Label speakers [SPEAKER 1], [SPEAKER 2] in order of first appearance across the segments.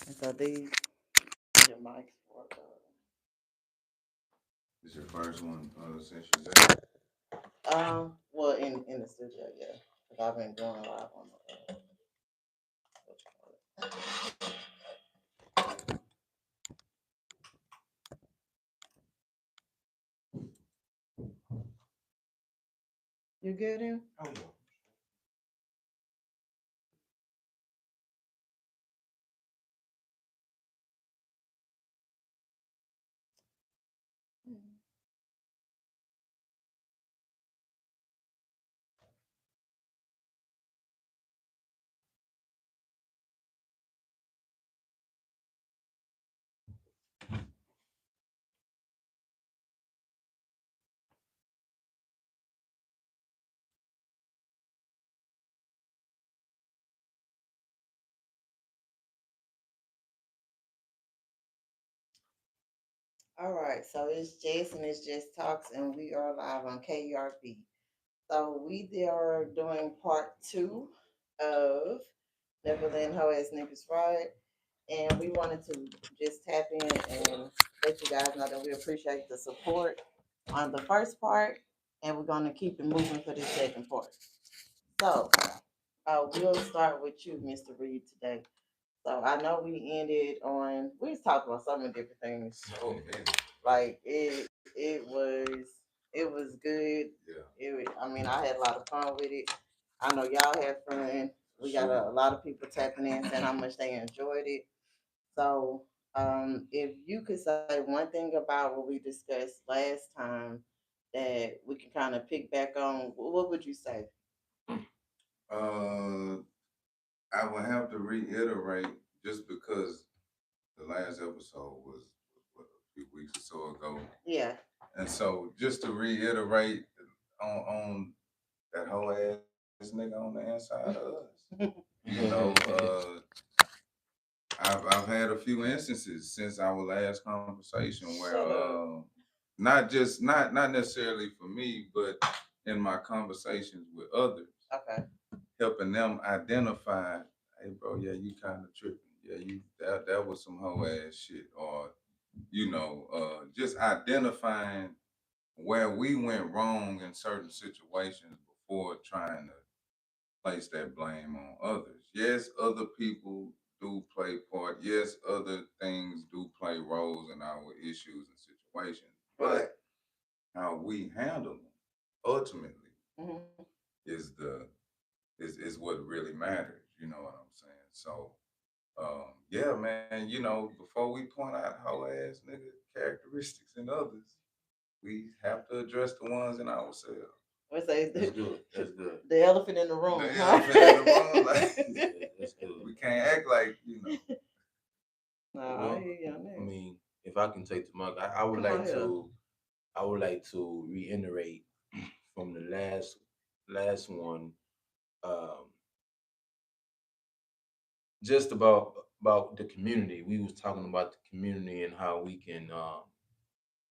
[SPEAKER 1] And so these your mics for
[SPEAKER 2] This your first one since you said?
[SPEAKER 1] well in the studio, yeah. Because I've been going live on the what you call it. You good him?
[SPEAKER 2] Oh yeah.
[SPEAKER 1] All right, so it's Jess and it's JessTalks, and we are live on KERB. So we are doing part two of NLHANR as Niggas Right, and we wanted to just tap in and let you guys know that we appreciate the support on the first part, and we're going to keep it moving for the second part. So we'll start with you, Mr. Reed, today. So I know we ended on we was talking about so many different things. So, like it was good.
[SPEAKER 2] Yeah.
[SPEAKER 1] I mean, I had a lot of fun with it. I know y'all had fun. We got a lot of people tapping in saying how much they enjoyed it. So, if you could say one thing about what we discussed last time that we can kind of pick back on, what would you say?
[SPEAKER 2] Uh, I would have to reiterate just because the last episode was what, a few weeks or so ago,
[SPEAKER 1] Yeah.
[SPEAKER 2] and so just to reiterate on that whole ass nigga on the inside of us, you know, I've had a few instances since our last conversation where not necessarily for me, but in my conversations with others,
[SPEAKER 1] Okay.
[SPEAKER 2] helping them identify, hey bro, yeah, you kind of tripping. Yeah, you that was some hoe ass shit. Or, just identifying where we went wrong in certain situations before trying to place that blame on others. Yes, other people do play part. Yes, other things do play roles in our issues and situations.
[SPEAKER 1] Right.
[SPEAKER 2] But how we handle them ultimately
[SPEAKER 1] Mm-hmm.
[SPEAKER 2] is is what really matters. You know what I'm saying? So yeah, man, before we point out how ass nigga characteristics in others, we have to address the ones in ourselves.
[SPEAKER 1] Let's say
[SPEAKER 3] That's good. That's good.
[SPEAKER 1] the elephant in the room.
[SPEAKER 2] The
[SPEAKER 1] Huh?
[SPEAKER 2] elephant in the room, like
[SPEAKER 3] That's good.
[SPEAKER 2] we can't act like
[SPEAKER 1] No, I
[SPEAKER 3] Well,
[SPEAKER 1] hear you on
[SPEAKER 3] I
[SPEAKER 1] that.
[SPEAKER 3] mean, if I can take the mug, I would
[SPEAKER 1] Come on
[SPEAKER 3] like
[SPEAKER 1] here.
[SPEAKER 3] I would like to reiterate from the last one, um, just about the community. We was talking about the community and how we can,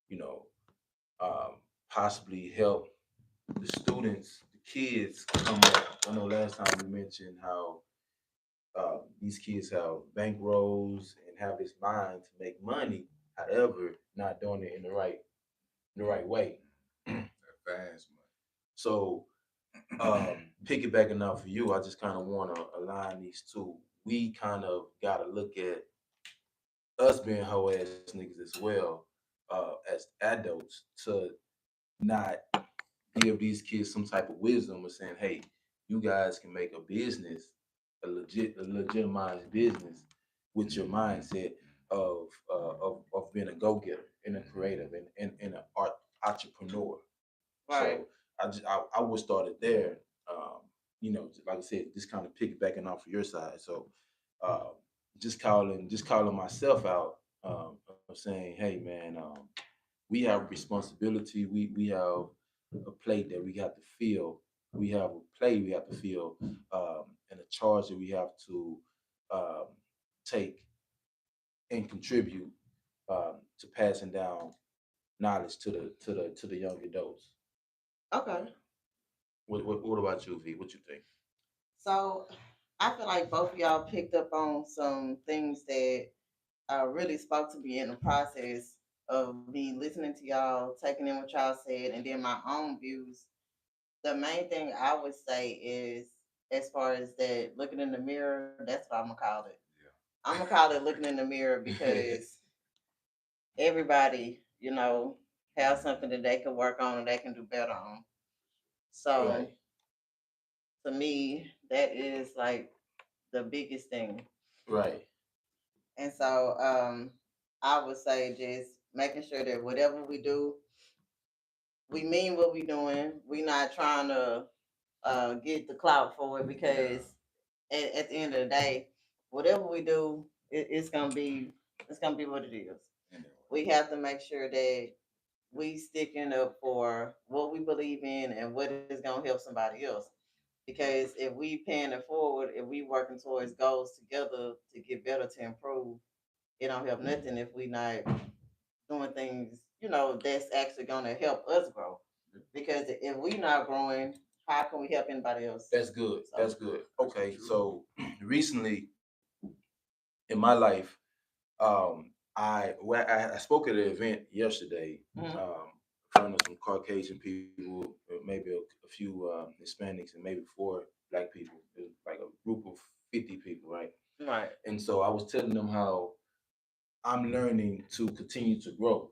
[SPEAKER 3] you know, um, possibly help the students, the kids come up. I know last time we mentioned how these kids have bankrolls and have this mind to make money. However, not doing it in the right way.
[SPEAKER 2] that fast money.
[SPEAKER 3] So, piggybacking off for you, I just kind of want to align these two. We kind of got to look at us being hoe ass niggas as well, as adults, to not give these kids some type of wisdom of saying, "Hey, you guys can make a business, a legitimized business, with your mindset of being a go getter and a creative and an art entrepreneur."
[SPEAKER 1] Right.
[SPEAKER 3] So I would start it there. Um, like I said, just kind of piggybacking off of your side. So uh, just calling myself out, of saying, hey man, we have responsibility. We have a plate that we have to fill. We have a play we have to fill, and a charge that we have to um, take and contribute, to passing down knowledge to the young adults.
[SPEAKER 1] Okay.
[SPEAKER 3] What about you, V? What you think?
[SPEAKER 1] So I feel like both of y'all picked up on some things that really spoke to me in the process of me listening to y'all, taking in what y'all said, and then my own views. The main thing I would say is, as far as that looking in the mirror, that's what I'm gonna call it. I'm gonna call it looking in the mirror because everybody, have something that they can work on and they can do better on. So
[SPEAKER 3] Right,
[SPEAKER 1] to me, that is like the biggest thing.
[SPEAKER 3] right,
[SPEAKER 1] And so I would say just making sure that whatever we do, we mean what we doing. We not trying to get the clout for it because at the end of the day, whatever we do, it's gonna be what it is.
[SPEAKER 2] Anyway,
[SPEAKER 1] We have to make sure that we sticking up for what we believe in and what is gonna help somebody else. Because if we paying it forward, if we working towards goals together to get better to improve, it don't help nothing if we not doing things, that's actually gonna help us grow. Because if we not growing, how can we help anybody else?
[SPEAKER 3] that's good.
[SPEAKER 1] So
[SPEAKER 3] That's good.
[SPEAKER 2] that's
[SPEAKER 3] Okay,
[SPEAKER 2] true.
[SPEAKER 3] so recently in my life, I spoke at an event yesterday,
[SPEAKER 1] mhm.
[SPEAKER 3] in front of some Caucasian people, maybe a few Hispanics, and maybe four black people. It was like a group of 50 people, right?
[SPEAKER 1] Right,
[SPEAKER 3] And so I was telling them how I'm learning to continue to grow,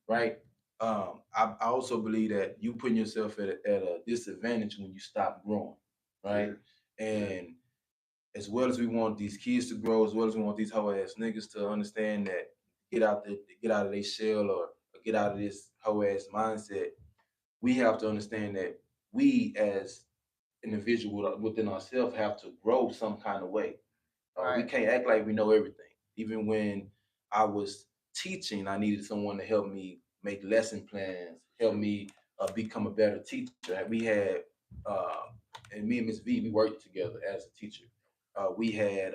[SPEAKER 3] right? I also believe that you putting yourself at a disadvantage when you stop growing, right?
[SPEAKER 2] Yeah, yeah,
[SPEAKER 3] And as well as we want these kids to grow, as well as we want these hoe ass niggas to understand that get out of their shell, or get out of this hoe ass mindset, we have to understand that we as individual within ourselves have to grow some kind of way. We
[SPEAKER 1] right,
[SPEAKER 3] can't act like we know everything. Even when I was teaching, I needed someone to help me make lesson plans, help me become a better teacher. We had, uh, and me and Miss V, we worked together as a teacher. We had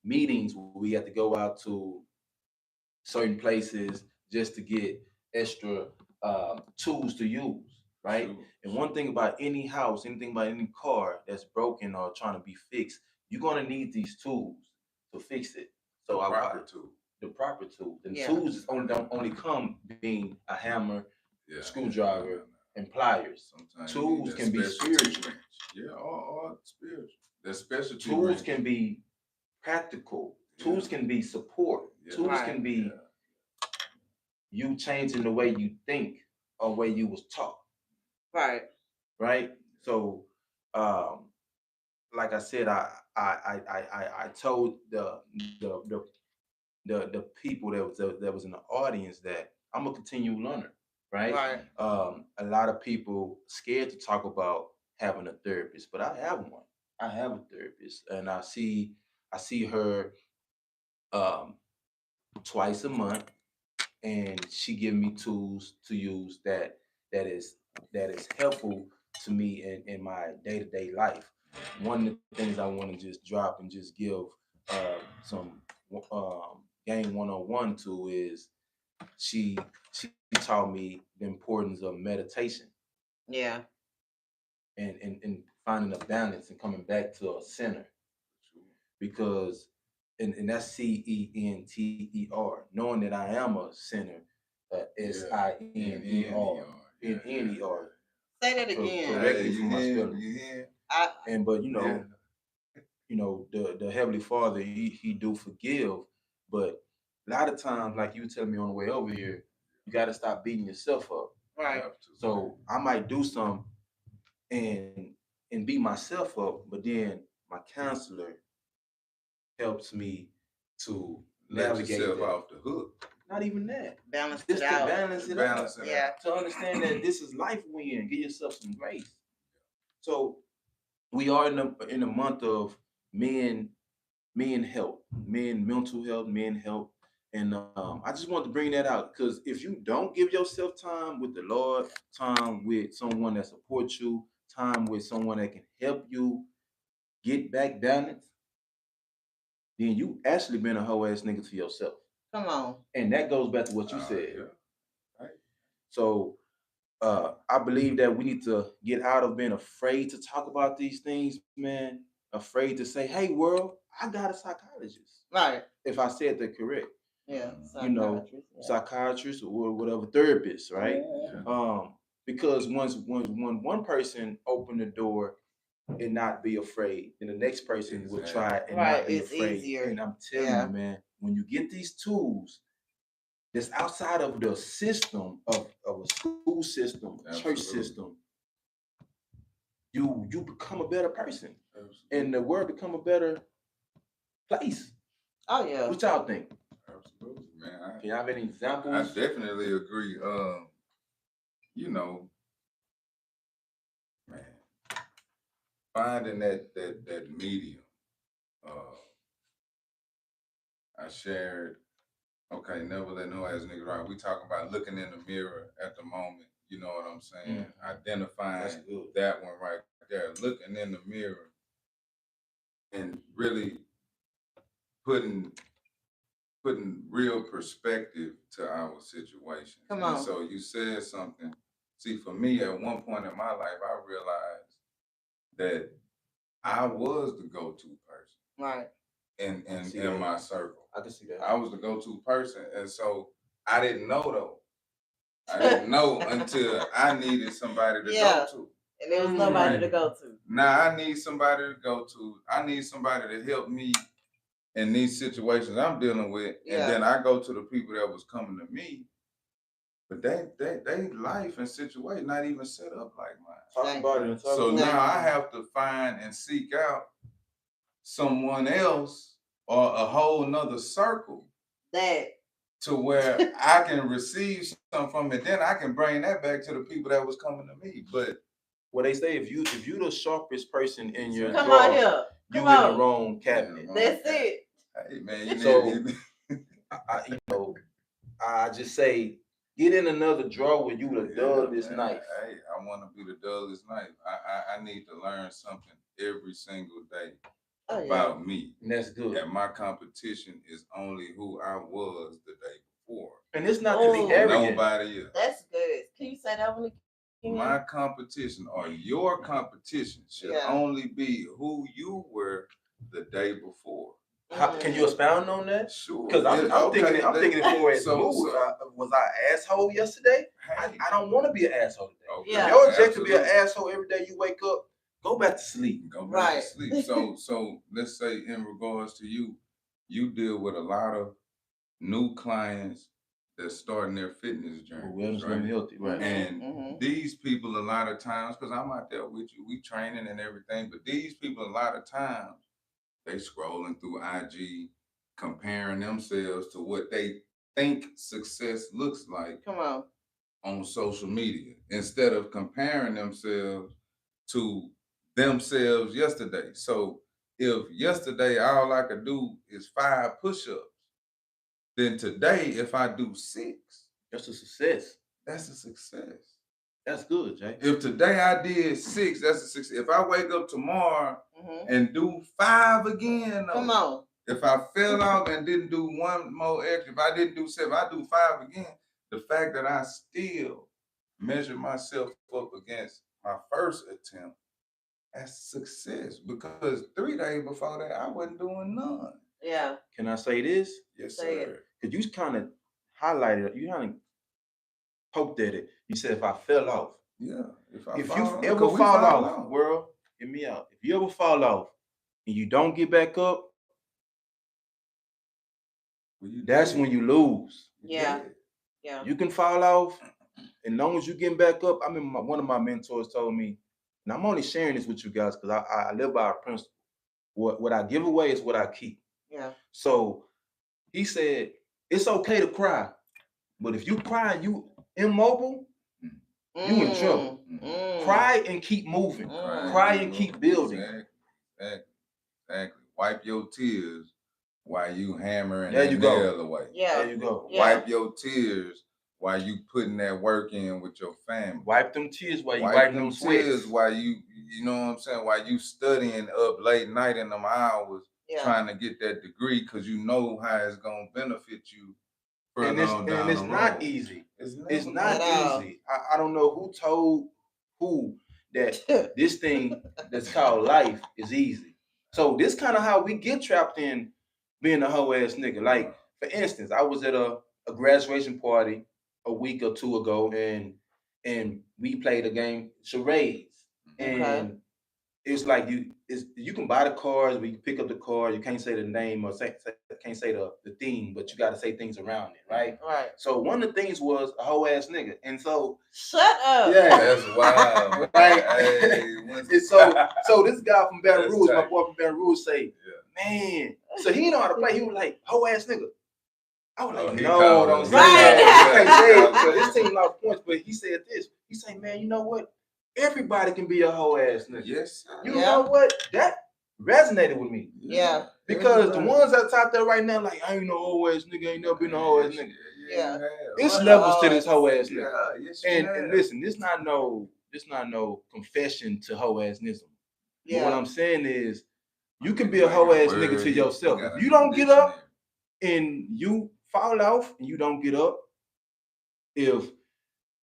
[SPEAKER 3] meetings where we had to go out to certain places just to get extra tools to use, right?
[SPEAKER 2] sure,
[SPEAKER 3] And one
[SPEAKER 2] sure.
[SPEAKER 3] thing about any house, anything about any car that's broken or trying to be fixed, you're gonna need these tools to fix it.
[SPEAKER 2] The
[SPEAKER 3] So
[SPEAKER 2] proper tool.
[SPEAKER 3] the proper tools, and
[SPEAKER 1] yeah,
[SPEAKER 3] tools is only don't only come being a hammer, a
[SPEAKER 2] Yeah, yeah, no, no,
[SPEAKER 3] screwdriver,
[SPEAKER 2] no.
[SPEAKER 3] and pliers.
[SPEAKER 2] Sometimes you need
[SPEAKER 3] Tools
[SPEAKER 2] that
[SPEAKER 3] can be
[SPEAKER 2] specialty
[SPEAKER 3] spiritual.
[SPEAKER 2] wrench. Yeah, or spiritual. That specialty
[SPEAKER 3] Tools
[SPEAKER 2] wrench.
[SPEAKER 3] can be practical.
[SPEAKER 2] Yeah,
[SPEAKER 3] Tools can be support.
[SPEAKER 2] yeah,
[SPEAKER 3] Tools
[SPEAKER 1] right,
[SPEAKER 3] can be
[SPEAKER 2] yeah.
[SPEAKER 3] you changing the way you think or way you was taught,
[SPEAKER 1] right,
[SPEAKER 3] right? So, um, like I said, I told the people that was in the audience that I'm a continual learner, right?
[SPEAKER 1] right,
[SPEAKER 3] A lot of people scared to talk about having a therapist, but I have one. I have a therapist, and I see her um, twice a month, and she give me tools to use that is that is helpful to me in my day-to-day life. One of the things I want to just drop and just give some game 101 to is she she taught me the importance of meditation
[SPEAKER 1] yeah,
[SPEAKER 3] and finding a balance and coming back to a center,
[SPEAKER 2] Sure.
[SPEAKER 3] because and that's CENTER, knowing that I am a sinner,
[SPEAKER 2] Yeah.
[SPEAKER 3] SINER,
[SPEAKER 2] NNER. Yeah, yeah,
[SPEAKER 3] NNER.
[SPEAKER 2] yeah.
[SPEAKER 1] say that again.
[SPEAKER 3] Correct
[SPEAKER 2] Hey,
[SPEAKER 3] me for
[SPEAKER 2] you
[SPEAKER 3] my
[SPEAKER 2] hear?
[SPEAKER 3] spelling.
[SPEAKER 2] You hear?
[SPEAKER 1] I
[SPEAKER 3] And but
[SPEAKER 2] Yeah.
[SPEAKER 3] the Heavenly Father, he do forgive, but a lot of times, like you were telling me on the way over here, you got to stop beating yourself up.
[SPEAKER 1] right,
[SPEAKER 2] Have to.
[SPEAKER 3] So I might do some and beat myself up, but then my counselor helps me to
[SPEAKER 2] Let
[SPEAKER 3] navigate
[SPEAKER 2] yourself
[SPEAKER 3] that.
[SPEAKER 2] off the hook.
[SPEAKER 3] Not even that.
[SPEAKER 1] balance it
[SPEAKER 3] Just to
[SPEAKER 1] out.
[SPEAKER 3] balance it out.
[SPEAKER 2] Balance it
[SPEAKER 1] Yeah,
[SPEAKER 2] out.
[SPEAKER 3] To understand that this is life we in. Give yourself some grace. So we are in the month of men men health, men mental health, men health. And I just want to bring that out because if you don't give yourself time with the Lord, time with someone that supports you, time with someone that can help you get back balance, then you actually been a hoe ass nigga to yourself.
[SPEAKER 1] come on.
[SPEAKER 3] And that goes back to what you said.
[SPEAKER 2] Yeah. Right.
[SPEAKER 3] So I believe that we need to get out of being afraid to talk about these things, man. afraid to say, "Hey, world, I got a psychologist."
[SPEAKER 1] Right.
[SPEAKER 3] If I said that correct,
[SPEAKER 1] Yeah.
[SPEAKER 3] you know,
[SPEAKER 1] Psychiatrist. Yeah.
[SPEAKER 3] psychiatrist or whatever therapist, right?
[SPEAKER 1] Yeah.
[SPEAKER 3] Because once when one person open the door and not be afraid, then the next person will try and
[SPEAKER 1] Right.
[SPEAKER 3] not be
[SPEAKER 1] It's
[SPEAKER 3] afraid.
[SPEAKER 1] easier.
[SPEAKER 3] And I'm telling
[SPEAKER 1] Yeah.
[SPEAKER 3] you, man, when you get these tools that's outside of the system of a school system, church system, you become a better person. And the world become a better place.
[SPEAKER 1] Oh yeah.
[SPEAKER 3] What y'all think?
[SPEAKER 2] Absolutely, man.
[SPEAKER 3] Can you have any examples?
[SPEAKER 2] I definitely agree. You know, man, finding that medium. I shared. Okay, never let no ass nigga right. We talk about looking in the mirror at the moment. You know what I'm saying? Identifying that one right there. Looking in the mirror and really putting real perspective to our situation.
[SPEAKER 1] Come on.
[SPEAKER 2] And so you said something. See, for me, at one point in my life, I realized that I was the go-to person.
[SPEAKER 1] Right.
[SPEAKER 2] In my circle.
[SPEAKER 3] I can see that.
[SPEAKER 2] I was the go-to person. And so I didn't know though. I didn't know until I needed somebody to go to.
[SPEAKER 1] And there was nobody to go to.
[SPEAKER 2] Now I need somebody to go to. I need somebody to help me in these situations I'm dealing with. And then I go to the people that was coming to me. But they life and situation not even set up like mine.
[SPEAKER 3] Talk about it.
[SPEAKER 2] So now I have to find and seek out someone else or a whole nother circle
[SPEAKER 1] that
[SPEAKER 2] to where I can receive something from it. Then I can bring that back to the people that was coming to me. But
[SPEAKER 3] what they say, if you the sharpest person in your
[SPEAKER 1] come
[SPEAKER 3] drawer,
[SPEAKER 1] on here.
[SPEAKER 3] You in the wrong cabinet.
[SPEAKER 1] That's it.
[SPEAKER 2] Hey man,
[SPEAKER 3] so I just say get in another drawer where you the dullest knife.
[SPEAKER 2] Hey, I want to be the dullest knife. I need to learn something every single day about me.
[SPEAKER 3] And that's good.
[SPEAKER 2] And my competition is only who I was the day before.
[SPEAKER 3] And it's not to be arrogant.
[SPEAKER 2] Nobody else.
[SPEAKER 1] That's good. Can you say that one again?
[SPEAKER 2] My competition or your competition should only be who you were the day before.
[SPEAKER 3] Can you expound on that?
[SPEAKER 2] Sure.
[SPEAKER 3] Because I'm thinking it for as was I an asshole yesterday? Hey, I don't want to be an asshole today.
[SPEAKER 2] Okay.
[SPEAKER 3] Yeah. If your objective to be an asshole every day you wake up, go back to sleep.
[SPEAKER 2] Go back to sleep. So let's say in regards to you, you deal with a lot of new clients that's starting their fitness journey.
[SPEAKER 3] Wellness, right? Healthy, right?
[SPEAKER 2] And these people, a lot of times, because I'm out there with you, we training and everything, but these people, a lot of times, they scrolling through IG, comparing themselves to what they think success looks like.
[SPEAKER 1] Come on
[SPEAKER 2] social media, instead of comparing themselves to themselves yesterday. So if yesterday all I could do is 5 push-ups, then today if I do 6,
[SPEAKER 3] that's a success.
[SPEAKER 2] That's a success.
[SPEAKER 3] That's good, Jay.
[SPEAKER 2] If today I did 6, that's a success. If I wake up tomorrow and do 5 again,
[SPEAKER 1] come on.
[SPEAKER 2] If I fell off and didn't do 1 more extra, if I didn't do 7, I do 5 again. The fact that I still measure myself up against my first attempt, that's success. Because 3 days before that, I wasn't doing none.
[SPEAKER 1] Yeah.
[SPEAKER 3] Can I say this?
[SPEAKER 2] Yes, sir.
[SPEAKER 3] Because you kind of highlighted it. You kind of poked at it. You said if I fell off.
[SPEAKER 2] Yeah.
[SPEAKER 3] If you ever fall off, world, hear me out. If you ever fall off and you don't get back up, that's when you lose.
[SPEAKER 1] Yeah.
[SPEAKER 3] You can fall off, and long as you getting back up. I remember one of my mentors told me, and I'm only sharing this with you guys because I live by a principle. What I give away is what I keep.
[SPEAKER 1] Yeah.
[SPEAKER 3] So he said, it's okay to cry, but if you cry and you immobile, you in trouble. Cry and keep moving. Cry and keep building.
[SPEAKER 2] Exactly. Wipe your tears while you hammering
[SPEAKER 3] that
[SPEAKER 2] nail away.
[SPEAKER 1] Yeah.
[SPEAKER 3] There you go.
[SPEAKER 2] Wipe your tears while you putting that work in with your family.
[SPEAKER 3] Wipe them tears while you wiping them
[SPEAKER 2] tears while you know what I'm saying, while you studying up late night in them hours trying to get that degree because you know how it's gonna benefit you.
[SPEAKER 3] And it's not easy. It's not easy. I don't know who told who that this thing that's called life is easy. So this kind of how we get trapped in being a hoe ass nigga. Like for instance, I was at a graduation party a week or two ago, and we played a game charades,
[SPEAKER 1] Okay.
[SPEAKER 3] and it's like you can buy the cards, we pick up the card. You can't say the name or can't say the theme, but you got to say things around it, right?
[SPEAKER 1] Right.
[SPEAKER 3] So one of the things was a hoe ass nigga, and so
[SPEAKER 1] Shut up.
[SPEAKER 3] yeah,
[SPEAKER 2] That's wild.
[SPEAKER 3] right.
[SPEAKER 2] Hey,
[SPEAKER 3] And so this guy from Baton
[SPEAKER 2] That's
[SPEAKER 3] Rouge, my
[SPEAKER 2] tight.
[SPEAKER 3] boy from Baton Rouge, say, man, so he didn't know how to play. He was like, hoe ass nigga. I was
[SPEAKER 2] Oh,
[SPEAKER 3] like,
[SPEAKER 2] he
[SPEAKER 3] no,
[SPEAKER 2] called
[SPEAKER 3] don't
[SPEAKER 2] him.
[SPEAKER 3] say
[SPEAKER 1] Right.
[SPEAKER 3] that. You can't say it
[SPEAKER 2] Yeah.
[SPEAKER 3] because this team lost points. But he said this. He said, man, you know what? Everybody can be a hoe ass nigga.
[SPEAKER 2] Yes, sir.
[SPEAKER 3] You
[SPEAKER 1] Yeah.
[SPEAKER 3] know what? That resonated with me.
[SPEAKER 1] Yeah.
[SPEAKER 3] Because the
[SPEAKER 2] Everybody.
[SPEAKER 3] ones that's out there right now, like, I ain't no hoe ass nigga, ain't never been a hoe ass nigga.
[SPEAKER 1] Yeah.
[SPEAKER 2] you have.
[SPEAKER 3] It's
[SPEAKER 1] Well,
[SPEAKER 3] levels to this hoe ass
[SPEAKER 2] Yeah,
[SPEAKER 3] nigga.
[SPEAKER 2] yes, you
[SPEAKER 3] And
[SPEAKER 2] have.
[SPEAKER 3] listen, this not no confession to hoe assnism. But what
[SPEAKER 1] Yeah.
[SPEAKER 3] I'm saying is, you can
[SPEAKER 2] Nigga
[SPEAKER 3] be a
[SPEAKER 2] like
[SPEAKER 3] hoe ass
[SPEAKER 2] word,
[SPEAKER 3] nigga to
[SPEAKER 2] he
[SPEAKER 3] yourself.
[SPEAKER 2] got
[SPEAKER 3] If
[SPEAKER 2] a
[SPEAKER 3] you don't get up
[SPEAKER 2] dictionary.
[SPEAKER 3] and you fall off and you don't get up, if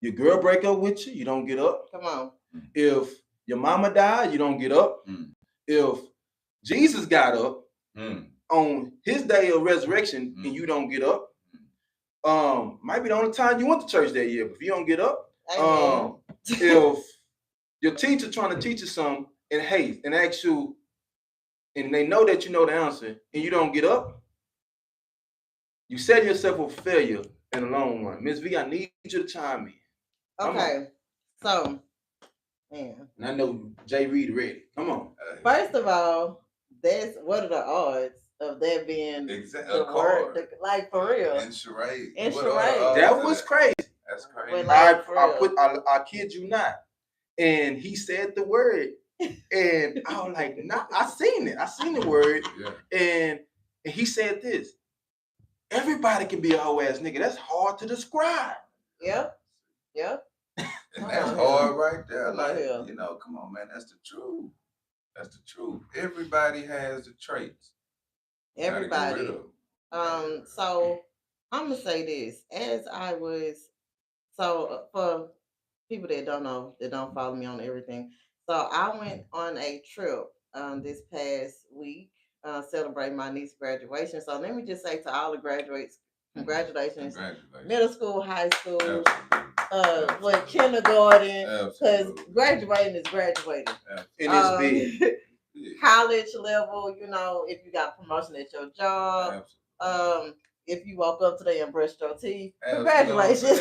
[SPEAKER 3] your girl break up with you, you don't get up.
[SPEAKER 1] Come on.
[SPEAKER 3] If your mama died, you don't get up.
[SPEAKER 2] Mm.
[SPEAKER 3] If Jesus got up
[SPEAKER 2] Mm.
[SPEAKER 3] on his day of resurrection and you don't get up, might be the only time you went to church that year. But if you don't get up,
[SPEAKER 1] Amen.
[SPEAKER 3] if your teacher trying to teach you something and hey, and ask you, and they know that you know the answer, and you don't get up, you set yourself up for failure in the long run. Miss V, I need you to chime in. Come on.
[SPEAKER 1] Okay. So, man.
[SPEAKER 3] And I know Jay Reed ready. Come on.
[SPEAKER 1] First of all, what are the odds of that being
[SPEAKER 2] Exactly.
[SPEAKER 1] the word? Like for real.
[SPEAKER 2] And charade.
[SPEAKER 1] And
[SPEAKER 2] What are the
[SPEAKER 1] charade.
[SPEAKER 2] odds
[SPEAKER 3] That
[SPEAKER 2] of
[SPEAKER 3] was crazy.
[SPEAKER 2] That's crazy.
[SPEAKER 1] But like, for real.
[SPEAKER 3] I kid you not. And he said the word, and I was like, nah, I seen it. I seen the word,
[SPEAKER 2] Yeah.
[SPEAKER 3] and he said this. Everybody can be a hoe ass nigga. That's hard to describe.
[SPEAKER 1] Yep. Yep.
[SPEAKER 2] And that's hard right there. Like, you know, come on, man. That's the truth. That's the truth. Everybody has the traits.
[SPEAKER 1] Everybody. So I'm gonna say this. As I was for people that don't know, that don't follow me on everything. So I went on a trip this past week, celebrating my niece's graduation. So let me just say to all the graduates, congratulations. Middle school, high school, what kindergarten, because graduating is graduating.
[SPEAKER 3] It is big.
[SPEAKER 1] College level, you know, if you got promotion at your job, if you woke up today and brushed your teeth, congratulations.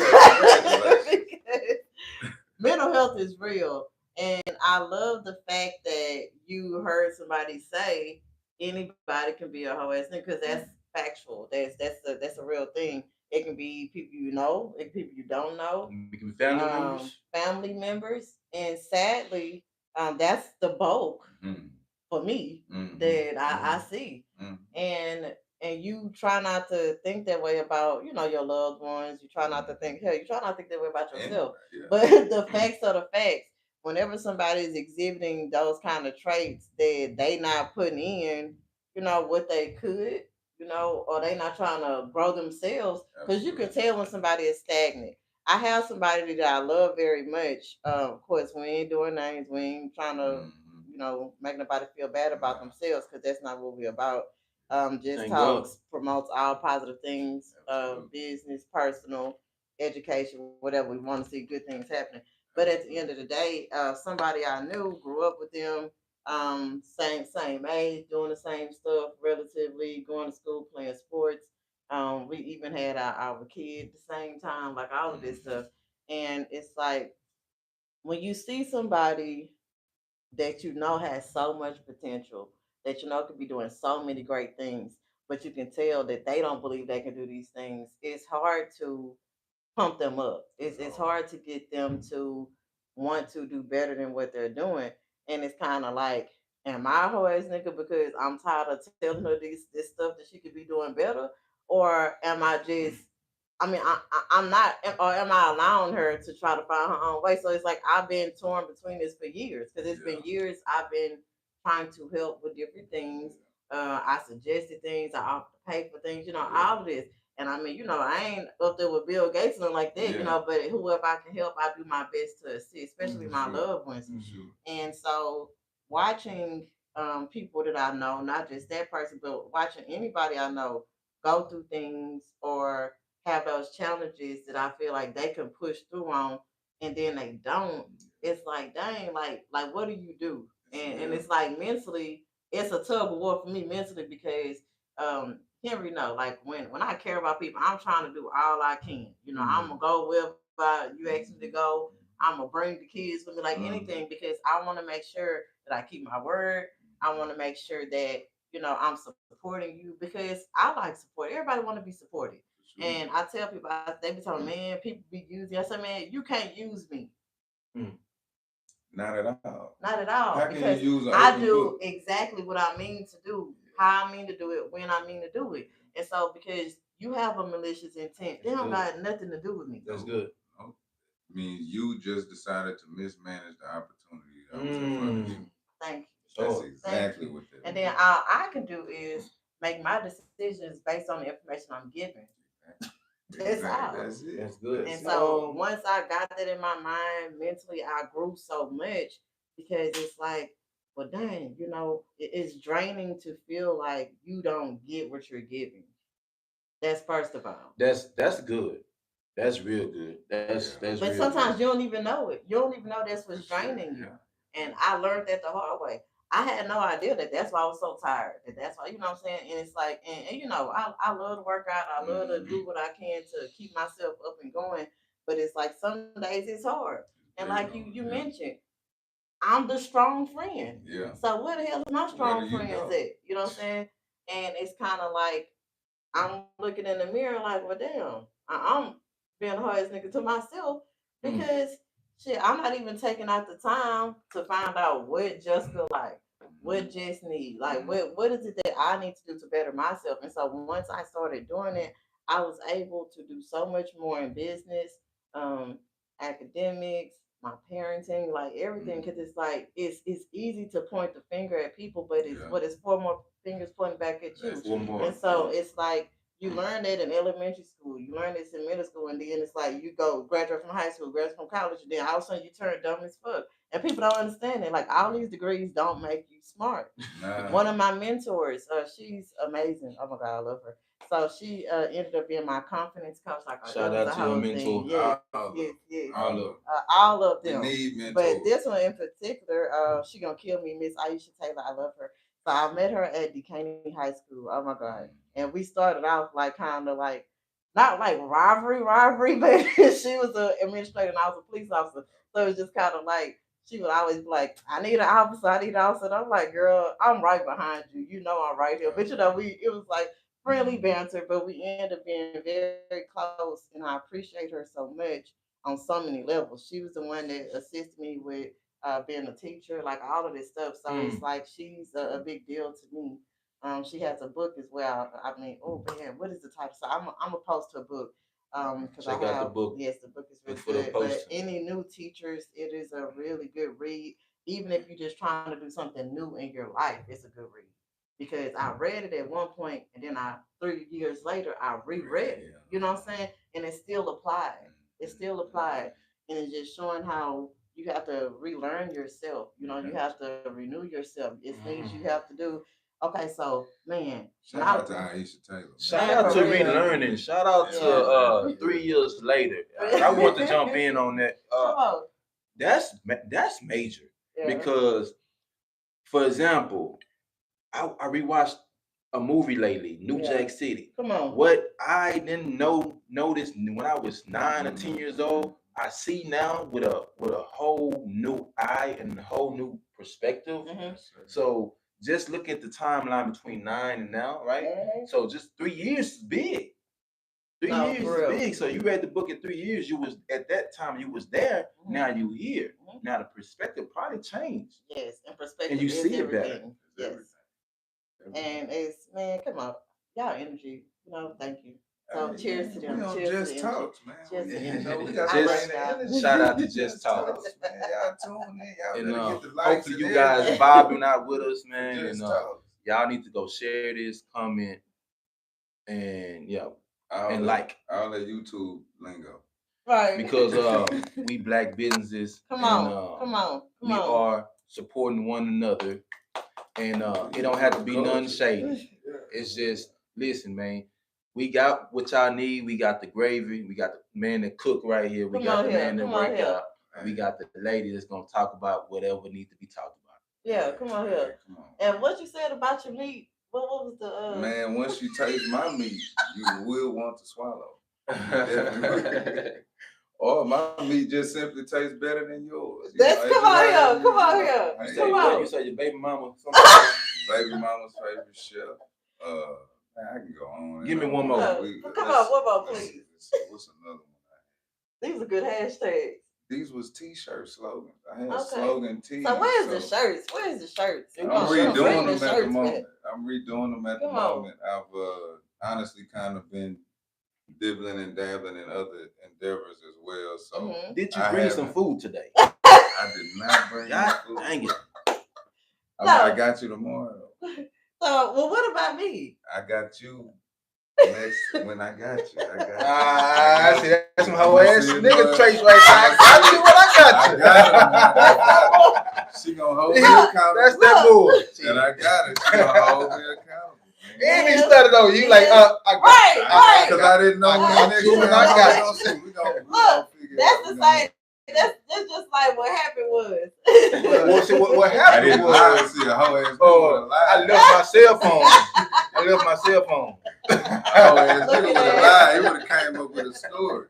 [SPEAKER 1] Mental health is real, and I love the fact that you heard somebody say anybody can be a hoe ass nigga, because that's factual. That's a real thing. It can be people you know, it can be people you don't know.
[SPEAKER 3] It can be family members.
[SPEAKER 1] Family members, and sadly, that's the bulk for me that I see. And you try not to think that way about, you know, your loved ones. You try not to think, hell, you try not to think that way about yourself. But the facts are the facts. Whenever somebody is exhibiting those kind of traits that they not putting in, you know, what they could, you know, or they not trying to grow themselves, because you can tell when somebody is stagnant. I have somebody that I love very much. Of course, we ain't doing names. We ain't trying to, you know, make nobody feel bad about themselves, because that's not what we're about. JessTalks promotes all positive things, business, personal, education, whatever. We want to see good things happening. But at the end of the day, somebody I knew, grew up with them, same age, doing the same stuff, relatively going to school, playing sports. We even had our kid at the same time, like all of this stuff. And it's like when you see somebody that you know has so much potential, that you know could be doing so many great things, but you can tell that they don't believe they can do these things, it's hard to pump them up. It's hard to get them to want to do better than what they're doing. And it's kind of like, am I a hoe ass nigga because I'm tired of telling her this stuff that she could be doing better? Or am I just, I'm not, or am I allowing her to try to find her own way? So it's like I've been torn between this for years, because it's been years I've been trying to help with different things. I suggested things, I offered to pay for things, you know, all of this. And I mean, you know, I ain't up there with Bill Gates and like that, you know, but whoever I can help, I do my best to assist, especially my loved ones. And so watching people that I know, not just that person, but watching anybody I know go through things or have those challenges that I feel like they can push through on, and then they don't. It's like, dang, like what do you do? And
[SPEAKER 2] Yeah.
[SPEAKER 1] it's like mentally, it's a tug of war for me mentally because Henry know, like when I care about people, I'm trying to do all I can. You know, I'm gonna go wherever you ask me to go. I'm gonna bring the kids with me, like anything, because I want to make sure that I keep my word. I want to make sure that I'm supporting you because I like support. Everybody want to be supported, and I tell people, they be telling me, man, people be using. I say, man, you can't use me.
[SPEAKER 3] Mm.
[SPEAKER 2] Not at all.
[SPEAKER 1] Not at all.
[SPEAKER 2] How can you
[SPEAKER 1] Because
[SPEAKER 2] use an
[SPEAKER 1] I
[SPEAKER 2] open
[SPEAKER 1] do
[SPEAKER 2] book?
[SPEAKER 1] exactly what I mean to do, how I mean to do it, when I mean to do it. And so because you have a malicious intent, they
[SPEAKER 3] That's
[SPEAKER 1] don't
[SPEAKER 3] good.
[SPEAKER 1] got nothing to do with me.
[SPEAKER 3] That's good.
[SPEAKER 2] No. I mean, you just decided to mismanage the opportunity that was in front of you.
[SPEAKER 1] Thank you.
[SPEAKER 2] That's
[SPEAKER 3] Oh,
[SPEAKER 1] Thank
[SPEAKER 2] exactly
[SPEAKER 1] you.
[SPEAKER 2] what that
[SPEAKER 1] And
[SPEAKER 2] means.
[SPEAKER 1] then all I can do is make my decisions based on the information I'm given. That's
[SPEAKER 2] Exactly.
[SPEAKER 1] all.
[SPEAKER 2] That's it.
[SPEAKER 3] that's good.
[SPEAKER 1] And
[SPEAKER 2] That's it.
[SPEAKER 1] so once I got that in my mind, mentally, I grew so much because it's like, well, dang, it's draining to feel like you don't get what you're giving. That's first of all.
[SPEAKER 3] That's good. That's real good.
[SPEAKER 2] Yeah.
[SPEAKER 3] That's
[SPEAKER 1] But
[SPEAKER 3] real good.
[SPEAKER 1] sometimes you don't even know it. You don't even know that's what's
[SPEAKER 2] That's it.
[SPEAKER 1] draining you.
[SPEAKER 2] Yeah.
[SPEAKER 1] And I learned that the hard way. I had no idea that that's why I was so tired. That's why, what I'm saying? And it's like, and I love to work out. I love to do what I can to keep myself up and going. But it's like some days it's hard. And
[SPEAKER 2] Very
[SPEAKER 1] like you
[SPEAKER 2] hard. Yeah.
[SPEAKER 1] mentioned, I'm the strong friend.
[SPEAKER 2] Yeah.
[SPEAKER 1] So where the hell is my
[SPEAKER 2] Where do
[SPEAKER 1] strong
[SPEAKER 2] you
[SPEAKER 1] friends
[SPEAKER 2] go?
[SPEAKER 1] at? You know what I'm saying? And it's kind of like I'm looking in the mirror like, well, damn, I'm being the hardest nigga to myself
[SPEAKER 3] Mm.
[SPEAKER 1] because shit, I'm not even taking out the time to find out what Jessica like, what Jess need, like what is it that I need to do to better myself. And so once I started doing it, I was able to do so much more in business, um, academics, my parenting, like everything, because it's like it's easy to point the finger at people, but it's
[SPEAKER 2] Yeah.
[SPEAKER 1] what it's four more fingers pointing back at you.
[SPEAKER 2] That's
[SPEAKER 3] One
[SPEAKER 2] it.
[SPEAKER 3] more.
[SPEAKER 1] And so it's like you learn that in elementary school, you learn this in middle school, and then it's like you go graduate from high school, graduate from college, and then all of a sudden you turn dumb as fuck. And people don't understand it. Like all these degrees don't make you smart.
[SPEAKER 2] Nah.
[SPEAKER 1] One of my mentors, she's amazing. Oh my god, I love her. So she ended up being my confidence coach. Like
[SPEAKER 3] Shout
[SPEAKER 1] it was
[SPEAKER 3] out
[SPEAKER 1] a
[SPEAKER 3] to your
[SPEAKER 1] whole
[SPEAKER 3] mentor.
[SPEAKER 1] thing. Yes,
[SPEAKER 2] All of
[SPEAKER 1] yes,
[SPEAKER 2] them.
[SPEAKER 1] yes.
[SPEAKER 3] All of
[SPEAKER 1] All of
[SPEAKER 2] We
[SPEAKER 1] them.
[SPEAKER 2] need
[SPEAKER 1] But
[SPEAKER 2] mentors.
[SPEAKER 1] this one in particular, she gonna kill me, Miss Aisha Taylor. I love her. So I met her at Decaney High School. Oh my god! And we started off like kind of like not like rivalry, but she was an administrator and I was a police officer. So it was just kind of like she would always be like, "I need an officer, I need an officer." And I'm like, "Girl, I'm right behind you. You know I'm right here." But it was like friendly banter, but we ended up being very close, and I appreciate her so much on so many levels. She was the one that assisted me with being a teacher, like all of this stuff. So it's
[SPEAKER 3] Mm.
[SPEAKER 1] like she's a big deal to me. She has a book as well. I mean, oh man, what is the title? So I'm gonna post her book because I
[SPEAKER 3] Check out the
[SPEAKER 1] have,
[SPEAKER 3] book.
[SPEAKER 1] yes, the book is
[SPEAKER 3] Look
[SPEAKER 1] really
[SPEAKER 3] for the
[SPEAKER 1] good. But
[SPEAKER 3] post.
[SPEAKER 1] any new teachers, it is a really good read. Even if you're just trying to do something new in your life, it's a good read. Because I read it at one point and then 3 years later I reread it. You know what I'm saying? And it's still applied. It's still applied. And it's just showing how you have to relearn yourself. You have to renew yourself. It's things you have to do. Okay, so man, when
[SPEAKER 2] Shout
[SPEAKER 1] I
[SPEAKER 2] out to Aisha Taylor.
[SPEAKER 3] Shout
[SPEAKER 1] man
[SPEAKER 3] out
[SPEAKER 1] for
[SPEAKER 3] to
[SPEAKER 1] real,
[SPEAKER 3] relearning. Shout out to
[SPEAKER 1] yeah.
[SPEAKER 3] 3 years later. I want to jump in on that.
[SPEAKER 1] Come on,
[SPEAKER 3] That's major
[SPEAKER 1] yeah.
[SPEAKER 3] because, for example, I rewatched a movie lately, New
[SPEAKER 1] Yeah.
[SPEAKER 3] Jack City.
[SPEAKER 1] Come on.
[SPEAKER 3] What I didn't notice when I was 9 or 10 years old, I see now with a whole new eye and a whole new perspective.
[SPEAKER 1] Mm-hmm.
[SPEAKER 3] So just look at the timeline between 9 and now, right?
[SPEAKER 1] Mm-hmm.
[SPEAKER 3] So just 3 years is big. Three
[SPEAKER 1] No,
[SPEAKER 3] years
[SPEAKER 1] for
[SPEAKER 3] is
[SPEAKER 1] real.
[SPEAKER 3] big. So you read the book in 3 years. You was at that time. You was there.
[SPEAKER 1] Mhm.
[SPEAKER 3] Now you here.
[SPEAKER 1] Mhm.
[SPEAKER 3] Now the perspective probably changed,
[SPEAKER 1] Yes, and perspective
[SPEAKER 3] and you
[SPEAKER 1] is
[SPEAKER 3] see it better.
[SPEAKER 1] everything. Yes. And it's, man, come on, y'all energy. Thank you. So
[SPEAKER 2] Hey,
[SPEAKER 1] cheers to
[SPEAKER 2] we
[SPEAKER 1] them.
[SPEAKER 2] on
[SPEAKER 1] Cheers to
[SPEAKER 2] Just
[SPEAKER 1] the energy.
[SPEAKER 2] Talks, man.
[SPEAKER 1] Cheers to the
[SPEAKER 2] You
[SPEAKER 1] energy.
[SPEAKER 2] know, we got
[SPEAKER 1] I
[SPEAKER 2] to
[SPEAKER 1] love
[SPEAKER 2] bring the
[SPEAKER 1] y'all.
[SPEAKER 2] energy.
[SPEAKER 3] Shout out to Just Talks.
[SPEAKER 2] Man. Y'all tune in. Y'all
[SPEAKER 3] And
[SPEAKER 2] better get the likes
[SPEAKER 3] hopefully
[SPEAKER 2] and
[SPEAKER 3] you guys
[SPEAKER 2] everything.
[SPEAKER 3] vibing out with us, man.
[SPEAKER 2] Just
[SPEAKER 3] And
[SPEAKER 2] Talks.
[SPEAKER 3] y'all need to go share this, comment, and yeah,
[SPEAKER 2] All
[SPEAKER 3] and
[SPEAKER 2] that,
[SPEAKER 3] like
[SPEAKER 2] all that YouTube lingo.
[SPEAKER 1] Right.
[SPEAKER 3] because we black businesses
[SPEAKER 1] Come
[SPEAKER 3] and
[SPEAKER 1] on. Come on. Come
[SPEAKER 3] we
[SPEAKER 1] on.
[SPEAKER 3] are supporting one another. And it don't have to be nothing shady. It's just listen, man. We got what y'all need. We got the gravy. We got the man that cook right here. We got the man that work out. We got the lady that's gonna talk about whatever needs to be talked about.
[SPEAKER 1] Yeah, come on here. Come on. And what you said about your meat? What was the
[SPEAKER 2] Man, once you taste my meat, you will want to swallow. Or my meat just simply tastes better than yours.
[SPEAKER 1] Come on here. Come on.
[SPEAKER 3] You say your baby mama.
[SPEAKER 2] Baby mama's favorite chef. Man, I can go on.
[SPEAKER 3] Give me one more.
[SPEAKER 1] Come on, one more, please.
[SPEAKER 2] What's another one?
[SPEAKER 1] These are good hashtags.
[SPEAKER 2] These was T-shirt slogans. I had slogan T.
[SPEAKER 1] So where's the shirts? Where's the shirts?
[SPEAKER 2] I'm redoing them at the moment. I've honestly kind of been dibbling and dabbling in other endeavors as well. So
[SPEAKER 3] did you bring some food today?
[SPEAKER 2] I did not bring food.
[SPEAKER 3] Dang it.
[SPEAKER 2] I got you tomorrow.
[SPEAKER 1] So, well, what about me?
[SPEAKER 2] I got you next when I got you.
[SPEAKER 3] I see that's some whole ass nigga traits right there. I see what I got you.
[SPEAKER 2] She gonna hold me accountable.
[SPEAKER 3] That's that boy.
[SPEAKER 2] And I got it. She gonna hold me accountable.
[SPEAKER 3] And he started on you like,
[SPEAKER 1] right.
[SPEAKER 2] Because I didn't know when next time
[SPEAKER 3] I got you.
[SPEAKER 2] We gonna figure
[SPEAKER 1] that's the same. That's just like what happened was.
[SPEAKER 3] What happened was I left my cell phone.
[SPEAKER 2] He would have came up with a story.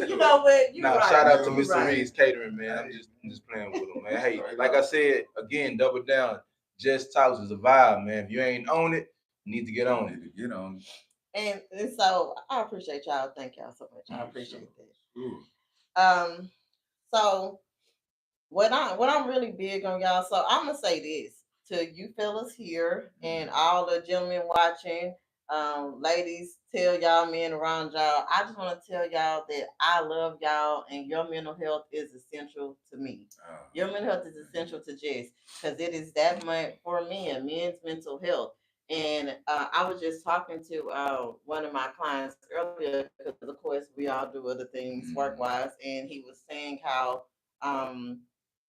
[SPEAKER 1] You know what?
[SPEAKER 3] Now shout out to Mr. Reed's Catering, man. I'm just playing with him, man. Hey, like I said, again, double down. JessTalks is a vibe, man. If you ain't on it, you need to get on it.
[SPEAKER 1] And so I appreciate y'all. Thank y'all so much. I appreciate that.
[SPEAKER 2] Ooh.
[SPEAKER 1] So what I'm really big on, y'all. So I'm gonna say this to you fellas here and all the gentlemen watching. Ladies, tell y'all men around y'all. I just want to tell y'all that I love y'all and your mental health is essential to me. Your mental health is essential to Jess because it is that much for men's mental health. And I was just talking to one of my clients earlier because, of course, we all do other things work wise, and he was saying how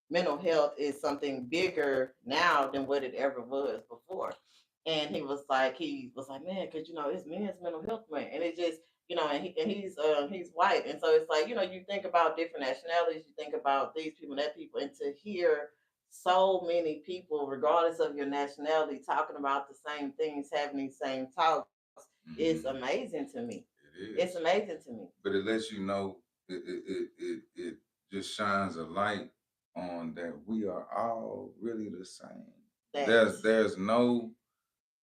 [SPEAKER 1] mental health is something bigger now than what it ever was before. And he was like, man, because it's men's mental health month, and it just, he's white, and so it's like, you think about different nationalities, you think about these people, that people, and to hear so many people, regardless of your nationality, talking about the same things, having these same talks, it's amazing to me.
[SPEAKER 2] It is.
[SPEAKER 1] It's amazing to me.
[SPEAKER 2] But it lets you know, it just shines a light on that we are all really the same. There's no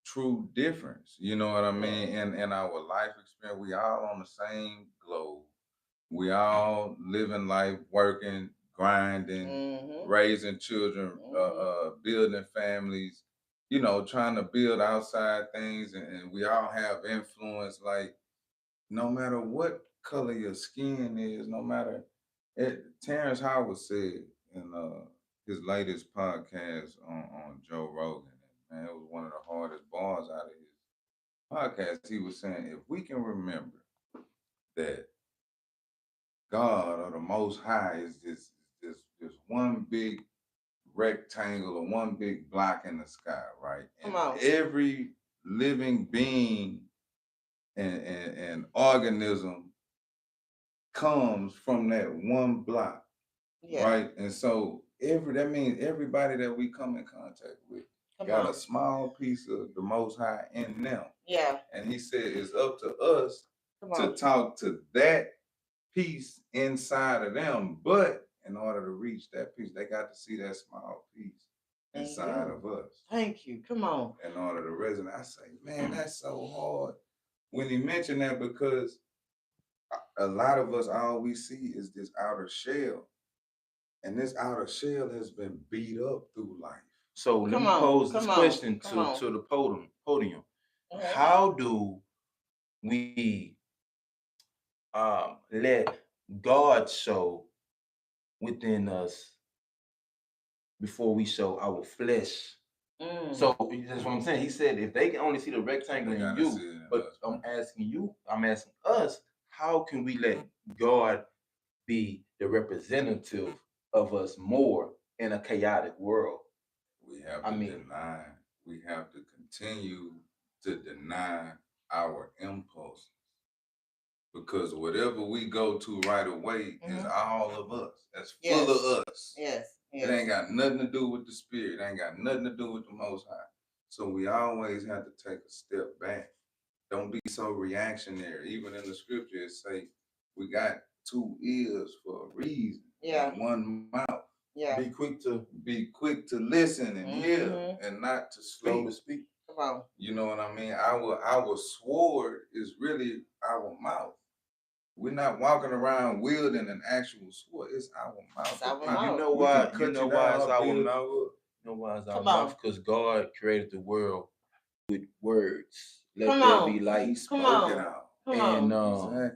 [SPEAKER 2] true difference. You know what I mean? In our life experience, we all on the same globe. We all living life, working, grinding, raising children, building families, trying to build outside things, and we all have influence. Like, no matter what color your skin is, no matter Terrence Howard said in his latest podcast on Joe Rogan, man, it was one of the hardest bars out of his podcast. He was saying, if we can remember that God or the Most High is this one big rectangle or one big block in the sky, right? And every living being and organism comes from that one block, right? And so that means everybody that we come in contact with got a small piece of the Most High in them.
[SPEAKER 1] Yeah.
[SPEAKER 2] And he said it's up to us to talk to that piece inside of them. But in order to reach that piece, they got to see that small piece inside of us.
[SPEAKER 1] Thank you. Come on.
[SPEAKER 2] In order to resonate. I say, man, that's so hard when he mentioned that, because a lot of us, all we see is this outer shell. And this outer shell has been beat up through life.
[SPEAKER 3] So let me pose this question to the podium. How do we let God show within us before we show our flesh? So that's what I'm saying. He said if they can only see the rectangle in you, but I'm asking us, how can we let God be the representative of us more in a chaotic world?
[SPEAKER 2] We have
[SPEAKER 3] I
[SPEAKER 2] to
[SPEAKER 3] mean,
[SPEAKER 2] deny. We have to continue to deny our impulses because whatever we go to right away is all of us. That's full of us.
[SPEAKER 1] Yes.
[SPEAKER 2] It ain't got nothing to do with the spirit. It ain't got nothing to do with the Most High. So we always have to take a step back. Don't be so reactionary. Even in the scripture, it say we got 2 ears for a reason.
[SPEAKER 1] Yeah.
[SPEAKER 2] And 1 mouth.
[SPEAKER 1] Yeah.
[SPEAKER 3] be quick to
[SPEAKER 2] listen and hear, and not to
[SPEAKER 3] slow
[SPEAKER 2] speak.
[SPEAKER 3] to speak.
[SPEAKER 1] Come on.
[SPEAKER 2] You know what I mean? Our sword is really our mouth. We're not walking around wielding an actual sword. It's our mouth.
[SPEAKER 1] It's our
[SPEAKER 2] We-
[SPEAKER 1] mouth.
[SPEAKER 3] You know
[SPEAKER 2] we
[SPEAKER 3] why?
[SPEAKER 2] can
[SPEAKER 3] You
[SPEAKER 2] cut
[SPEAKER 3] know
[SPEAKER 2] you
[SPEAKER 3] why
[SPEAKER 2] down,
[SPEAKER 3] it's our
[SPEAKER 2] build
[SPEAKER 3] mouth.
[SPEAKER 2] you up.
[SPEAKER 3] You know why it's our
[SPEAKER 1] Come
[SPEAKER 3] mouth?
[SPEAKER 1] on.
[SPEAKER 3] Because God created the world with words. Let
[SPEAKER 1] Come
[SPEAKER 3] there
[SPEAKER 1] on.
[SPEAKER 3] be light.
[SPEAKER 2] He
[SPEAKER 1] Come
[SPEAKER 2] spoke it
[SPEAKER 1] on.
[SPEAKER 2] out.
[SPEAKER 1] Come
[SPEAKER 3] And
[SPEAKER 1] on.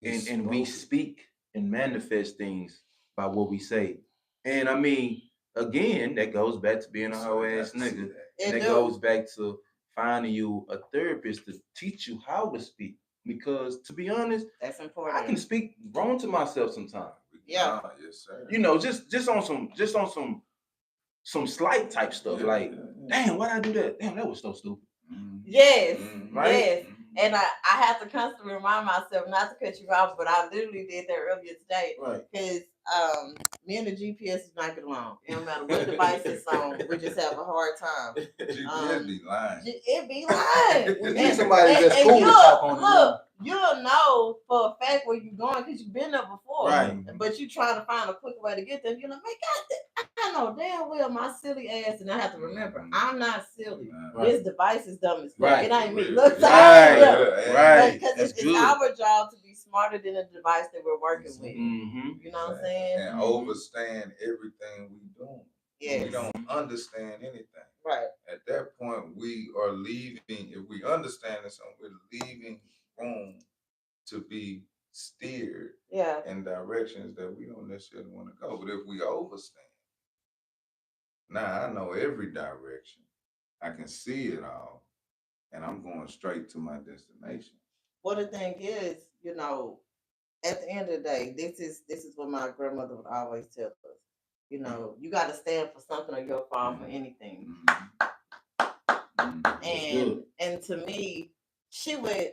[SPEAKER 2] Exactly. He
[SPEAKER 3] and we
[SPEAKER 2] spoke it.
[SPEAKER 3] speak and manifest things by what we say. And I mean, again, that goes back to being a hoe ass nigga. And that goes back to finding you a therapist to teach you how to speak. Because to be honest,
[SPEAKER 1] That's important.
[SPEAKER 3] I can speak wrong to myself sometimes.
[SPEAKER 1] Yeah.
[SPEAKER 2] Yes, sir.
[SPEAKER 3] You know, just on some slight type stuff. Like, damn, why'd I do that? Damn, that was so stupid.
[SPEAKER 1] Yes.
[SPEAKER 3] Right?
[SPEAKER 1] Yes. And I have to constantly remind myself not to cut you off, but I literally did that earlier today.
[SPEAKER 3] Right.
[SPEAKER 1] Because me and the GPS is not get along. It don't matter what device it's on, we just have a hard time.
[SPEAKER 2] GPS be lying.
[SPEAKER 1] It be lying.
[SPEAKER 3] We need somebody that's cool to talk on.
[SPEAKER 1] Look, you'll know for a fact where you're going because you've been there before.
[SPEAKER 3] Right.
[SPEAKER 1] But you trying to find a quick way to get there. You're like, man, I know damn well my silly ass, and I have to remember, I'm not silly.
[SPEAKER 3] Right.
[SPEAKER 1] This device is dumb as fuck.
[SPEAKER 3] Right.
[SPEAKER 1] It ain't me.
[SPEAKER 2] Right.
[SPEAKER 1] Look,
[SPEAKER 3] Right.
[SPEAKER 1] Because it's our job to be smarter than the device that we're working with.
[SPEAKER 3] Mm-hmm.
[SPEAKER 1] You know what I'm saying?
[SPEAKER 2] And overstand everything we do.
[SPEAKER 1] Yes.
[SPEAKER 2] We don't understand anything.
[SPEAKER 1] Right.
[SPEAKER 2] At that point, we are leaving. If we understand something, we're leaving room to be steered in directions that we don't necessarily want to go. But if we overstand, now I know every direction. I can see it all, and I'm going straight to my destination.
[SPEAKER 1] Well, the thing is, at the end of the day, this is what my grandmother would always tell us. You got to stand for something or you'll fall for anything. And to me, she would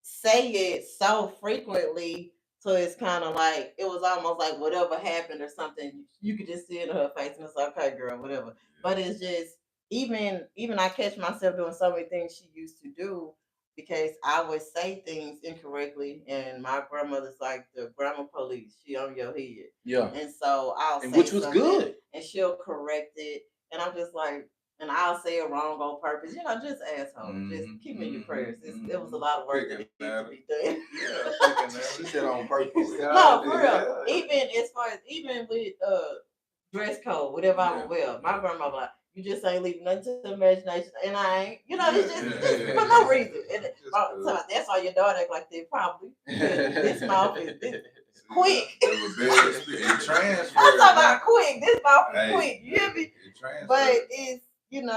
[SPEAKER 1] say it so frequently, so it's kind of like it was almost like whatever happened or something, you could just see it in her face, and it's like, okay, girl, whatever. But it's just even I catch myself doing so many things she used to do because I would say things incorrectly, and my grandmother's like the grammar police. She on your head.
[SPEAKER 3] Yeah.
[SPEAKER 1] And so I'll say
[SPEAKER 3] which was good.
[SPEAKER 1] and she'll correct it, and I'm just like. And I'll say it wrong on purpose. Just asshole. Just keep me in your prayers. It was a lot of work that needs to be done.
[SPEAKER 3] She said on purpose.
[SPEAKER 1] No, for real. Even as far as with dress code, whatever I would wear, my grandma like, you just ain't leaving nothing to the imagination, and I ain't. It's just for no reason. And so that's why your daughter act like that probably. This mouth is quick.
[SPEAKER 2] It transfers.
[SPEAKER 1] I'm talking about quick. This mouth is quick. You hear me?
[SPEAKER 2] It transfers.
[SPEAKER 1] But it's in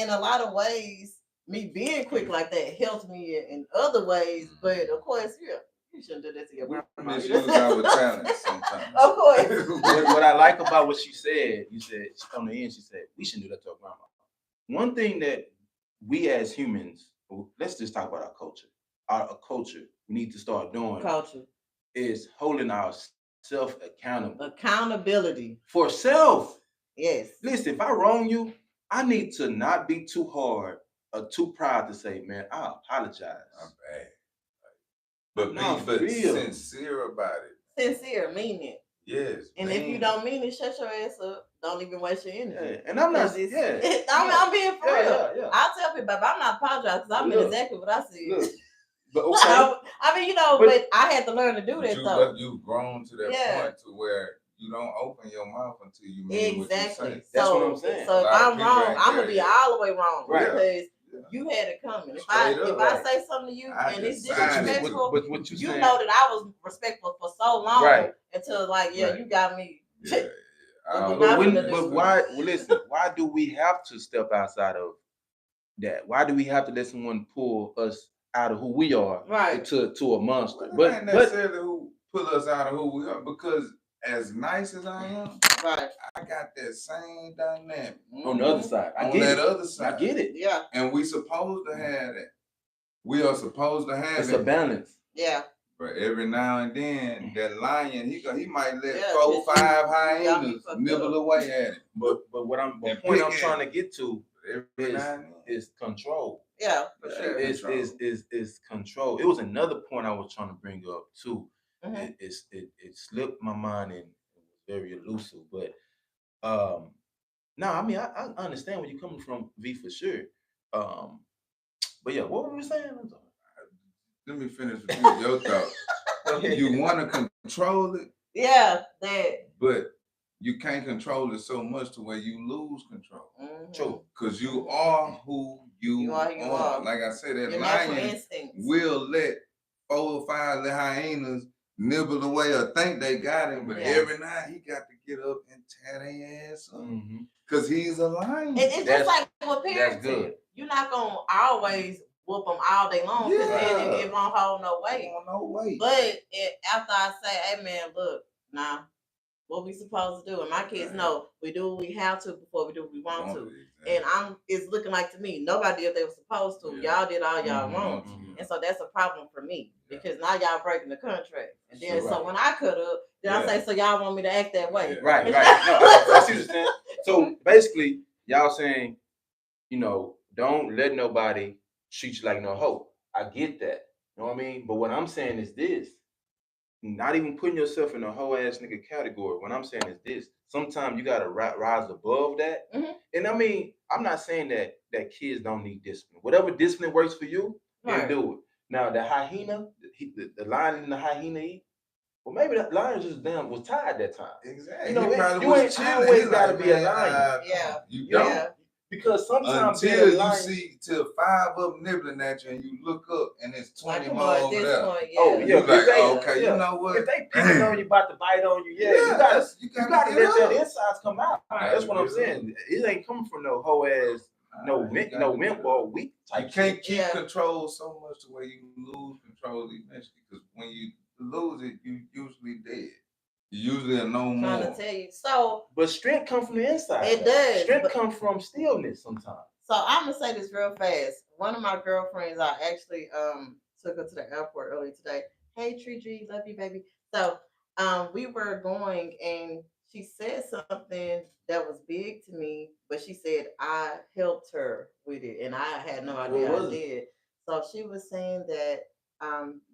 [SPEAKER 1] a lot of ways, me being quick like that helps me in other ways. But of course, you shouldn't do this to your grandma.
[SPEAKER 2] Misuse our talents sometimes.
[SPEAKER 1] Of course.
[SPEAKER 3] What I like about what she said, you said on the end, she said we shouldn't do that to our grandma. One thing that we as humans, let's just talk about our culture. Our culture, we need to start doing is holding ourselves accountable.
[SPEAKER 1] Accountability
[SPEAKER 3] for self.
[SPEAKER 1] Yes.
[SPEAKER 3] Listen, if I wrong you, I need to not be too hard or too proud to say, man, I apologize.
[SPEAKER 2] I'm bad. But be sincere about it.
[SPEAKER 1] Sincere, mean it.
[SPEAKER 2] Yes.
[SPEAKER 1] And if you don't mean it, shut your ass up. Don't even waste your energy.
[SPEAKER 3] Yeah. And I'm not.
[SPEAKER 1] I'm being for real.
[SPEAKER 3] Yeah.
[SPEAKER 1] I'll tell people, but I'm not apologizing because I mean exactly what I said.
[SPEAKER 3] But okay.
[SPEAKER 1] But I had to learn to do that though.
[SPEAKER 2] But you've grown to that point to where you don't open your mouth until you mean what you say.
[SPEAKER 3] That's what I'm saying.
[SPEAKER 1] So if I'm wrong, I'm gonna be all the way wrong because you had it coming. If I say something to you and it's disrespectful, you know that I was respectful for so long until you got me.
[SPEAKER 3] But why? Well, listen. Why do we have to step outside of that? Why do we have to let someone pull us out of who we are to a monster?
[SPEAKER 2] But necessarily who pull us out of who we are, because as nice as I am,
[SPEAKER 1] Right.
[SPEAKER 2] I got that same dynamic
[SPEAKER 3] On the other side. I
[SPEAKER 2] on
[SPEAKER 3] get
[SPEAKER 2] that
[SPEAKER 3] it.
[SPEAKER 2] other side.
[SPEAKER 3] I get it.
[SPEAKER 1] Yeah.
[SPEAKER 2] And we supposed to have that. We are supposed to have
[SPEAKER 3] It's
[SPEAKER 2] it.
[SPEAKER 3] a balance.
[SPEAKER 1] Yeah.
[SPEAKER 2] But every now and then, that lion, he might let
[SPEAKER 1] Yeah,
[SPEAKER 2] 4, 5
[SPEAKER 1] got me
[SPEAKER 2] hyenas
[SPEAKER 1] fucked
[SPEAKER 2] nibble
[SPEAKER 1] up.
[SPEAKER 2] away at it.
[SPEAKER 3] But the
[SPEAKER 2] And
[SPEAKER 3] point I'm
[SPEAKER 2] pick
[SPEAKER 3] trying
[SPEAKER 2] at
[SPEAKER 3] to get to
[SPEAKER 2] every now and then.
[SPEAKER 3] is control.
[SPEAKER 1] Yeah, for sure.
[SPEAKER 3] Is control. It was another point I was trying to bring up too.
[SPEAKER 1] Mhm.
[SPEAKER 3] It slipped my mind and it was very elusive. But no, I mean I understand where you're coming from, V, for sure. But yeah, what were we saying? I'm sorry.
[SPEAKER 2] Let me finish with your thought. You want to control it,
[SPEAKER 1] Yeah, that.
[SPEAKER 2] but you can't control it so much to where you lose control.
[SPEAKER 3] True.
[SPEAKER 2] Because you are who you are. Like I said, that
[SPEAKER 1] Your natural
[SPEAKER 2] lion
[SPEAKER 1] instincts.
[SPEAKER 2] will let 4 or 5 little hyenas nibble away or think they got him, but every night he got to get up and tear their ass up. Because he's a lion.
[SPEAKER 1] It's just like with parenting.
[SPEAKER 3] That's good.
[SPEAKER 1] You're not going to always whoop them all day long because then it won't hold no weight. But after I say, hey, man, look, nah, what we supposed to do? And my kids know we do what we have to before we do what we want to. And it's looking like to me, nobody did what they were supposed to. Y'all did all y'all want. And so that's a problem for me because now y'all breaking the contract. And then so when I cut up, then I say, so y'all want me to act that way.
[SPEAKER 3] Right. No, I see what you're saying. So basically, y'all saying, don't let nobody treat you like no hoe. I get that. You know what I mean? But what I'm saying is this. Not even putting yourself in a whole ass nigga category. What I'm saying is this: sometimes you gotta rise above that. And I mean, I'm not saying that kids don't need discipline. Whatever discipline works for you, then do it. Now the hyena, the lion and the hyena eat. Well, maybe that lion just was tired that time.
[SPEAKER 2] Exactly.
[SPEAKER 3] You ain't always gotta be a lion.
[SPEAKER 2] You don't.
[SPEAKER 3] Because sometimes
[SPEAKER 2] until you see till 5 of them nibbling at you and you look up and it's 20 more over there.
[SPEAKER 3] Oh yeah,
[SPEAKER 2] okay, you know what?
[SPEAKER 3] If they picking on you, about to bite on you, you gotta let that insides come out. That's what I'm saying. It ain't coming from no hoe ass, no mint ball weak type.
[SPEAKER 2] You can't keep control so much to where you lose control eventually. Because when you lose it, you usually dead. You usually are no more.
[SPEAKER 1] Trying to tell you. So,
[SPEAKER 3] but strength comes from the inside.
[SPEAKER 1] It does.
[SPEAKER 3] Strength comes from stillness sometimes.
[SPEAKER 1] So I'm gonna say this real fast. One of my girlfriends, I actually took her to the airport earlier today. Hey Tree, love you, baby. So we were going and she said something that was big to me, but she said I helped her with it and I had no idea I did. So she was saying that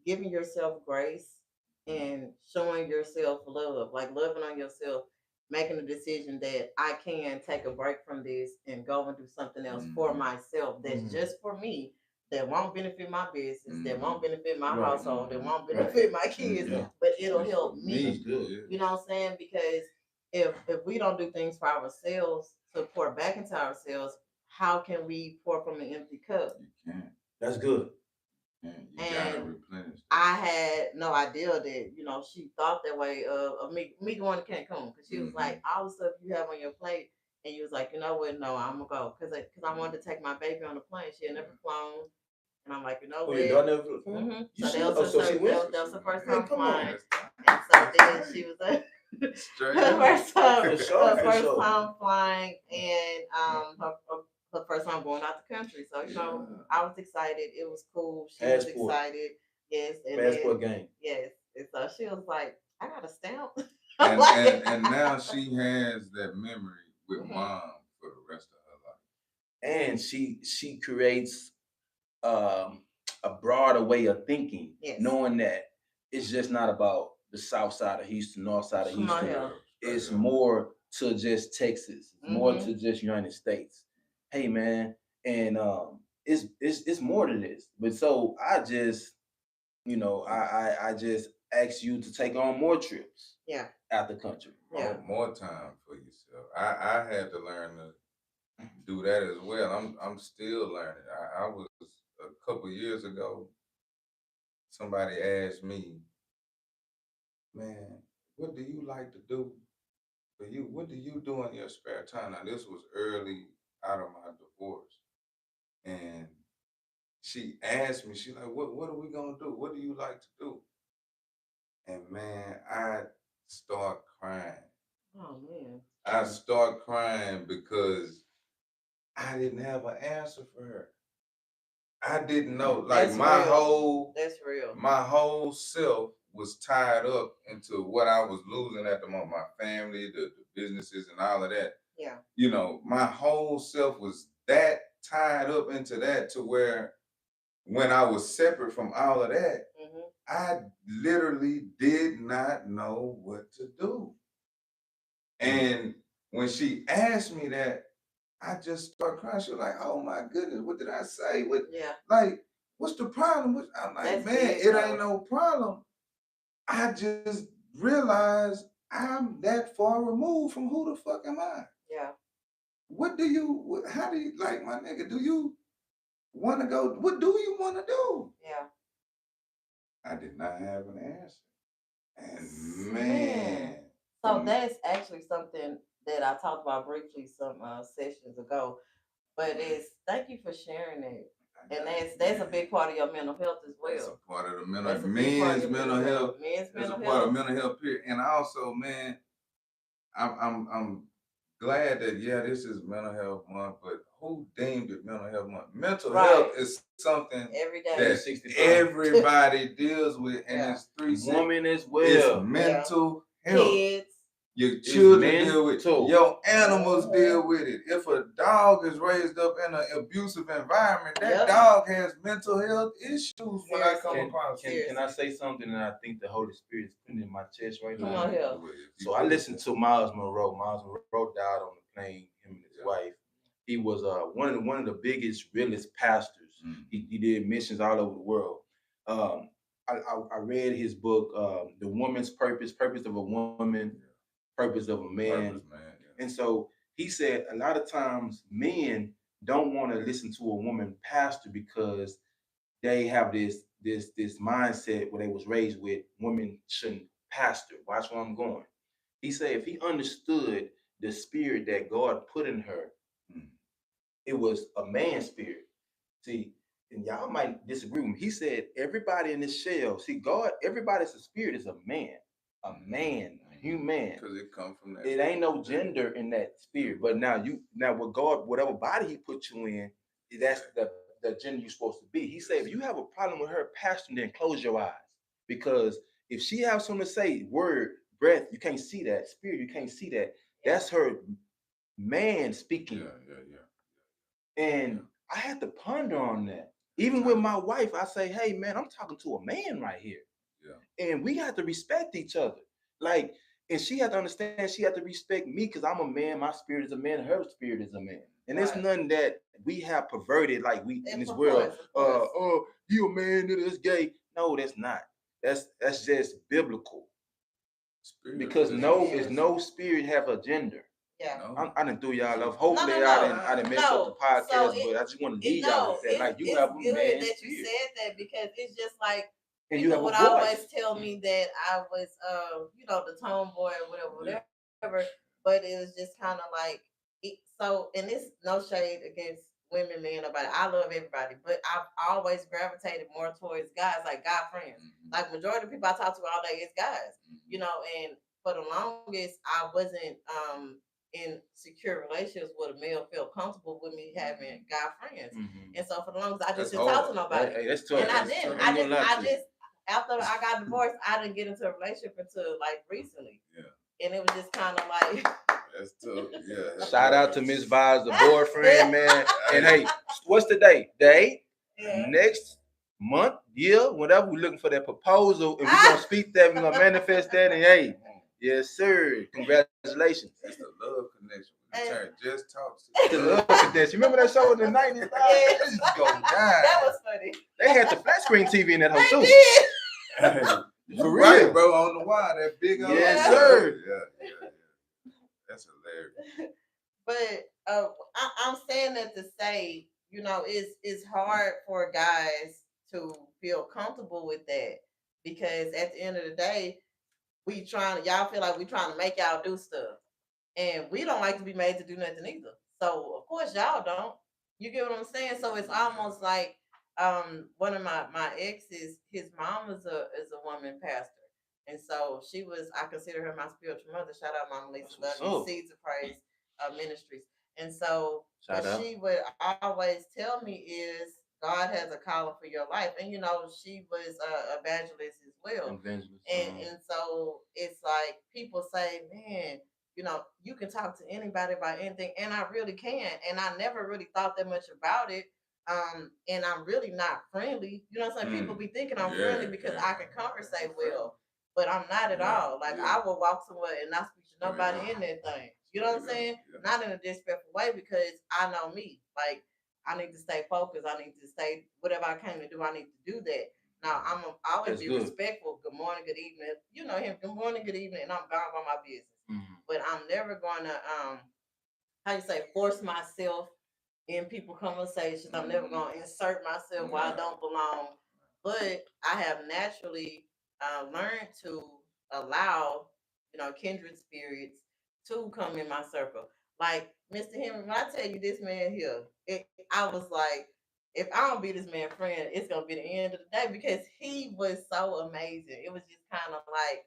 [SPEAKER 1] giving yourself grace and showing yourself love, like loving on yourself, making a decision that I can take a break from this and go and do something else for myself that's just for me, that won't benefit my business, that won't benefit my household, that won't benefit my kids, but it'll help me. You know what I'm saying? Because if we don't do things for ourselves to pour back into ourselves, how can we pour from an empty cup?
[SPEAKER 2] You can't.
[SPEAKER 3] That's good.
[SPEAKER 2] You gotta replenish.
[SPEAKER 1] I had no idea that she thought that way of me going to Cancun because she was like all the stuff you have on your plate, and you was like, you know what? No, I'm gonna go because I wanted to take my baby on the plane. She had never flown, and I'm like, you know what?
[SPEAKER 3] Your daughter never flown?
[SPEAKER 1] So that was her first time flying, and so then she was like. Her first time flying, and her first time going out the country. So I was excited. It was cool. She was excited. Yes, and
[SPEAKER 3] passport game.
[SPEAKER 1] Yes, and so she was like, "I got a stamp."
[SPEAKER 2] and now she has that memory with mom for the rest of her life.
[SPEAKER 3] And she creates a broader way of thinking, knowing that it's just not about the south side of Houston, north side of Houston. It's more to just Texas. It's more to just United States. Hey man, and it's more to this. But so I just, I just ask you to take on more trips.
[SPEAKER 1] Yeah.
[SPEAKER 3] Out the country.
[SPEAKER 2] More time for yourself. I had to learn to do that as well. I'm still learning. I was a couple years ago. Somebody asked me, man, what do you like to do for you? What do you do in your spare time? Now, this was early out of my divorce. And she asked me, she's like, what are we going to do? What do you like to do? And man, I start crying.
[SPEAKER 1] Oh man.
[SPEAKER 2] I start crying because I didn't have an answer for her. I didn't know. Like
[SPEAKER 1] That's real. That's real.
[SPEAKER 2] my whole self was tied up into what I was losing at the moment. My family, the businesses, and all of that.
[SPEAKER 1] Yeah.
[SPEAKER 2] You know, my whole self was that tied up into that to where when I was separate from all of that, I literally did not know what to do. And when she asked me that, I just started crying. She was like, "Oh my goodness, what did I say? What,
[SPEAKER 1] Yeah.
[SPEAKER 2] like, what's the problem?" I'm like,
[SPEAKER 1] That's
[SPEAKER 2] "Man,
[SPEAKER 1] big,
[SPEAKER 2] it
[SPEAKER 1] though.
[SPEAKER 2] ain't no problem. I just realized I'm that far removed from who the fuck am I?
[SPEAKER 1] Yeah.
[SPEAKER 2] How do you, like, my nigga, do you want to go? What do you want to do?"
[SPEAKER 1] Yeah.
[SPEAKER 2] I did not have an answer. And
[SPEAKER 1] Man.
[SPEAKER 2] man,
[SPEAKER 1] So that's actually something that I talked about briefly some sessions ago. But it's thank you for sharing it. And that's a big part of your mental health as
[SPEAKER 2] that's a
[SPEAKER 1] well.
[SPEAKER 2] part of the mental
[SPEAKER 1] That's a big part of
[SPEAKER 2] men's
[SPEAKER 1] your
[SPEAKER 2] mental health.
[SPEAKER 1] Men's
[SPEAKER 2] That's a
[SPEAKER 1] mental
[SPEAKER 2] part of
[SPEAKER 1] health.
[SPEAKER 2] mental health period. And also, man, I'm glad that this is mental health month, but who deemed it mental health month? Mental health is something
[SPEAKER 1] every day
[SPEAKER 2] that everybody deals with, and it's
[SPEAKER 3] woman as well.
[SPEAKER 2] It's mental health.
[SPEAKER 1] Kids.
[SPEAKER 2] Your children deal with it. Your animals deal with it. If a dog is raised up in an abusive environment, that dog has mental health issues when I come across it.
[SPEAKER 3] Can I say something that I think the Holy Spirit is putting in my chest right now?
[SPEAKER 1] Come on here.
[SPEAKER 3] So I listened to Miles Monroe. Miles Monroe died on the plane, him and his wife. He was one of the biggest, realest pastors. He did missions all over the world. I read his book, The Woman's Purpose of a Woman, Purpose of a Man. And so he said a lot of times men don't want to listen to a woman pastor because they have this mindset where they was raised with women shouldn't pastor. Watch where I'm going. He said if he understood the spirit that God put in her, it was a man's spirit. See, and y'all might disagree with me. He said everybody in this shell, see, God, everybody's a spirit is a man, a human.
[SPEAKER 2] Because it comes from that.
[SPEAKER 3] It ain't no gender in that spirit. But now with God, whatever body he put you in, that's the gender you're supposed to be. He said if you have a problem with her pastor, then close your eyes. Because if she has something to say, word, breath, you can't see that. Spirit, you can't see that. That's her man speaking. And I had to ponder on that. Even with my wife, I say, hey man, I'm talking to a man right here. And we have to respect each other. Like, and she had to understand she had to respect me because I'm a man, my spirit is a man, her spirit is a man. And it's nothing that we have perverted like we in this world. You a man that is gay. No, that's not. That's just biblical. Because no spirit have a gender.
[SPEAKER 1] Yeah.
[SPEAKER 3] I didn't throw y'all off. Hopefully I didn't mess up the podcast, but I just want to leave y'all with that. Like you have a
[SPEAKER 1] good
[SPEAKER 3] man
[SPEAKER 1] that
[SPEAKER 3] spirit.
[SPEAKER 1] you said that because it's just like
[SPEAKER 3] and
[SPEAKER 1] people
[SPEAKER 3] you have
[SPEAKER 1] would always tell me that I was the tomboy or whatever. But it was just kind of like and it's no shade against women, men, nobody. I love everybody, but I've always gravitated more towards guys, like guy friends. Like majority of people I talk to all day is guys, and for the longest I wasn't in secure relationships where a male felt comfortable with me having guy friends. And so for the longest I just didn't talk to nobody.
[SPEAKER 3] That's tough.
[SPEAKER 1] And I didn't. I just after I got divorced, I didn't get into a relationship until like recently. And it was just kind of like
[SPEAKER 2] that's tough. Yeah.
[SPEAKER 3] Shout out to Miss Vibes, the boyfriend, man. And hey, what's the date? Day? Next month, year, whatever. We're looking for that proposal, and we're gonna speak that. We're gonna manifest that. And hey, yes, sir. Congratulations.
[SPEAKER 2] That's the love connection. JessTalks.
[SPEAKER 3] The love connection. Remember that show in the 90s? It just go down.
[SPEAKER 1] That was funny.
[SPEAKER 3] They had the flat screen TV in that whole too.
[SPEAKER 2] For real, bro, on the wire, that big old.
[SPEAKER 3] Yes, sir.
[SPEAKER 2] Yeah. That's hilarious.
[SPEAKER 1] But I'm saying that to say, it's hard for guys to feel comfortable with that because at the end of the day, y'all feel like we trying to make y'all do stuff, and we don't like to be made to do nothing either. So of course y'all don't. You get what I'm saying? So it's almost like one of my exes, his mom is a woman pastor, And so I consider her my spiritual mother. Shout out Mama Lisa,
[SPEAKER 3] That's
[SPEAKER 1] love
[SPEAKER 3] what's
[SPEAKER 1] you,
[SPEAKER 3] up.
[SPEAKER 1] Seeds of Praise Ministries. And so what
[SPEAKER 3] Shout out.
[SPEAKER 1] she would always tell me is God has a calling for your life. And she was a evangelist as well.
[SPEAKER 3] Evangelist.
[SPEAKER 1] And so it's like people say, man, you can talk to anybody about anything, and I really can. And I never really thought that much about it. And I'm really not friendly. You know what I'm saying? People be thinking I'm friendly because I can conversate well, but I'm not at all. Like I will walk somewhere and not speak to nobody in that thing. You know what I'm saying? Not in a disrespectful way because I know me. Like I need to stay focused. I need to stay whatever I came to do. I need to do that. Now I always
[SPEAKER 3] That's
[SPEAKER 1] be
[SPEAKER 3] good.
[SPEAKER 1] respectful. Good morning, good evening. You know him. Good morning, good evening, and I'm gone by my business.
[SPEAKER 3] Mhm.
[SPEAKER 1] But I'm never gonna how you say force myself in people conversations. I'm never gonna insert myself where I don't belong. But I have naturally learned to allow kindred spirits to come in my circle. Like Mr. Henry, when I tell you this man here, I was like, if I don't be this man friend, it's gonna be the end of the day because he was so amazing. It was just kind of like,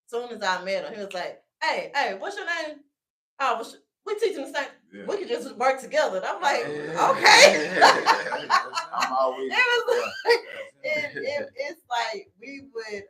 [SPEAKER 1] soon as I met him, he was like, "Hey, what's your name? Oh, we teaching the same. Yeah. We could just work together." And I'm like, okay.
[SPEAKER 3] I'm always.
[SPEAKER 1] It was it's like we would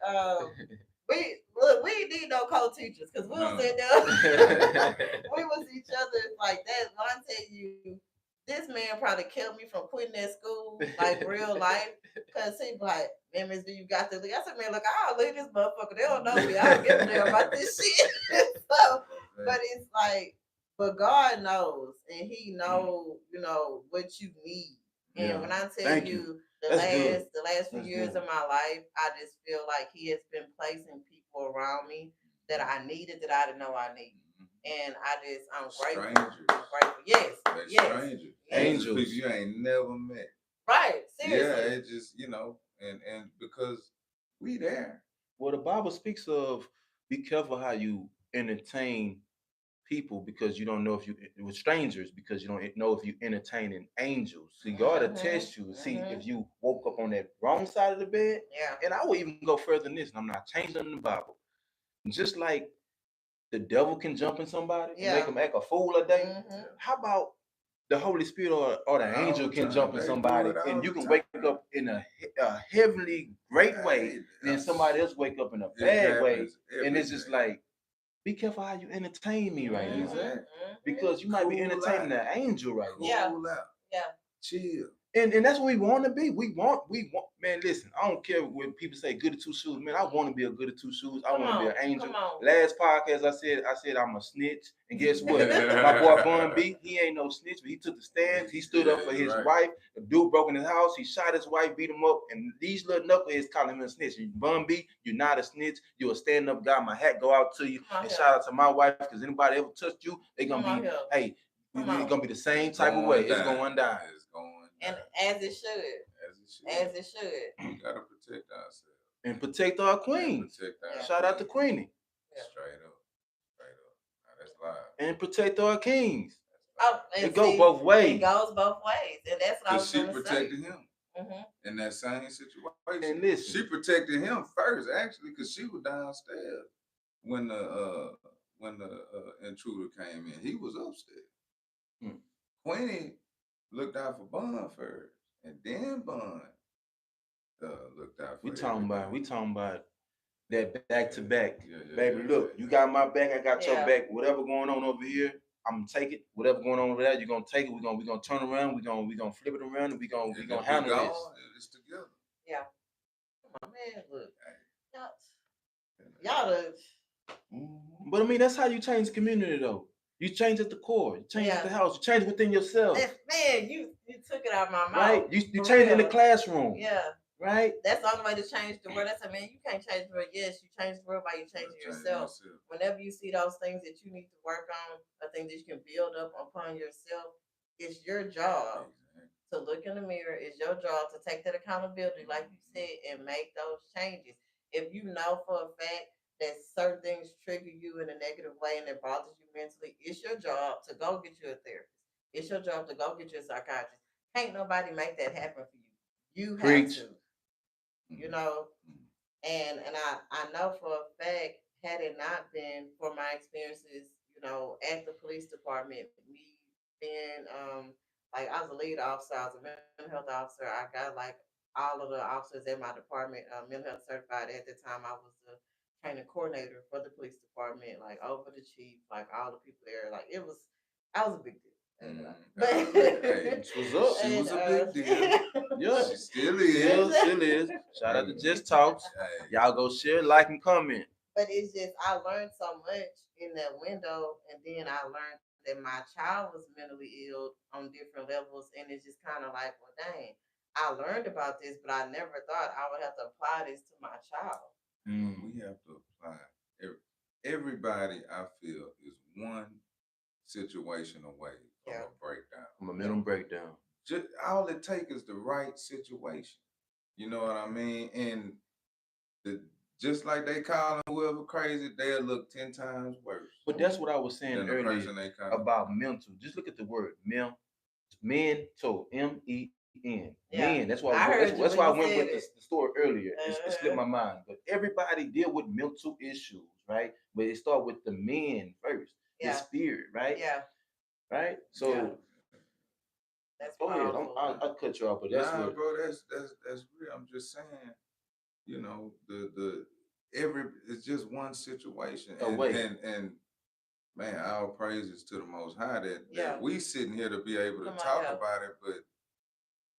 [SPEAKER 1] we look, we didn't need no co-teachers because we was in there. We was each other like that. When I tell you, this man probably kept me from quitting that school, like real life, because he like, man, Miss V, you got to leave. I said, man, look, I'll leave this motherfucker. They don't know me. I don't give a damn about this shit. So, but it's like, but God knows, and He knows, what you need. And when I tell you the last few years of my life, I just feel like He has been placing people around me that I needed that I didn't know I needed. And I'm grateful.
[SPEAKER 2] Strangers.
[SPEAKER 1] I'm grateful. Yes. Yes.
[SPEAKER 2] Strangers.
[SPEAKER 3] Angels.
[SPEAKER 2] People you ain't never met.
[SPEAKER 1] Right. Seriously.
[SPEAKER 2] Yeah, it just, and because we there.
[SPEAKER 3] Well, the Bible speaks of be careful how you entertain people because you don't know if you with strangers because you don't know if you entertaining angels. See, God will test you. See if you woke up on that wrong side of the bed.
[SPEAKER 1] Yeah.
[SPEAKER 3] And I will even go further than this, and I'm not changing the Bible. Just like the devil can jump in somebody and make them act a fool a day. How about the Holy Spirit or the angel can jump in somebody and you can wake up in a heavenly great way, and then somebody else wake up in a bad way, and it's just like, be careful how you entertain me right now, because you might be entertaining an angel right now.
[SPEAKER 2] Cool out.
[SPEAKER 1] Yeah.
[SPEAKER 2] Chill.
[SPEAKER 3] And that's what we want to be. We want, man, listen, I don't care when people say good at two shoes. Man, I want to be a good at two shoes. I want to be an angel. Last podcast I said I'm a snitch. And guess what? My boy Bun B, he ain't no snitch, but he took the stands. He stood up for his wife. The dude broke in his house. He shot his wife, beat him up. And these little knuckleheads calling him a snitch. Bun B, you're not a snitch. You're a stand-up guy. My hat go out to you. And shout out to my wife, because anybody ever touched you, they going to be, hey, it's going to be the same type of way. It's going down.
[SPEAKER 1] And as it should. As it should.
[SPEAKER 2] We gotta protect ourselves.
[SPEAKER 3] And protect our queens. Shout out to Queenie.
[SPEAKER 2] Straight up. Now, that's live.
[SPEAKER 3] And protect our kings.
[SPEAKER 1] It
[SPEAKER 3] goes both ways.
[SPEAKER 1] It goes both ways. And that's what I was going to say.
[SPEAKER 2] She protected him in that same situation.
[SPEAKER 3] And listen,
[SPEAKER 2] she protected him first, actually, because she was downstairs when the intruder came in. He was upstairs. Queenie looked out for Bun first, and then Bun looked out for
[SPEAKER 3] we talking about that back to back. Baby, look, you got my back, I got your back. Whatever going on over here, I'm gonna take it. Whatever going on over there, you're gonna take it. We're gonna turn around, we're gonna flip it around, and we're gonna handle this.
[SPEAKER 2] It's together.
[SPEAKER 1] Yeah. Come on, man, look. Y'all
[SPEAKER 3] But I mean, that's how you change the community, though. You change at the core. You change at the house. You change within yourself.
[SPEAKER 1] Man, you took it out of my mouth.
[SPEAKER 3] Right? You change it in the classroom.
[SPEAKER 1] Yeah.
[SPEAKER 3] Right?
[SPEAKER 1] That's the only way to change the world. That's man, you can't change the world. Yes, you change the world by you changing yourself. Whenever you see those things that you need to work on, or things that you can build up upon yourself, it's your job to look in the mirror. It's your job to take that accountability, like you said, and make those changes. If you know for a fact that certain things trigger you in a negative way and it bothers you mentally, it's your job to go get you a therapist. It's your job to go get you a psychiatrist. Can't nobody make that happen for you. You have to. And I know for a fact, had it not been for my experiences, at the police department, me being like I was a lead officer, I was a mental health officer. I got like all of the officers in my department mental health certified. At the time, I was the training coordinator for the police department, like over the chief, like all the people there. Like I was a big deal. But
[SPEAKER 2] Hey,
[SPEAKER 3] This was up.
[SPEAKER 2] she
[SPEAKER 1] and
[SPEAKER 2] was a big deal.
[SPEAKER 3] Yeah.
[SPEAKER 2] She still is.
[SPEAKER 3] Still is. Shout out to Just Talks.
[SPEAKER 2] Hey,
[SPEAKER 3] Y'all go share, like, and comment.
[SPEAKER 1] but it's just I learned so much in that window, and then I learned that my child was mentally ill on different levels, and it's just kind of like, well, dang, I learned about this, but I never thought I would have to apply this to my child.
[SPEAKER 2] we have to apply. Everybody, I feel, is one situation away from
[SPEAKER 1] Yeah.
[SPEAKER 2] a breakdown.
[SPEAKER 3] From a mental breakdown.
[SPEAKER 2] Just all it takes is the right situation. You know what I mean? And the just like they calling whoever crazy, they'll look 10 times worse
[SPEAKER 3] But that's what I was saying
[SPEAKER 2] than the
[SPEAKER 3] earlier
[SPEAKER 2] person they call.
[SPEAKER 3] about mental. Just look at the word mental. MEN.
[SPEAKER 1] Yeah.
[SPEAKER 3] Men. That's why
[SPEAKER 1] I heard you
[SPEAKER 3] that's
[SPEAKER 1] when
[SPEAKER 3] why I
[SPEAKER 1] you
[SPEAKER 3] went
[SPEAKER 1] said
[SPEAKER 3] with
[SPEAKER 1] it.
[SPEAKER 3] the story earlier. It slipped
[SPEAKER 1] Uh,
[SPEAKER 3] my mind. But everybody deal with mental issues, right? But it start with the men first. The
[SPEAKER 1] yeah,
[SPEAKER 3] spirit, right?
[SPEAKER 1] yeah,
[SPEAKER 3] Right?
[SPEAKER 1] yeah.
[SPEAKER 3] So
[SPEAKER 1] That's
[SPEAKER 3] go ahead.
[SPEAKER 1] powerful.
[SPEAKER 3] I'll cut you off, but that's
[SPEAKER 2] Nah,
[SPEAKER 3] what
[SPEAKER 2] bro, that's real. I'm just saying, the every it's just one situation. And
[SPEAKER 3] away.
[SPEAKER 2] and man, our praises to the most high that
[SPEAKER 1] Yeah.
[SPEAKER 2] we sitting here to be able to
[SPEAKER 1] Come on,
[SPEAKER 2] talk
[SPEAKER 1] yeah.
[SPEAKER 2] about it, but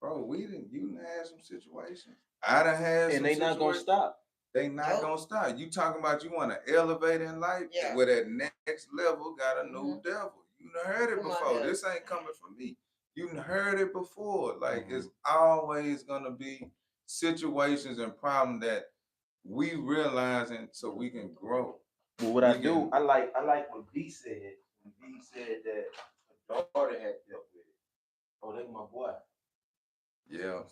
[SPEAKER 2] bro, you done had some situations. I done had
[SPEAKER 3] And
[SPEAKER 2] some
[SPEAKER 3] they not gonna
[SPEAKER 2] situations.
[SPEAKER 3] stop.
[SPEAKER 2] They not
[SPEAKER 1] Nope.
[SPEAKER 2] gonna stop. You talking about you want to elevate in life?
[SPEAKER 1] Yeah.
[SPEAKER 2] Where that next level got a new
[SPEAKER 1] Hmm.
[SPEAKER 2] devil. You done heard it
[SPEAKER 1] Come on
[SPEAKER 2] before.
[SPEAKER 1] here.
[SPEAKER 2] This ain't coming from me. You done heard it before. Like
[SPEAKER 3] Mhm.
[SPEAKER 2] it's always gonna be situations and problems that we realizing so we can grow.
[SPEAKER 3] But what
[SPEAKER 2] We
[SPEAKER 3] I do,
[SPEAKER 2] can,
[SPEAKER 3] I like what B said. When B said that her daughter had dealt with it. Oh, that's my boy.
[SPEAKER 2] yeah,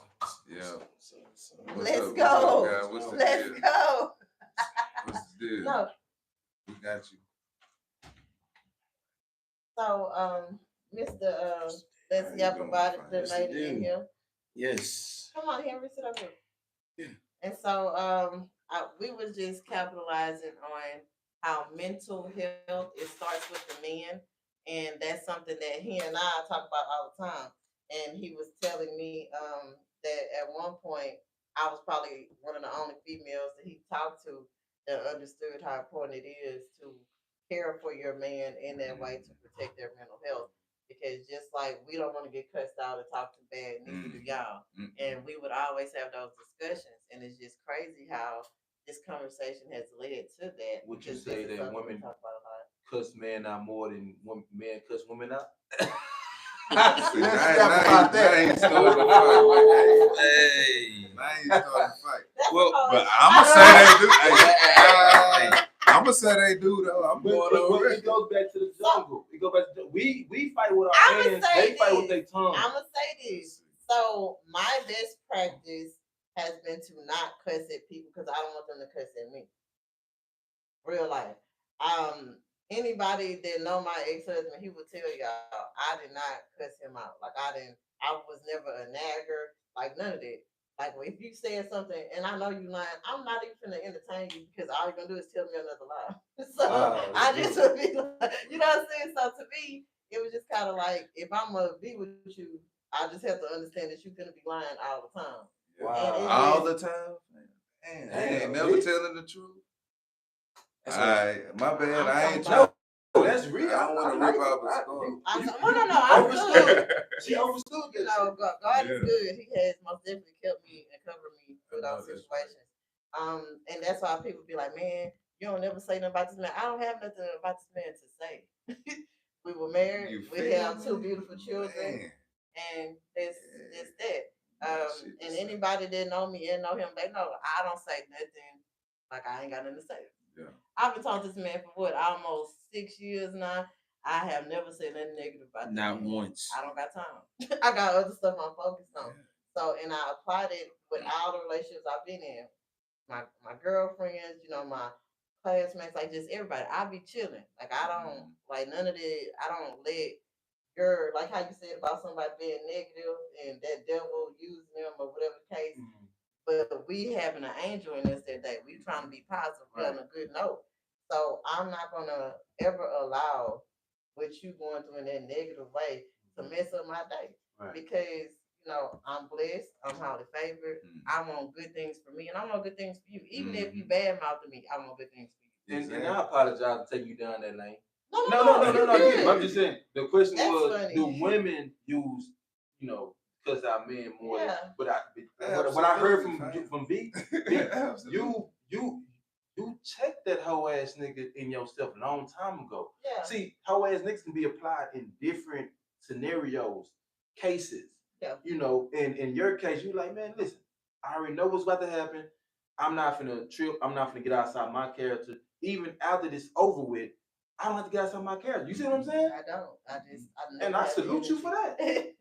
[SPEAKER 2] yeah. What's
[SPEAKER 1] Let's
[SPEAKER 2] up? What's up,
[SPEAKER 1] go.
[SPEAKER 2] guy? What's the
[SPEAKER 1] Let's
[SPEAKER 2] deal?
[SPEAKER 1] go.
[SPEAKER 2] What's the deal?
[SPEAKER 1] No.
[SPEAKER 2] We got you.
[SPEAKER 1] So, Mr.
[SPEAKER 2] How
[SPEAKER 1] Let's
[SPEAKER 2] you
[SPEAKER 1] Yap
[SPEAKER 2] doing,
[SPEAKER 1] about it,
[SPEAKER 2] fine?
[SPEAKER 1] the
[SPEAKER 3] Yes,
[SPEAKER 1] lady in
[SPEAKER 3] indeed.
[SPEAKER 1] here.
[SPEAKER 3] Yes.
[SPEAKER 1] Come on, Henry, sit up here.
[SPEAKER 3] Yeah.
[SPEAKER 1] And so, we was just capitalizing on how mental health it starts with the men, and that's something that he and I talk about all the time. And he was telling me that at one point I was probably one of the only females that he talked to that understood how important it is to care for your man in that way to protect their mental health. Because just like we don't want to get cussed out and talked too bad, neither do y'all. And we would always have those discussions, and it's just crazy how this conversation has led to that.
[SPEAKER 3] Would you
[SPEAKER 1] Because
[SPEAKER 3] say
[SPEAKER 1] this is
[SPEAKER 3] that
[SPEAKER 1] something we
[SPEAKER 3] women
[SPEAKER 1] talk about a lot.
[SPEAKER 3] cuss men out more than men cuss women out?
[SPEAKER 2] See,
[SPEAKER 3] Let's
[SPEAKER 2] now,
[SPEAKER 3] step about
[SPEAKER 2] now you
[SPEAKER 3] that.
[SPEAKER 2] starting to fight.
[SPEAKER 3] Hey.
[SPEAKER 2] Now you starting to fight.
[SPEAKER 1] That's
[SPEAKER 3] Well,
[SPEAKER 1] a
[SPEAKER 2] But
[SPEAKER 1] whole-
[SPEAKER 2] I'ma say they do.
[SPEAKER 3] Hey.
[SPEAKER 2] I'ma say they do though. I'm
[SPEAKER 3] But,
[SPEAKER 2] going
[SPEAKER 3] but
[SPEAKER 2] over
[SPEAKER 3] it
[SPEAKER 2] it.
[SPEAKER 3] goes back to the jungle. It goes back to we fight with our
[SPEAKER 1] I'ma
[SPEAKER 3] hands.
[SPEAKER 1] say
[SPEAKER 3] They fight with
[SPEAKER 1] this.
[SPEAKER 3] their tongue.
[SPEAKER 1] I'ma say this. So my best practice has been to not cuss at people because I don't want them to cuss at me. Real life. Anybody that know my ex husband, he would tell y'all I did not cuss him out. Like I didn't. I was never a nagger. Like none of that. Like if you said something and I know you lying, I'm not even gonna entertain you because all you're gonna do is tell me another lie. So
[SPEAKER 3] Wow,
[SPEAKER 1] I
[SPEAKER 3] that's
[SPEAKER 1] just
[SPEAKER 3] good.
[SPEAKER 1] would be like, you know what I'm saying. So to me, it was just kind of like if I'm gonna be with you, I just have to understand that you're gonna be lying all the time. And it
[SPEAKER 3] Wow.
[SPEAKER 2] All
[SPEAKER 1] just
[SPEAKER 2] the time. Man, I
[SPEAKER 3] Damn,
[SPEAKER 2] ain't never
[SPEAKER 3] bitch.
[SPEAKER 2] telling the truth.
[SPEAKER 3] That's
[SPEAKER 2] All right, my bad.
[SPEAKER 1] I'm
[SPEAKER 2] I
[SPEAKER 1] talking
[SPEAKER 2] ain't
[SPEAKER 1] about.
[SPEAKER 2] trying.
[SPEAKER 3] No, that's real.
[SPEAKER 2] I don't want to
[SPEAKER 3] like
[SPEAKER 2] rip
[SPEAKER 3] it.
[SPEAKER 2] off a skull.
[SPEAKER 1] No. I'm
[SPEAKER 3] Understood.
[SPEAKER 1] good.
[SPEAKER 3] She understood
[SPEAKER 1] You
[SPEAKER 3] that
[SPEAKER 1] know,
[SPEAKER 3] shit.
[SPEAKER 1] God is
[SPEAKER 2] Yeah.
[SPEAKER 1] good. He has most definitely kept me and covered me
[SPEAKER 2] I
[SPEAKER 1] through
[SPEAKER 2] know
[SPEAKER 1] those
[SPEAKER 2] that's right.
[SPEAKER 1] situations. And that's why people be like, man, you don't never say nothing about this man. I don't have nothing about this man to say. We were married.
[SPEAKER 2] You
[SPEAKER 1] We
[SPEAKER 2] feel
[SPEAKER 1] have two
[SPEAKER 2] me?
[SPEAKER 1] beautiful children,
[SPEAKER 2] Man.
[SPEAKER 1] and that's that.
[SPEAKER 2] Shit
[SPEAKER 1] And
[SPEAKER 2] to say.
[SPEAKER 1] anybody that know me and know him, they know I don't say nothing like I ain't got nothing to say.
[SPEAKER 2] Yeah.
[SPEAKER 1] I've been talking to this man for what, almost 6 years now. I have never said nothing negative about this
[SPEAKER 3] Not
[SPEAKER 1] man.
[SPEAKER 3] once.
[SPEAKER 1] I don't got time. I got other stuff I'm focused on.
[SPEAKER 2] Yeah.
[SPEAKER 1] So, and I applied it with all the relationships I've been in. My girlfriends, my classmates, like just everybody. I be chilling. Like I don't like none of the. I don't let girl like how you said about somebody being negative and that devil using them or whatever the case. But we we having an angel in us that day. We trying to be positive, we on a good note. So I'm not gonna ever allow what you going through in that negative way to mess up my day.
[SPEAKER 3] Right.
[SPEAKER 1] Because I'm blessed, I'm highly favored. I want good things for me, and I want good things for you. Even if you bad mouthing me, I want good things for you.
[SPEAKER 3] And I apologize for taking you down that lane.
[SPEAKER 1] No,
[SPEAKER 3] No. I get it. I'm just saying. The question
[SPEAKER 1] That's
[SPEAKER 3] was,
[SPEAKER 1] funny.
[SPEAKER 3] do women use, because our men more?
[SPEAKER 1] Yeah.
[SPEAKER 3] But what I heard from B, you checked that hoe ass nigga in yourself a long time ago.
[SPEAKER 1] Yeah.
[SPEAKER 3] See, hoe ass niggas can be applied in different scenarios, cases.
[SPEAKER 1] Yeah.
[SPEAKER 3] In your case, you like, man, listen, I already know what's about to happen. I'm not finna trip. I'm not finna get outside my character. Even after this over with, I don't have to get outside my character. You see what I'm saying?
[SPEAKER 1] I don't.
[SPEAKER 3] And I salute you for that.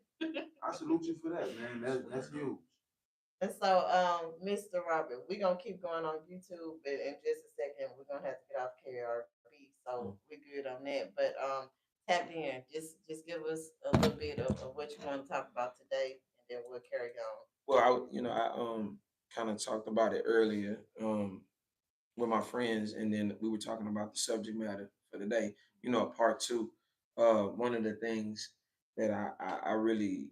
[SPEAKER 3] I salute you for that, man. That's huge.
[SPEAKER 1] And so, Mr. Robert, we're gonna keep going on YouTube, but in just a second, we're gonna have to get off KRB, so we're good on that. But tap in, just give us a little bit of what you want to talk about today, and then we'll carry on.
[SPEAKER 4] Well, I kind of talked about it earlier with my friends, and then we were talking about the subject matter for today. Part two. One of the things that I really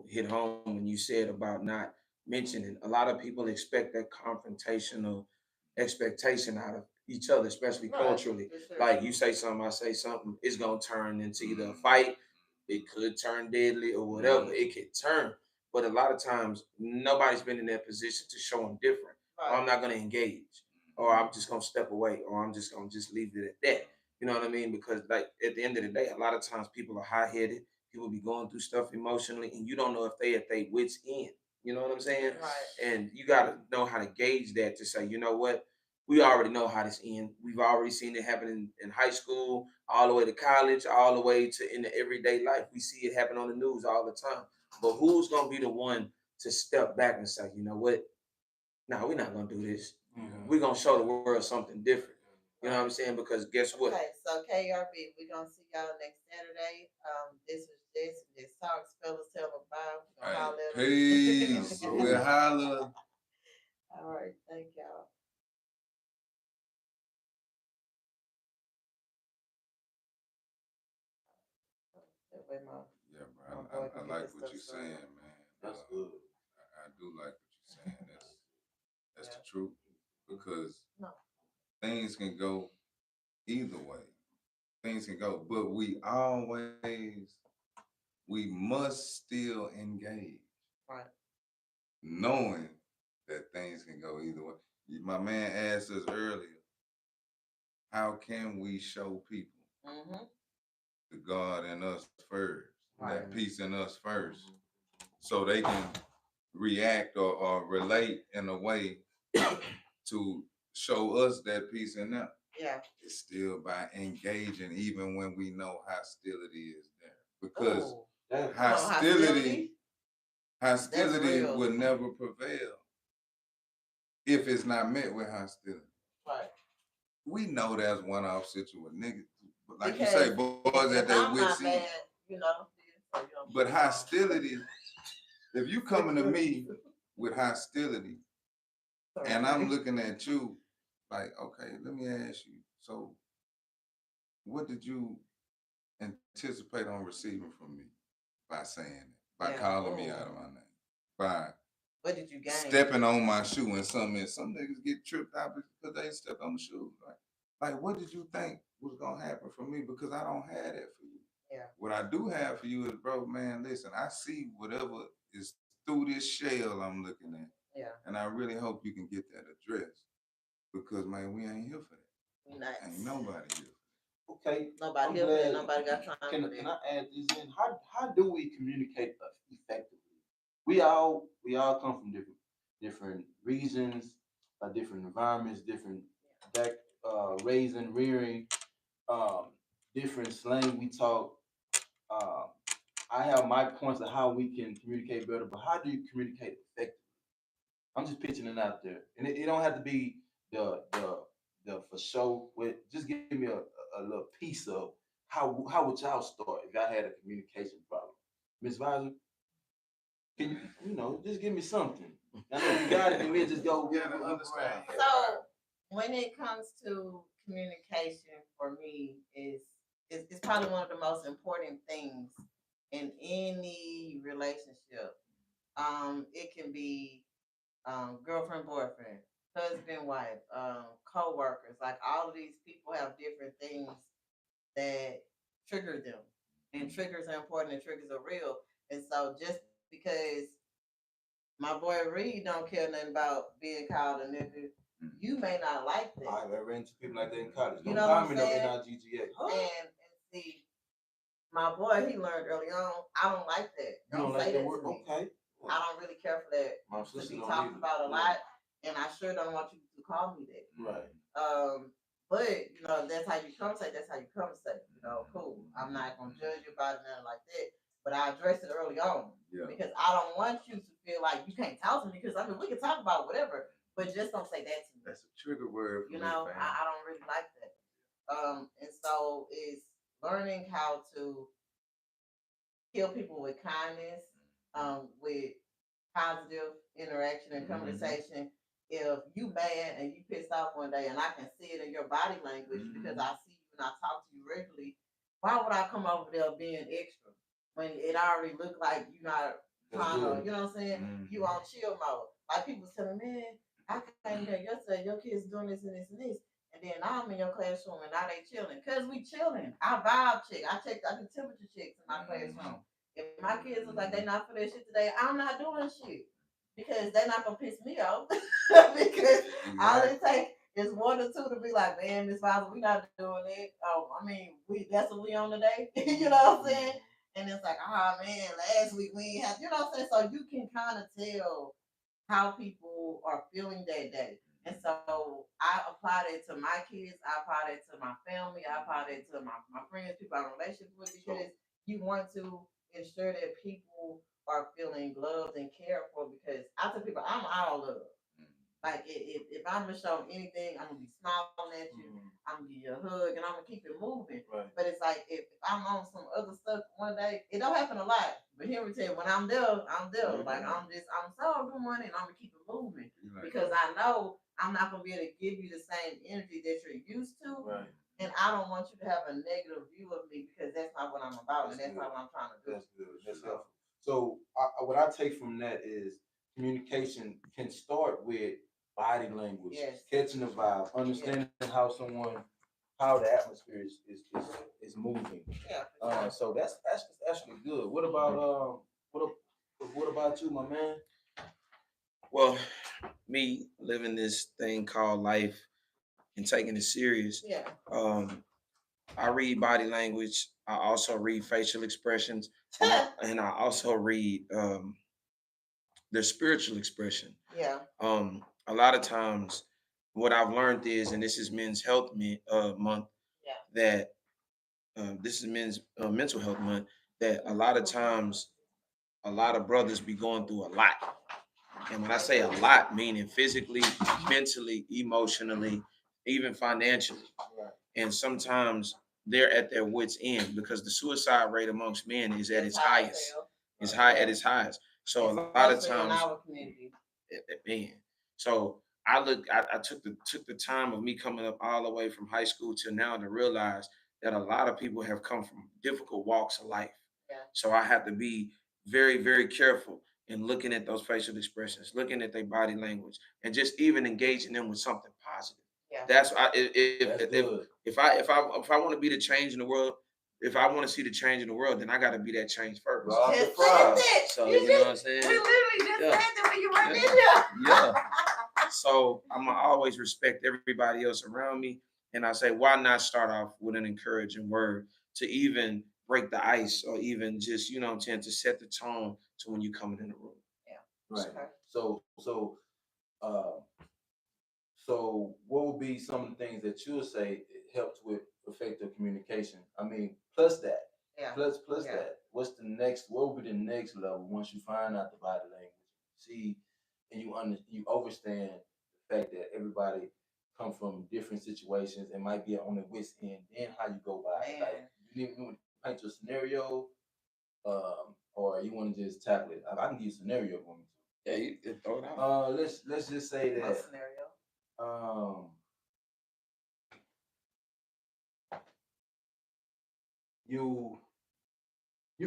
[SPEAKER 4] hit home when you said about not mentioning. A lot of people expect that confrontational expectation out of each other, especially
[SPEAKER 1] Right,
[SPEAKER 4] culturally.
[SPEAKER 1] for sure.
[SPEAKER 4] Like you say something, I say something, it's gonna turn into either a fight. It could turn deadly or whatever. It could turn. But a lot of times, nobody's been in that position to show them different. Or I'm not going to engage, or I'm just going to step away, or I'm just going to just leave it at that. You know what I mean? Because like at the end of the day, a lot of times people are high headed. People be going through stuff emotionally, and you don't know if they at their wits end. You know what I'm saying?
[SPEAKER 1] Right.
[SPEAKER 4] And you got to know how to gauge that to say, you know what? We already know how this ends. We've already seen it happen in high school, all the way to college, all the way to in the everyday life. We see it happen on the news all the time. But who's gonna be the one to step back and say, you know what? No, we're not gonna do this. We're gonna show the world something different. You know what I'm saying? Because guess what?
[SPEAKER 1] Okay, so KRB, we're gonna see y'all next Saturday. This was this talks, fellas. Tell them bye. We're gonna holler at 'em.
[SPEAKER 2] Peace. We'll holler.
[SPEAKER 1] All right, thank y'all. That way
[SPEAKER 2] Yeah,
[SPEAKER 1] my
[SPEAKER 2] bro.
[SPEAKER 1] boy
[SPEAKER 2] I
[SPEAKER 1] can get
[SPEAKER 2] like
[SPEAKER 1] his
[SPEAKER 2] what
[SPEAKER 1] stuff
[SPEAKER 2] you're
[SPEAKER 1] started.
[SPEAKER 2] saying, man.
[SPEAKER 3] That's good.
[SPEAKER 2] I do like what you're saying. That's
[SPEAKER 1] Yeah.
[SPEAKER 2] the truth. Because
[SPEAKER 1] No.
[SPEAKER 2] things can go either way. Things can go, but we must still engage,
[SPEAKER 1] Right.
[SPEAKER 2] knowing that things can go either way. My man asked us earlier, how can we show people
[SPEAKER 1] Mm-hmm.
[SPEAKER 2] the God in us first,
[SPEAKER 1] Right.
[SPEAKER 2] that peace in us first, so they can react or relate in a way to show us that peace in them?
[SPEAKER 1] Yeah.
[SPEAKER 2] It's still by engaging, even when we know hostility is there. Because
[SPEAKER 1] Ooh.
[SPEAKER 2] hostility
[SPEAKER 1] That's real.
[SPEAKER 2] will never prevail if it's not met with hostility.
[SPEAKER 1] Right.
[SPEAKER 2] We know that's one-off situation, niggas. Like
[SPEAKER 1] Because
[SPEAKER 2] you say, boys at their
[SPEAKER 1] I'm
[SPEAKER 2] wits
[SPEAKER 1] not
[SPEAKER 2] end.
[SPEAKER 1] bad, you know. So you don't
[SPEAKER 2] But
[SPEAKER 1] put
[SPEAKER 2] hostility, if you coming to me with hostility,
[SPEAKER 1] Sorry.
[SPEAKER 2] and I'm looking at you like, okay, let me ask you. So, what did you anticipate on receiving from me by saying it, by
[SPEAKER 1] Yeah.
[SPEAKER 2] calling me
[SPEAKER 1] Ooh.
[SPEAKER 2] out of my name, by
[SPEAKER 1] What did you gain?
[SPEAKER 2] stepping on my shoe? And some niggas get tripped out because they stepped on the shoe. Like, what did you think was gonna happen for me? Because I don't have that for you.
[SPEAKER 1] Yeah.
[SPEAKER 2] What I do have for you is, bro, man, listen, I see whatever is through this shell I'm looking at.
[SPEAKER 1] Yeah.
[SPEAKER 2] And I really hope you can get that addressed. Because, man, we ain't here for that.
[SPEAKER 1] We not.
[SPEAKER 2] Ain't nobody here.
[SPEAKER 3] Okay.
[SPEAKER 1] Nobody here for that. Nobody got time
[SPEAKER 3] Can
[SPEAKER 1] for that.
[SPEAKER 3] I add this in? How do we communicate effectively? We all come from different reasons, different environments, different back raising, rearing, um, different slang we talk. Um, I have my points of how we can communicate better, but how do you communicate effectively? I'm just pitching it out there, and it don't have to be the for show. With just give me a little piece of how would y'all start if y'all had a communication problem, Miss Visor? Can you just give me something? I know if you got it, then we'll just go.
[SPEAKER 2] Yeah, I understand.
[SPEAKER 1] So when it comes to communication, for me, is probably one of the most important things in any relationship. It can be girlfriend, boyfriend, husband, wife, co-workers. Like all of these people have different things that trigger them, and triggers are important, and triggers are real. And so just because my boy Reed don't care nothing about being called a nigga, you may not like that.
[SPEAKER 3] I ran into people like that in college.
[SPEAKER 1] You
[SPEAKER 3] Don't
[SPEAKER 1] know what
[SPEAKER 3] call
[SPEAKER 1] I'm
[SPEAKER 3] me no
[SPEAKER 1] saying?
[SPEAKER 3] NIGGA.
[SPEAKER 1] And see, my boy, he learned early on, I don't like that.
[SPEAKER 3] You
[SPEAKER 1] Don't
[SPEAKER 3] don't like
[SPEAKER 1] say
[SPEAKER 3] that
[SPEAKER 1] that
[SPEAKER 3] word?
[SPEAKER 1] to me.
[SPEAKER 3] Okay.
[SPEAKER 1] I don't really care for that
[SPEAKER 3] My
[SPEAKER 1] to
[SPEAKER 3] sister
[SPEAKER 1] be
[SPEAKER 3] don't
[SPEAKER 1] talked
[SPEAKER 3] either.
[SPEAKER 1] about a
[SPEAKER 3] Yeah.
[SPEAKER 1] lot, and I sure don't want you to call me that.
[SPEAKER 3] Right.
[SPEAKER 1] But you know, that's how you conversate. That's how you conversate. You know, cool. I'm not gonna judge you about it, nothing like that. But I address it early on
[SPEAKER 2] Yeah.
[SPEAKER 1] because I don't want you to feel like you can't talk to me. Because I mean, we can talk about whatever, but just don't say that to me.
[SPEAKER 2] That's a trigger word for
[SPEAKER 1] You
[SPEAKER 2] me,
[SPEAKER 1] know,
[SPEAKER 2] fam.
[SPEAKER 1] I don't really like that. And so it's learning how to kill people with kindness, with positive interaction and conversation. If you mad and you pissed off one day, and I can see it in your body language because I see you and I talk to you regularly, why would I come over there being extra when it already looked like you're not trying to, you know what I'm saying? You on chill mode. Like people was telling me, man, I came here yesterday, your kids doing this and this and this. And then now I'm in your classroom and now they chilling. Cause we chilling. I vibe check. I do temperature checks in my classroom. If my kids look like they not for their shit today, I'm not doing shit. Because they're not gonna piss me off. Because all it takes is one or two to be like, man, Miss Father, we not doing it. Oh, I mean, that's what we on today. You know what I'm saying? And it's like, oh man, last week we ain't have, you know what I'm saying? So you can kind of tell how people are feeling that day. And so I apply that to my kids, I apply that to my family, I apply that to my friends, people I'm in relationships with, because you want to ensure that people are feeling loved and cared for. Because I tell people, I'm all love. Like if I'm gonna show anything, I'm gonna be smiling at you. I'm gonna give you a hug, and I'm gonna keep it moving.
[SPEAKER 3] Right.
[SPEAKER 1] But it's like if I'm on some other stuff one day, it don't happen a lot. But here we tell you, when I'm there, I'm there. Like I'm so good morning, and I'm gonna keep it moving because I know I'm not gonna be able to give you the same energy that you're used to.
[SPEAKER 3] Right.
[SPEAKER 1] And I don't want you to have a negative view of me because that's not what I'm about, and that's not what I'm trying to do.
[SPEAKER 3] That's good. That's helpful. So what I take from that is communication can start with body language, catching the vibe, understanding how someone, how the atmosphere is moving.
[SPEAKER 1] Yeah.
[SPEAKER 3] So that's actually good. What about what about you, my man?
[SPEAKER 4] Well, me living this thing called life and taking it serious.
[SPEAKER 1] Yeah.
[SPEAKER 4] I read body language. I also read facial expressions, and I also read their spiritual expression.
[SPEAKER 1] Yeah.
[SPEAKER 4] A lot of times, what I've learned is, and this is Men's Health Month,
[SPEAKER 1] Yeah.
[SPEAKER 4] that this is Men's Mental Health Month. That a lot of times, a lot of brothers be going through a lot, and when I say a lot, meaning physically, mentally, emotionally, even financially.
[SPEAKER 3] Right.
[SPEAKER 4] And sometimes they're at their wits' end because the suicide rate amongst men is at its highest. It's high at its highest. So a lot of
[SPEAKER 1] Especially in
[SPEAKER 4] times,
[SPEAKER 1] our community.
[SPEAKER 4] man. So I took the time of me coming up all the way from high school till now to realize that a lot of people have come from difficult walks of life.
[SPEAKER 1] Yeah.
[SPEAKER 4] So I have to be very, very careful in looking at those facial expressions, looking at their body language, and just even engaging them with something positive.
[SPEAKER 1] Yeah.
[SPEAKER 4] That's
[SPEAKER 3] That's good.
[SPEAKER 4] if I want to be the change in the world, if I want to see the change in the world, then I got to be that change first.
[SPEAKER 3] Rob the
[SPEAKER 1] Just
[SPEAKER 3] fries.
[SPEAKER 1] said that.
[SPEAKER 4] So
[SPEAKER 1] You
[SPEAKER 4] you know what I'm
[SPEAKER 1] just,
[SPEAKER 4] saying?
[SPEAKER 1] we literally just
[SPEAKER 4] Yeah.
[SPEAKER 1] said that when you went in
[SPEAKER 4] Yeah.
[SPEAKER 1] here.
[SPEAKER 4] Yeah. So I'm gonna always respect everybody else around me, and I say, why not start off with an encouraging word to even break the ice, or even just tend to set the tone to when you coming in the room.
[SPEAKER 3] Right.
[SPEAKER 1] Okay.
[SPEAKER 3] Uh, so what would be some of the things that you would say helped with effective communication? I mean, plus that.
[SPEAKER 1] Yeah.
[SPEAKER 3] Plus
[SPEAKER 1] Yeah.
[SPEAKER 3] that. What would be the next level once you find out the body language? See, and you understand the fact that everybody come from different situations and might be on the wit's end. Then how you go by it? Like you need to paint your scenario, or you want to just tackle it. I can give you a scenario for me.
[SPEAKER 4] Yeah, you throw it out.
[SPEAKER 3] Let's just say
[SPEAKER 1] A
[SPEAKER 3] that
[SPEAKER 1] scenario.
[SPEAKER 3] um you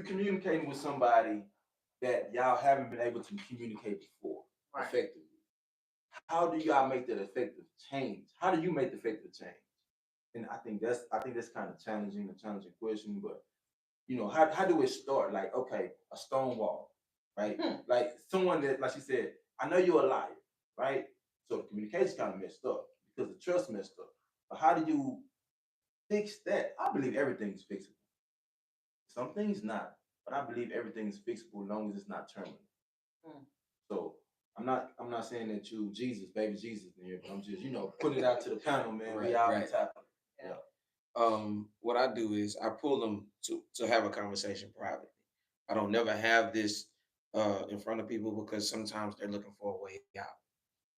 [SPEAKER 3] communicating with somebody that y'all haven't been able to communicate before effectively. How do y'all make that effective change? How do you make the effective change? And I think that's kind of challenging, a challenging question. But how do it start? Like, okay, a stone wall, right? Like someone that, like she said, I know you're a liar, right? So the communication kind of messed up because the trust messed up. But how do you fix that? I believe everything's fixable. Some things not, but I believe everything's fixable as long as it's not terminal. So I'm not saying that you Jesus, baby Jesus in here, but I'm just putting it out to the panel, man. We out on top of it. Yeah.
[SPEAKER 4] What I do is I pull them to have a conversation privately. I don't never have this in front of people because sometimes they're looking for a way out.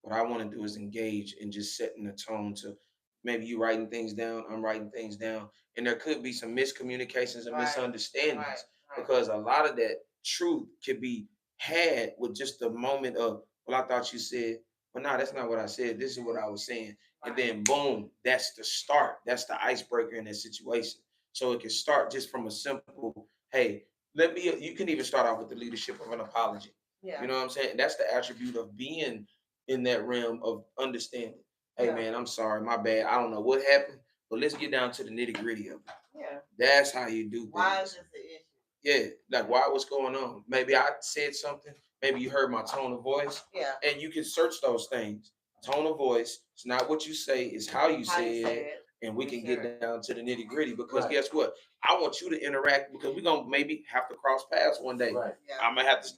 [SPEAKER 4] What I want to do is engage in just setting the tone to maybe you writing things down, I'm writing things down, and there could be some miscommunications and misunderstandings because a lot of that truth could be had with just a moment of, well, I thought you said, well, no, that's not what I said. This is what I was saying. And then boom, that's the start. That's the icebreaker in that situation. So it can start just from a simple, hey, you can even start off with the leadership of an apology.
[SPEAKER 1] Yeah.
[SPEAKER 4] You know what I'm saying? That's the attribute of being in that realm of understanding. Hey man, I'm sorry, my bad. I don't know what happened, but let's get down to the nitty gritty of it.
[SPEAKER 1] Yeah.
[SPEAKER 4] That's how you do things.
[SPEAKER 1] Why is this the issue?
[SPEAKER 4] Yeah, like what's going on? Maybe I said something. Maybe you heard my tone of voice.
[SPEAKER 1] Yeah.
[SPEAKER 4] And you can search those things. Tone of voice. It's not what you say. It's how you say it. And we can get down to the nitty gritty because guess what? I want you to interact because we're gonna maybe have to cross paths one day.
[SPEAKER 3] Right.
[SPEAKER 1] Yeah.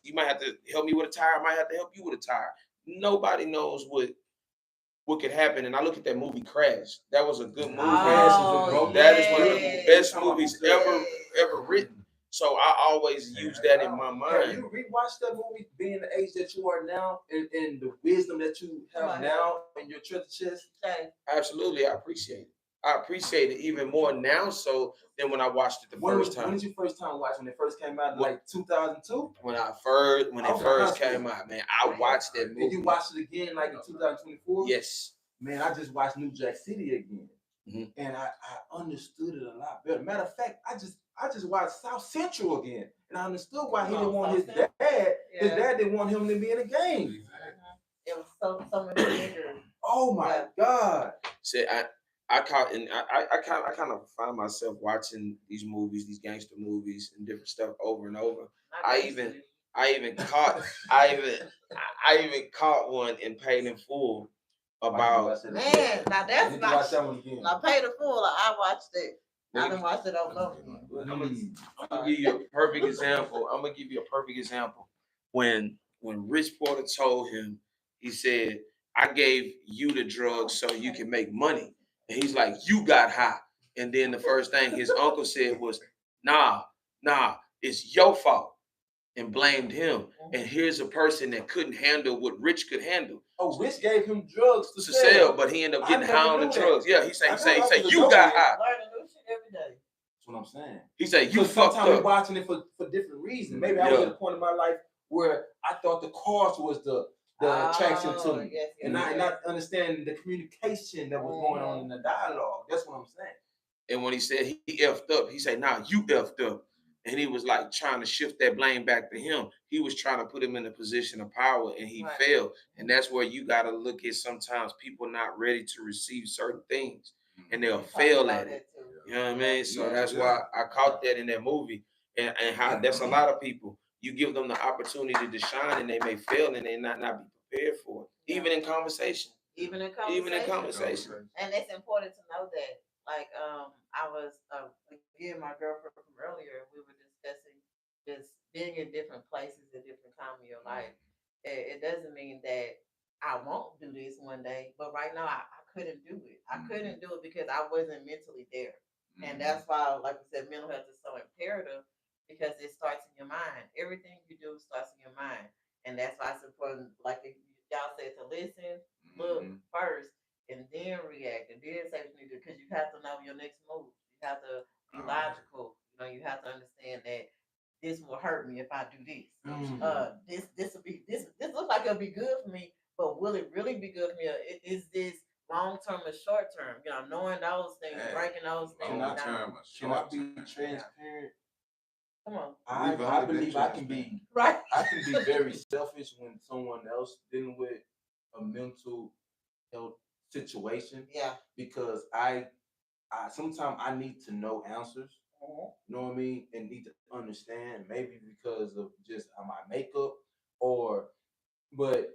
[SPEAKER 4] You might have to help me with a tire. I might have to help you with a tire. Nobody knows what could happen. And I look at that movie Crash. That was a good movie. That is one of the best movies ever written. So I always use that in my mind.
[SPEAKER 3] Have you rewatched that movie, being the age that you are now, and the wisdom that you have now in your treasure chest?
[SPEAKER 4] Absolutely, I appreciate it. I appreciate it even more now so than when I watched it the first time.
[SPEAKER 3] When did you first time watch? When it first came out, like 2002?
[SPEAKER 4] When it first came out, man, I watched that movie.
[SPEAKER 3] Did you watch it again, like in 2024?
[SPEAKER 4] Yes.
[SPEAKER 3] Man, I just watched New Jack City again, and I understood it a lot better. Matter of fact, I just watched South Central again, and I understood why he didn't want his dad. Yeah. His dad didn't want him to be in the game.
[SPEAKER 1] It was so much bigger.
[SPEAKER 3] Oh my God!
[SPEAKER 4] See, I kind of find myself watching these movies, these gangster movies, and different stuff over and over. I even caught one in Paid in Full about
[SPEAKER 1] man. Now that's now Paid in Full. I watched it. I didn't watch it over.
[SPEAKER 4] I'm gonna give you a perfect example. When Rich Porter told him, he said, "I gave you the drugs so you can make money." And he's like, "You got high." And then the first thing his uncle said was, nah, it's your fault, and blamed him. And here's a person that couldn't handle what Rich could handle.
[SPEAKER 3] Oh, Rich gave him drugs to
[SPEAKER 4] sell, but he ended up getting high on the drugs. Yeah, he said, you got high.
[SPEAKER 1] Learning new shit every day.
[SPEAKER 3] That's what I'm saying.
[SPEAKER 4] He said, you fucked up.
[SPEAKER 3] Sometimes we're watching it for different reasons. Maybe I was at a point in my life where I thought the cause was the attraction to me. And not understanding the communication that was going on in the dialogue. That's what I'm saying.
[SPEAKER 4] And when he said he effed up, he said, nah, you effed up. And he was like trying to shift that blame back to him. He was trying to put him in a position of power, and he failed. And that's where you got to look at sometimes people not ready to receive certain things, and they'll fail at it. You know what I mean? So that's why I caught that in that movie. And how that's a lot of people. You give them the opportunity to shine, and they may fail, and they not be prepared for it. Even in conversation.
[SPEAKER 1] Even in conversation. And it's important to know that. Like, I was again, my girlfriend from earlier, we were discussing just being in different places at different times of your life. It doesn't mean that I won't do this one day, but right now I couldn't do it. I couldn't do it because I wasn't mentally there. And that's why, like we said, mental health is so imperative because it starts in your mind. Everything you do starts in your mind. And that's why it's important, like y'all said, to listen, look first, and then react, and then say what you need to do, because you have to know your next move. You have to be logical. You have to understand that this will hurt me if I do this. This will be this looks like it'll be good for me, but will it really be good for me? Or is this long term or short term? You know, knowing those things,
[SPEAKER 2] Hey,
[SPEAKER 1] breaking those things
[SPEAKER 2] long
[SPEAKER 1] down.
[SPEAKER 2] term or
[SPEAKER 3] Can I
[SPEAKER 2] short
[SPEAKER 3] be
[SPEAKER 2] term?
[SPEAKER 3] transparent?
[SPEAKER 1] Come on,
[SPEAKER 3] I
[SPEAKER 2] We've
[SPEAKER 3] I
[SPEAKER 2] only been
[SPEAKER 3] believe I can be
[SPEAKER 2] transparent.
[SPEAKER 1] right?
[SPEAKER 3] I can be very selfish when someone else dealing with a mental health situation
[SPEAKER 1] Yeah.
[SPEAKER 3] because I sometimes I need to know answers. You know what I mean? And need to understand maybe because of just my makeup or but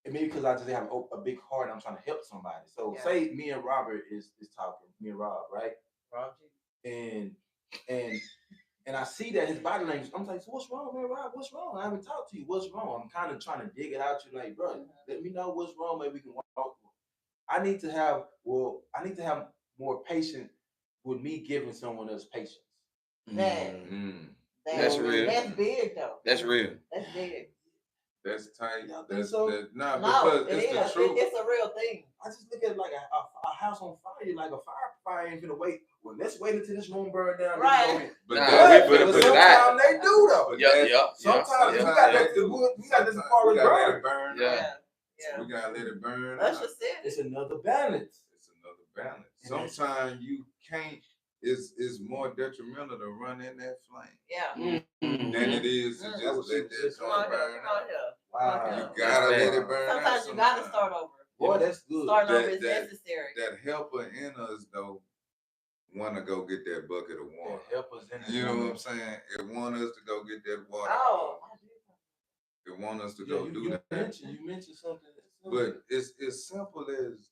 [SPEAKER 3] maybe because I just have a big heart and I'm trying to help somebody. So
[SPEAKER 1] Yeah.
[SPEAKER 3] say me and Robert is talking, me and Rob, right?
[SPEAKER 1] Roger.
[SPEAKER 3] And and and I see that his body language. I'm like, so what's wrong, man, Rob? What's wrong? I haven't talked to you. What's wrong? I'm kind of trying to dig it out. You like, bro, let me know what's wrong. Maybe we can walk. I need to have more patience with me giving someone else patience.
[SPEAKER 1] That,
[SPEAKER 2] Mm.
[SPEAKER 4] That's real.
[SPEAKER 1] That's big though.
[SPEAKER 4] That's real.
[SPEAKER 1] That's big.
[SPEAKER 2] That's tight.
[SPEAKER 3] Y'all think
[SPEAKER 2] That's
[SPEAKER 3] so?
[SPEAKER 2] nah,
[SPEAKER 1] No,
[SPEAKER 2] because
[SPEAKER 1] it
[SPEAKER 2] it's
[SPEAKER 1] is.
[SPEAKER 2] the truth.
[SPEAKER 1] It's a real thing.
[SPEAKER 3] I just look at it like a house on fire, like a fire ain't gonna wait. Well, let's wait until this room burn down.
[SPEAKER 1] Right.
[SPEAKER 3] Then we go in.
[SPEAKER 2] But
[SPEAKER 4] Nah,
[SPEAKER 2] that's,
[SPEAKER 4] we finna
[SPEAKER 3] But
[SPEAKER 4] put it out.
[SPEAKER 3] sometimes they do though.
[SPEAKER 2] But
[SPEAKER 4] Yeah,
[SPEAKER 2] that's-
[SPEAKER 4] yeah.
[SPEAKER 3] Sometimes
[SPEAKER 2] yeah,
[SPEAKER 3] we got
[SPEAKER 2] they
[SPEAKER 3] that.
[SPEAKER 2] do.
[SPEAKER 3] We got this
[SPEAKER 2] Sometimes
[SPEAKER 3] far
[SPEAKER 2] we
[SPEAKER 3] as
[SPEAKER 2] gotta let it
[SPEAKER 3] burn.
[SPEAKER 2] burn.
[SPEAKER 4] Yeah.
[SPEAKER 1] Yeah. Yeah.
[SPEAKER 2] We gotta let it burn.
[SPEAKER 1] Usher
[SPEAKER 2] out.
[SPEAKER 1] said
[SPEAKER 3] It's
[SPEAKER 1] it.
[SPEAKER 3] another balance.
[SPEAKER 2] It's another balance. Sometimes you can't. It's more detrimental to run in that flame
[SPEAKER 1] Yeah.
[SPEAKER 2] than it is to
[SPEAKER 1] Mm.
[SPEAKER 2] just let that
[SPEAKER 1] Come
[SPEAKER 2] joint
[SPEAKER 1] on here.
[SPEAKER 2] burn
[SPEAKER 1] Come on
[SPEAKER 2] out.
[SPEAKER 1] here.
[SPEAKER 3] Wow.
[SPEAKER 2] You
[SPEAKER 1] Come
[SPEAKER 2] gotta
[SPEAKER 4] That's
[SPEAKER 2] let
[SPEAKER 4] bad.
[SPEAKER 2] it burn out.
[SPEAKER 1] Sometimes you gotta start over.
[SPEAKER 3] Boy, that's good.
[SPEAKER 1] Starting over
[SPEAKER 2] That-
[SPEAKER 1] is
[SPEAKER 2] that-
[SPEAKER 1] necessary.
[SPEAKER 2] That helper in us though want to go get that bucket of water.
[SPEAKER 3] Help us in
[SPEAKER 2] You know what I'm saying? It want us to go get that water.
[SPEAKER 1] Oh.
[SPEAKER 2] It want us to
[SPEAKER 3] Yeah,
[SPEAKER 2] go do that.
[SPEAKER 3] You mentioned something.
[SPEAKER 2] But it's simple as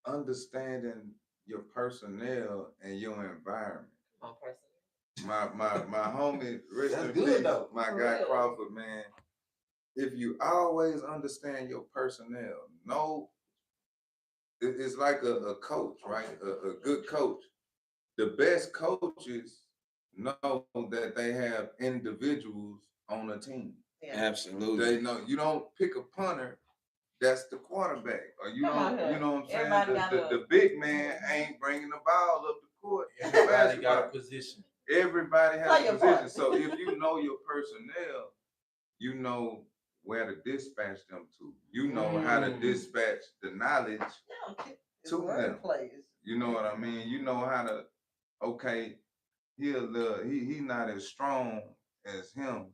[SPEAKER 2] understanding your personnel and your environment.
[SPEAKER 1] My person.
[SPEAKER 2] My homie, rest
[SPEAKER 3] That's
[SPEAKER 2] in
[SPEAKER 3] good,
[SPEAKER 2] peace,
[SPEAKER 3] though.
[SPEAKER 2] my
[SPEAKER 1] For
[SPEAKER 2] guy
[SPEAKER 1] real.
[SPEAKER 2] Crawford, man. If you always understand your personnel, it's like a coach, right? A good coach. The best coaches know that they have individuals on a team.
[SPEAKER 1] Yeah.
[SPEAKER 4] Absolutely.
[SPEAKER 2] They know you don't pick a punter. That's the quarterback, or you
[SPEAKER 1] Come on
[SPEAKER 2] don't.
[SPEAKER 1] here.
[SPEAKER 2] You know what I'm saying?
[SPEAKER 1] Everybody got
[SPEAKER 2] The big man ain't bringing the ball up the court. in
[SPEAKER 3] Everybody got a
[SPEAKER 2] basketball.
[SPEAKER 3] position.
[SPEAKER 2] Everybody
[SPEAKER 1] Play
[SPEAKER 2] has a
[SPEAKER 1] your
[SPEAKER 2] position.
[SPEAKER 1] part.
[SPEAKER 2] So if you know your personnel, you know where to dispatch them to. You know how to dispatch the knowledge
[SPEAKER 1] It's
[SPEAKER 2] to them.
[SPEAKER 1] wordplay.
[SPEAKER 2] You know what I mean? You know how to. Okay, he not as strong as him,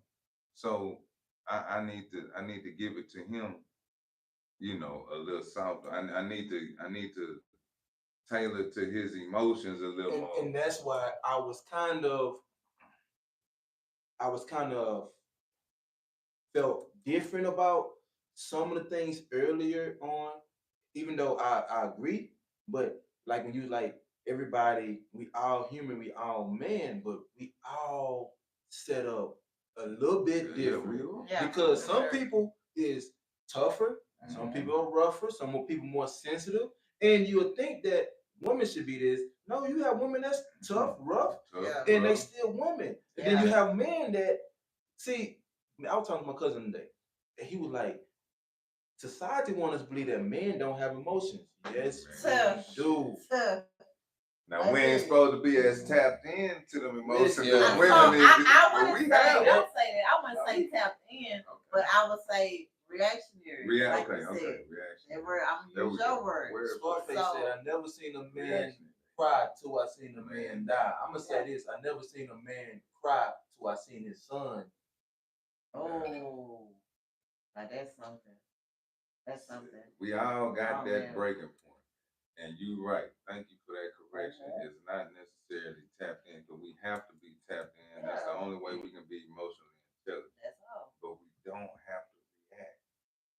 [SPEAKER 2] so I need to give it to him. You know, a little softer. I need to tailor to his emotions a little more.
[SPEAKER 3] And that's why I was kind of felt different about some of the things earlier on, even though I agree, but like when you like everybody, we all human, we all man, but we all set up a little bit different.
[SPEAKER 1] Yeah,
[SPEAKER 3] Because
[SPEAKER 1] for
[SPEAKER 3] some
[SPEAKER 1] sure.
[SPEAKER 3] people is tougher, some people are rougher, some more people more sensitive, and you would think that women should be this. No, you have women that's tough, rough,
[SPEAKER 1] Yeah.
[SPEAKER 3] and they still women. And then you have men that see. I was talking to my cousin today, and he was like, "Society wants us to believe that men don't have emotions." Yes,
[SPEAKER 1] Tough.
[SPEAKER 3] we do.
[SPEAKER 1] Tough.
[SPEAKER 2] Now we ain't supposed to be as tapped into them emotions
[SPEAKER 3] Listen,
[SPEAKER 2] as
[SPEAKER 4] Yeah.
[SPEAKER 2] women.
[SPEAKER 1] I
[SPEAKER 2] but
[SPEAKER 1] wouldn't
[SPEAKER 2] we
[SPEAKER 1] say
[SPEAKER 2] have.
[SPEAKER 1] don't say that. I wouldn't say tapped in, but I would say reactionary. Like you
[SPEAKER 2] Okay,
[SPEAKER 1] said.
[SPEAKER 2] reaction.
[SPEAKER 1] That word, I'm
[SPEAKER 2] There
[SPEAKER 1] gonna
[SPEAKER 2] we
[SPEAKER 1] use your
[SPEAKER 2] go.
[SPEAKER 1] word.
[SPEAKER 2] Word.
[SPEAKER 3] Scarface
[SPEAKER 1] So-
[SPEAKER 3] said, "I never seen a man
[SPEAKER 2] Reaction.
[SPEAKER 3] cry till I seen a man die." I'm gonna say this: I never seen a man cry till I seen his son.
[SPEAKER 1] Oh, now that's something. That's something.
[SPEAKER 2] We all got
[SPEAKER 1] Oh,
[SPEAKER 2] that
[SPEAKER 1] man.
[SPEAKER 2] breaking point. And you right. Thank you for that correction. It's not necessarily tapped in, but we have to be tapped in. That's the
[SPEAKER 1] Yeah.
[SPEAKER 2] only way we can be emotionally intelligent.
[SPEAKER 1] That's all.
[SPEAKER 2] But we don't have to react.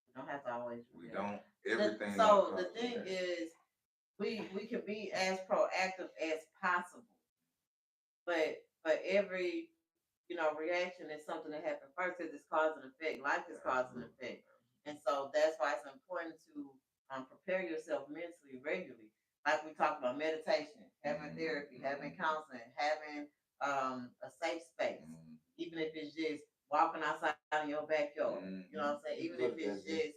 [SPEAKER 1] You don't have to always.
[SPEAKER 2] We
[SPEAKER 1] react.
[SPEAKER 2] don't. Everything.
[SPEAKER 1] So
[SPEAKER 2] don't
[SPEAKER 1] the
[SPEAKER 2] come
[SPEAKER 1] thing
[SPEAKER 2] from that.
[SPEAKER 1] is, we can be as proactive as possible, but for every reaction is something that happened first because it's cause and effect. Life is cause and effect, and so that's why it's important to prepare yourself mentally regularly. Like we talked about meditation, having therapy, having counseling, having a safe space, even if it's just walking outside in your backyard. You know what I'm saying? Even if it's just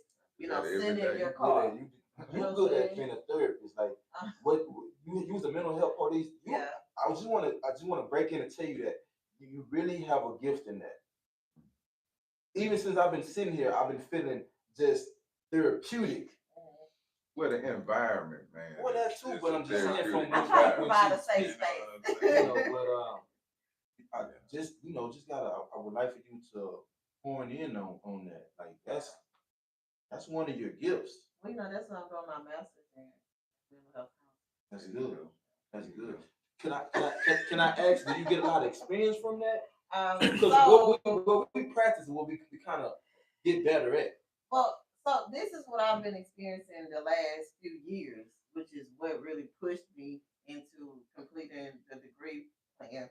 [SPEAKER 1] sitting in your car.
[SPEAKER 3] You good at being a therapist. Like what you was a mental health police.
[SPEAKER 1] Yeah.
[SPEAKER 3] I just want to break in and tell you that you really have a gift in that. even since I've been sitting here, I've been feeling just therapeutic.
[SPEAKER 2] Well, the environment, man.
[SPEAKER 3] Well, that too, but I'm just saying from
[SPEAKER 1] I
[SPEAKER 3] when,
[SPEAKER 1] try to
[SPEAKER 3] when
[SPEAKER 1] provide a
[SPEAKER 3] she
[SPEAKER 1] safe
[SPEAKER 3] speaks,
[SPEAKER 1] space.
[SPEAKER 3] you know, but I just, just gotta, I would like for you to horn in on that. Like that's one of your gifts.
[SPEAKER 1] Well, that's what I'm doing my master's in mental health counseling.
[SPEAKER 3] That's good. That's good. Can I ask? Do you get a lot of experience from that? Because what we practice, what we kind of get better at.
[SPEAKER 1] Well, so this is what I've been experiencing the last few years, which is what really pushed me into completing the degree plan.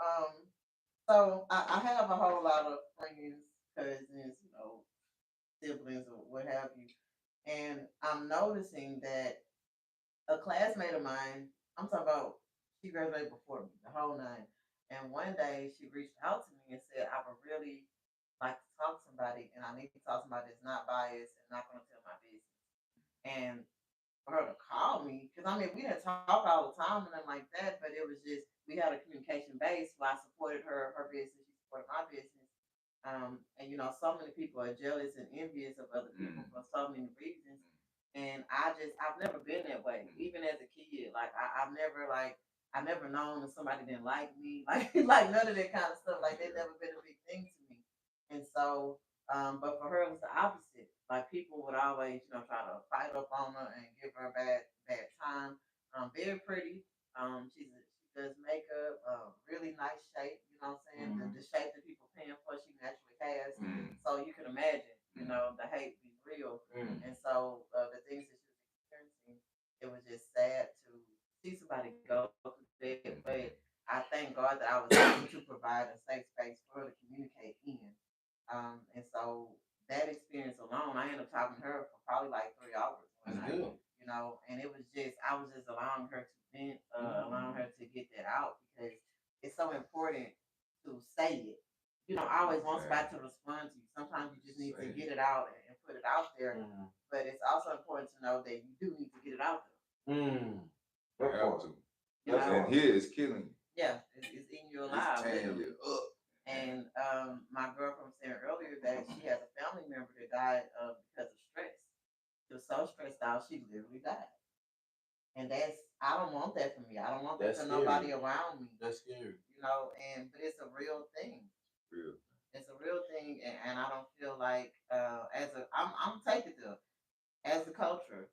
[SPEAKER 1] Um, so I have a whole lot of friends, cousins, siblings or what have you, and I'm noticing that a classmate of mine, I'm talking about, she graduated before me, the whole nine. And one day she reached out to me and said, I would really like to talk to somebody, and I need to talk to somebody that's not biased and not going to tell my business. And for her to call me, because I mean, we didn't talk all the time and nothing like that, but it was just, we had a communication base where I supported her business, she supported my business. And so many people are jealous and envious of other people for so many reasons. And I've never been that way, even as a kid. Like I never known if somebody didn't like me, like none of that kind of stuff. Like that never been a big thing to me. And so, but for her it was the opposite. Like people would always, try to fight up on her and give her a bad time. Very pretty. She does makeup, really nice shape. You know what I'm saying? The shape that people paying for, she naturally has. So you can imagine, the hate be real. And so the things that she was experiencing, it was just sad to see somebody go through that. But I thank God that I was able to provide a safe space for her to communicate in. And so that experience alone, I ended up talking to her for probably like 3 hours one
[SPEAKER 3] That's
[SPEAKER 1] night.
[SPEAKER 3] good.
[SPEAKER 1] And it was just, I was just allowing her to vent, allowing her to get that out because it's so important to say it. You don't always want somebody to respond to you. Sometimes you just need to get it out and put it out there. But it's also important to know that you do need to get it out there.
[SPEAKER 2] You have to.
[SPEAKER 1] You know?
[SPEAKER 2] And here is killing you.
[SPEAKER 1] Yeah, it's eating you alive.
[SPEAKER 2] It's tearing you up.
[SPEAKER 1] And my girlfriend was saying earlier that she has a family member that died because of stress. She was so stressed out, she literally died. And I don't want that for me. I don't want that for nobody around me.
[SPEAKER 3] That's scary.
[SPEAKER 1] But it's a real thing.
[SPEAKER 2] Real.
[SPEAKER 1] It's a real thing, and I don't feel like I'm taking it as a culture,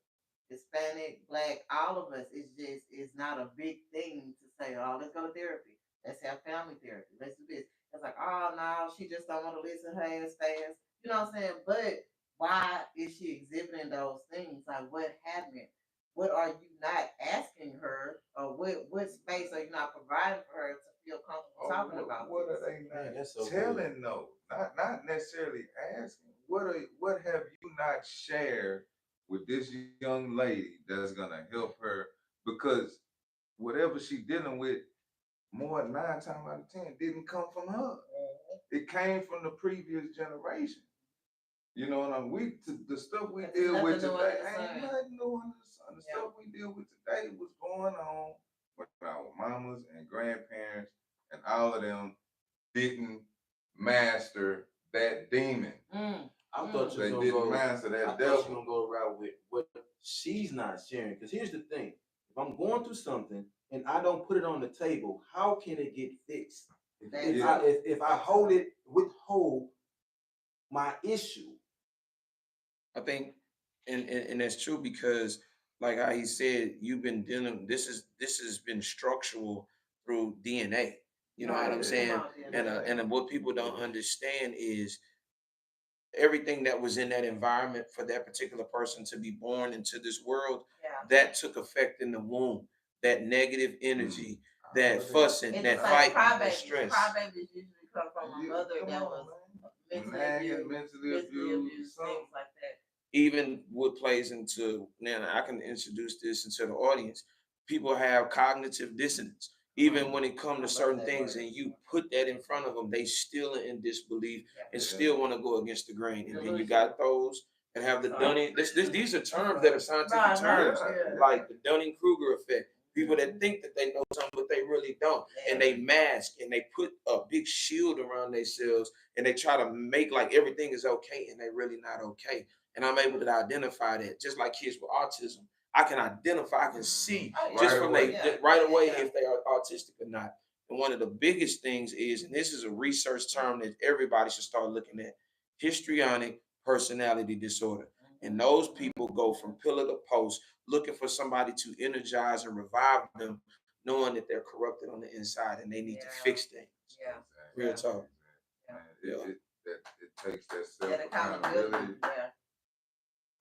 [SPEAKER 1] Hispanic, Black, all of us. It's not a big thing to say, oh, let's go to therapy. Let's have family therapy. Let's do this. It's like, oh no, she just don't want to listen her ass fast. You know what I'm saying? But why is she exhibiting those things? Like what happened? What are you not asking her, or what space are you not providing for her to feel comfortable talking about?
[SPEAKER 2] What are they not
[SPEAKER 3] so
[SPEAKER 2] telling? No, not necessarily asking. What have you not shared with this young lady that's gonna help her? Because whatever she dealing with, more than 9 times out of 10 didn't come from her. It came from the previous generation. You know what I mean? The stuff we deal with today ain't nothing new under the sun. The stuff we deal with today was going on with our mamas and grandparents, and all of them didn't master that demon.
[SPEAKER 3] I thought you
[SPEAKER 2] they didn't master that devil.
[SPEAKER 3] I thought you were gonna go around with what she's not sharing. Because here's the thing: if I'm going through something and I don't put it on the table, how can it get fixed? If I withhold my issue.
[SPEAKER 4] I think, and that's true because, like how he said, you've been dealing. This has been structural through DNA. You know what I'm saying? And what people don't understand is everything that was in that environment for that particular person to be born into this world, that took effect in the womb. That negative energy, that fussing, that fighting, that stress.
[SPEAKER 1] Crybabies usually come from a mother that was mentally abused, things like that.
[SPEAKER 4] Even what plays into, now I can introduce this into the audience. People have cognitive dissonance. Even when it comes to certain things and you put that in front of them, they still are in disbelief and still want to go against the grain. And then you got those that have the Dunning. These are terms that are scientific terms, like the Dunning-Kruger effect. People that think that they know something, but they really don't. And they mask and they put a big shield around themselves and they try to make like everything is okay and they really not okay. And I'm able to identify that, just like kids with autism. I can identify, I can see just from right away if they are autistic or not. And one of the biggest things is, and this is a research term that everybody should start looking at, histrionic personality disorder. And those people go from pillar to post looking for somebody to energize and revive them, knowing that they're corrupted on the inside and they need to fix things.
[SPEAKER 1] Yeah.
[SPEAKER 4] Real talk.
[SPEAKER 2] It takes that self-accountability.
[SPEAKER 1] Yeah.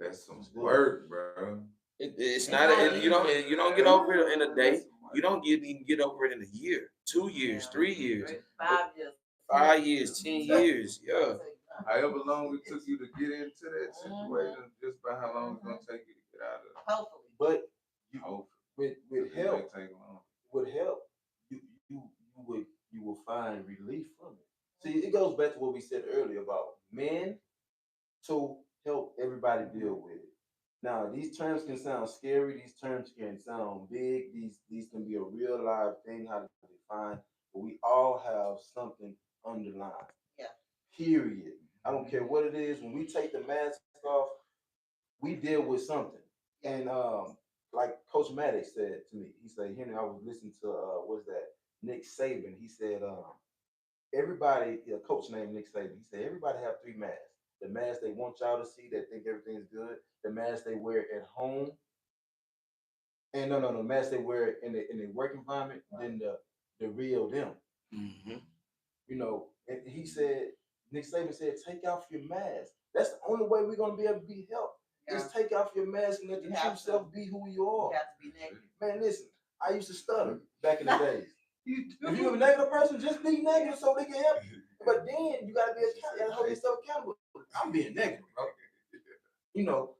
[SPEAKER 2] That's some work, bro.
[SPEAKER 4] It's not, you don't get over it in a day. You don't even get over it in a year, 2 years, 3 years,
[SPEAKER 1] 5 years.
[SPEAKER 4] 5 years, 10 years. Yeah.
[SPEAKER 2] However long it took you to get into that situation, just by how long it's gonna take you to get out of it.
[SPEAKER 1] Hopefully.
[SPEAKER 3] But with help, you will find relief from it. See, it goes back to what we said earlier about men to help everybody deal with it. Now, these terms can sound scary. These terms can sound big. These can be a real live thing, how to define. But we all have something underlined.
[SPEAKER 1] Yeah.
[SPEAKER 3] Period. I don't care what it is. When we take the mask off, we deal with something. And like Coach Maddox said to me, he said, Henry, I was listening to what's that? Nick Saban. He said, everybody, a coach named Nick Saban, he said everybody have 3 masks. The mask they want y'all to see that think everything's good, the mask they wear at home, and no, the mask they wear in the work environment, then the real them.
[SPEAKER 4] Mm-hmm.
[SPEAKER 3] You know, and he said, Nick Saban said, take off your mask. That's the only way we're gonna be able to be helped. Just take off your mask and let your true self be who you are.
[SPEAKER 1] You have to be negative.
[SPEAKER 3] Man, listen, I used to stutter back in the days. If you're a negative person, just be negative so they can help you. But then you gotta be accountable, hold yourself accountable. I'm being negative, bro. You know,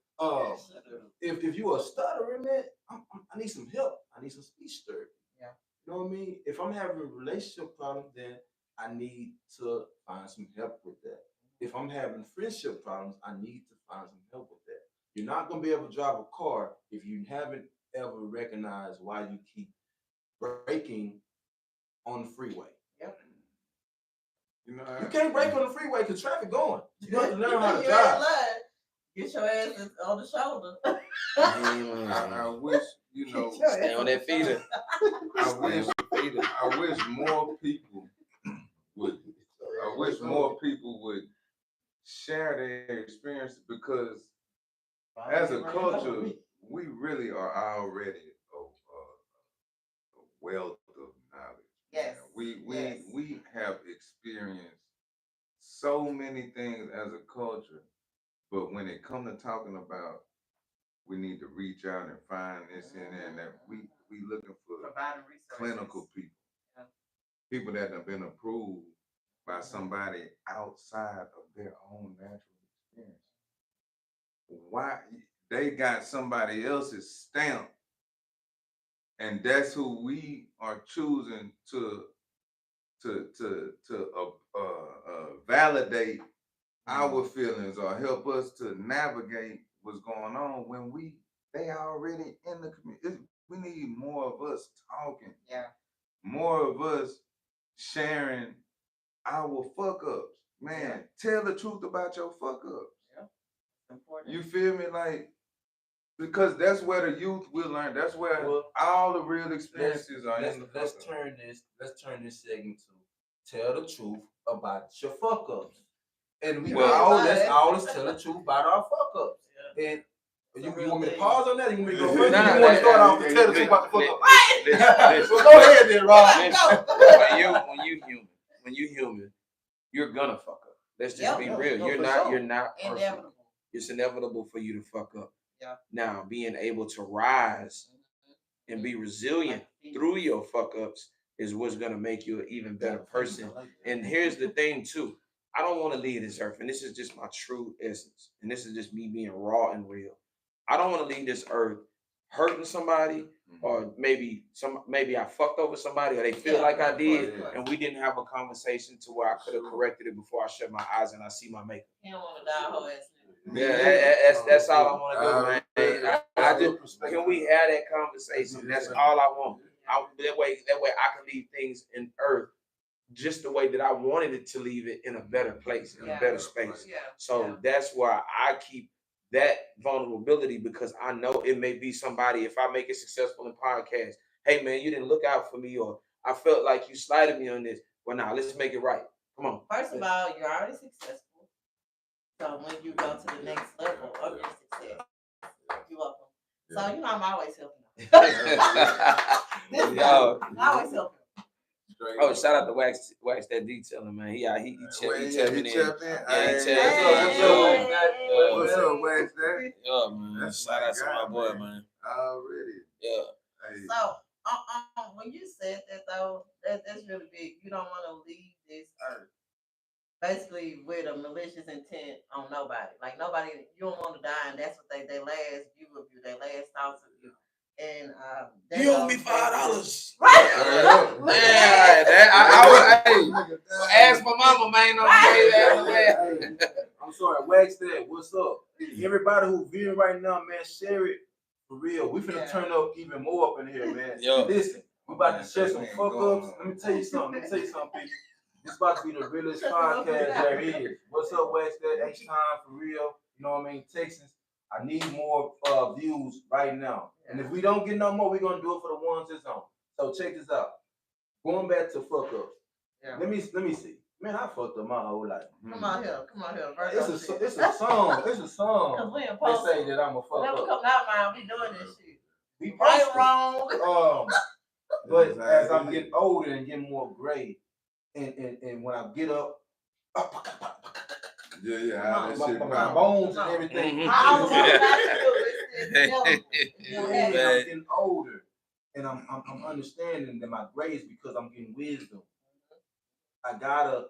[SPEAKER 3] if you a stutterer, man, I need some help. I need some speech therapy.
[SPEAKER 1] Yeah.
[SPEAKER 3] You know what I mean? If I'm having a relationship problem, then I need to find some help with that. If I'm having friendship problems, I need to find some help with that. You're not gonna be able to drive a car if you haven't ever recognized why you keep braking on the freeway.
[SPEAKER 1] Yep.
[SPEAKER 3] You can't brake on the freeway because traffic going. You have to learn how to drive.
[SPEAKER 1] Get your ass on the shoulder.
[SPEAKER 2] I wish,
[SPEAKER 4] stay on that feeder.
[SPEAKER 2] I wish more people would share their experiences, because as a culture, we really are already a wealth of knowledge.
[SPEAKER 1] Yes.
[SPEAKER 2] We have experienced so many things as a culture, but when it comes to talking about, we need to reach out and find this and that, and that we looking for clinical people, people that have been approved by somebody outside of their own natural experience. Why they got somebody else's stamp, and that's who we are choosing to validate our feelings or help us to navigate what's going on when they already in the community. We need more of us talking.
[SPEAKER 1] Yeah.
[SPEAKER 2] More of us sharing our fuck ups. Man, tell the truth about your fuck ups.
[SPEAKER 1] Yeah. Important.
[SPEAKER 2] You feel me? Like, because that's where the youth will learn. That's where all the real experiences are.
[SPEAKER 3] Let's turn this segment to tell the truth about your fuck ups. And let's always tell the truth about our fuck ups. Yeah. And you want me to pause on that? You want me to go first? You want to start off to tell the truth about the fuck ups? Well, go ahead then, Rob.
[SPEAKER 4] When you human, you're gonna fuck up. Let's just be real. You're not perfect. Inevitable. It's inevitable for you to fuck up.
[SPEAKER 1] Yeah.
[SPEAKER 4] Now, being able to rise and be resilient through your fuck ups is what's gonna make you an even better person. And here's the thing too. I don't want to leave this earth, and this is just my true essence, and this is just me being raw and real. I don't want to leave this earth hurting somebody, or maybe I fucked over somebody, or they feel like I did, and we didn't have a conversation to where I could have corrected it before I shut my eyes and I see my makeup.
[SPEAKER 1] You don't want to die whole ass.
[SPEAKER 4] Yeah, that's all I want to do, man. I just can we have that conversation? That's all I want. That way I can leave things in earth just the way that I wanted it to leave it in a better place, in a better space. So that's why I keep that vulnerability, because I know it may be somebody, if I make it successful in podcast, hey man, you didn't look out for me, or I felt like you slighted me on this. Well, now let's make it right. Come on.
[SPEAKER 1] First of all, you're already successful. So when you go to the next level of your success, you're welcome. So I'm always helping.
[SPEAKER 4] Yo,
[SPEAKER 1] I'm always helping.
[SPEAKER 4] Oh, shout out to Wax that detailing, man. He tapping in.
[SPEAKER 2] Yeah, he tapped in.
[SPEAKER 4] What's
[SPEAKER 2] up, Wax that?
[SPEAKER 4] Yeah, man. Shout out to my boy, man.
[SPEAKER 2] Already.
[SPEAKER 4] Yeah.
[SPEAKER 1] So, when you said that though, that's really big. You don't want to leave this earth basically with a malicious intent on nobody. Like nobody, you don't want to die, and that's what their last view of you, their last thoughts of you. And
[SPEAKER 4] you owe me $5.
[SPEAKER 1] Right.
[SPEAKER 4] Ask my mama, man.
[SPEAKER 3] I'm sorry, Wax that. What's up? Everybody who viewing right now, man, share it for real. We finna turn up even more up in here, man.
[SPEAKER 4] Yo.
[SPEAKER 3] Listen, we about to share some fuck ups. Let me tell you something. People. This about to be the realest podcast there is. What's up, Wax that? H time for real. You know what I mean? Texas. I need more views right now. And if we don't get no more, we're gonna do it for the ones that's on. So check this out. Going back to fuck ups. Yeah. Let me see. Man, I fucked up my whole life. Come on here. It's a song. It's a song. Cause we they say that I'm a fuck up. Never come out, man. We doing this shit. We right or wrong. But as I'm getting older and getting more gray, and when I get up, my bones and everything. I'm getting older, and I'm understanding that my gray is because I'm getting wisdom. I got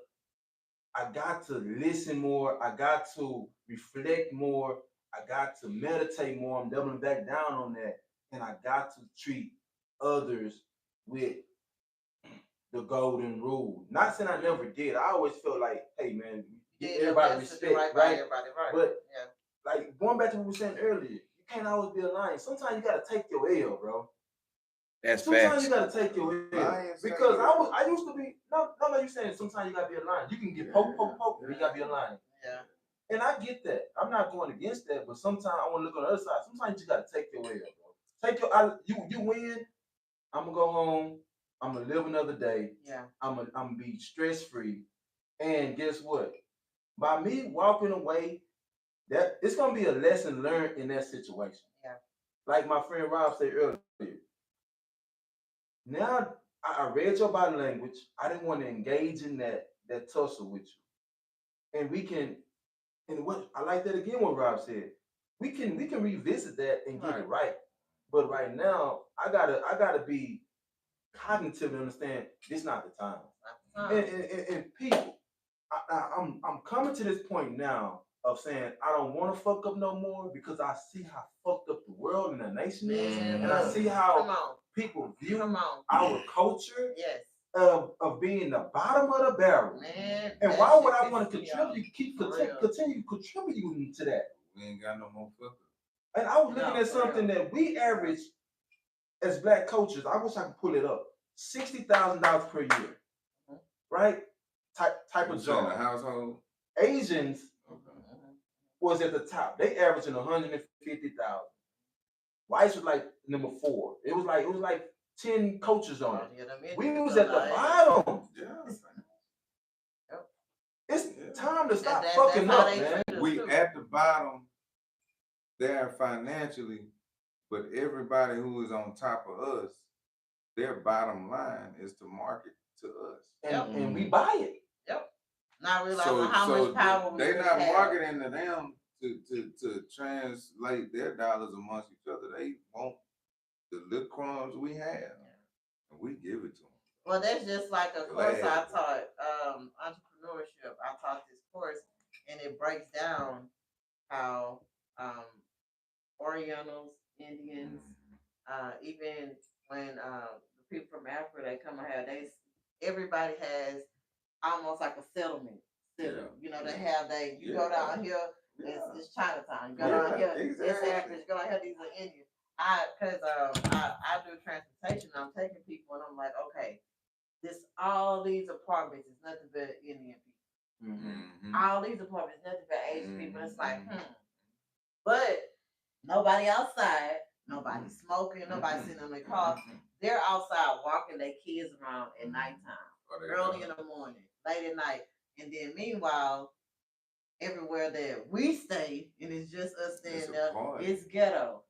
[SPEAKER 3] to listen more. I got to reflect more. I got to meditate more. I'm doubling back down on that, and I got to treat others with the golden rule. Not saying I never did. I always felt like, hey man, give everybody respect, right? But like going back to what we were saying earlier, you can't always be a lion. Sometimes you gotta take your L, bro. Sometimes you gotta take your L. Because I used to be no you saying sometimes you gotta be a lion. You can get poke, but you gotta be a lion. Yeah. And I get that. I'm not going against that, but sometimes I want to look on the other side. Sometimes you gotta take your L, bro. Take your you win. I'm gonna go home. I'm gonna live another day. Yeah. I'm gonna be stress free. And guess what? By me walking away, that it's gonna be a lesson learned in that situation. Yeah. Like my friend Rob said earlier. Now I read your body language. I didn't want to engage in that tussle with you. And we can, and what I like that again what Rob said. We can revisit that and get it right. But right now, I gotta be cognitive and understand this not the time. And people, I'm coming to this point now of saying I don't want to fuck up no more because I see how fucked up the world and the nation is, and I see how people view our culture of being the bottom of the barrel. Man, and why would I want to continue contributing to that?
[SPEAKER 2] We ain't got no more fuck up.
[SPEAKER 3] And I was looking at something that we average as black coaches. I wish I could pull it up. $60,000 per year, right? Type of job.
[SPEAKER 2] In a household.
[SPEAKER 3] Asians was at the top. They averaging 150,000. Whites was like number 4. It was like 10 coaches on it. We was at the bottom. It's time to stop fucking up, man.
[SPEAKER 2] We at the bottom there financially, but everybody who is on top of us, their bottom line is to market to us.
[SPEAKER 3] And we buy it. Yep.
[SPEAKER 1] Not realizing how much power
[SPEAKER 2] they're not marketing to them to translate their dollars amongst each other. They want the little crumbs we have, and we give it to them.
[SPEAKER 1] Well, that's just like a course I taught, entrepreneurship. I taught this course, and it breaks down how Orientals, Indians, even when the people from Africa they come out here, everybody has almost like a settlement. You know, they have you go down here, this Chinatown. You go down here, it's African. You go down here, these are Indian. I do transportation. I'm taking people, and I'm like, okay, all these apartments is nothing but Indian people.
[SPEAKER 2] Mm-hmm.
[SPEAKER 1] All these apartments nothing but Asian people. It's like, but nobody outside, nobody smoking, nobody sitting on their car. They're outside walking their kids around at nighttime, early in the morning, late at night, and then meanwhile, everywhere that we stay, and it's just us staying there, it's ghetto.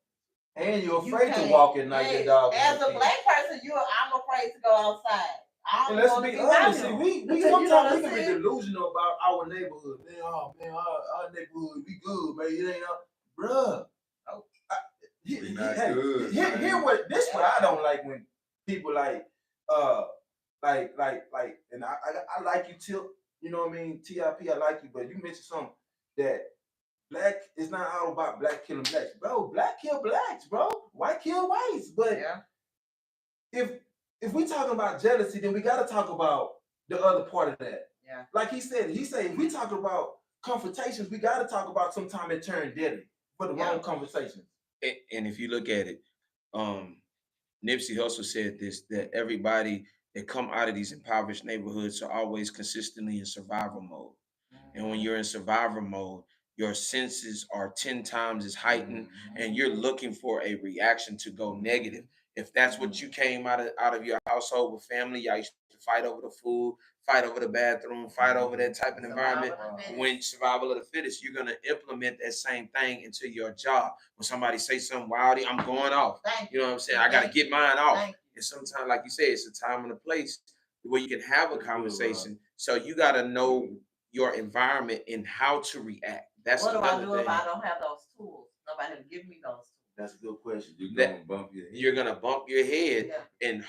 [SPEAKER 3] And you're afraid to walk at night, your dog.
[SPEAKER 1] As a black person, I'm afraid to go outside.
[SPEAKER 3] And let's be honest, see, we sometimes we can be delusional about our neighborhood. Man, oh man, our neighborhood, we good, man. It ain't up, bruh. Here what this what I don't like when people like and I like you Tip, you know what I mean? TIP, I like you, but you mentioned something that black is not all about black killing blacks, bro. Black kill blacks, bro. White kill whites. But if we talking about jealousy, then we got to talk about the other part of that.
[SPEAKER 1] Yeah.
[SPEAKER 3] Like he said, if we talk about confrontations, we got to talk about sometime it turned deadly for the wrong conversations.
[SPEAKER 4] And if you look at it, Nipsey Hussle said this, that everybody that come out of these impoverished neighborhoods are always consistently in survival mode. And when you're in survival mode, your senses are 10 times as heightened, and you're looking for a reaction to go negative. If that's what you came out of your household with family, y'all used to fight over the food, fight over the bathroom, fight over that type of environment. When survival of the fittest, you're gonna implement that same thing into your job. When somebody say something wildy, I'm going off. You know what I'm saying? I gotta get mine off. And sometimes, like you said, it's a time and a place where you can have a conversation. So you gotta know your environment and how to react. That's
[SPEAKER 1] what do I do if I don't have those tools? Nobody will give me those tools.
[SPEAKER 3] That's a good question.
[SPEAKER 4] You're gonna bump your head, and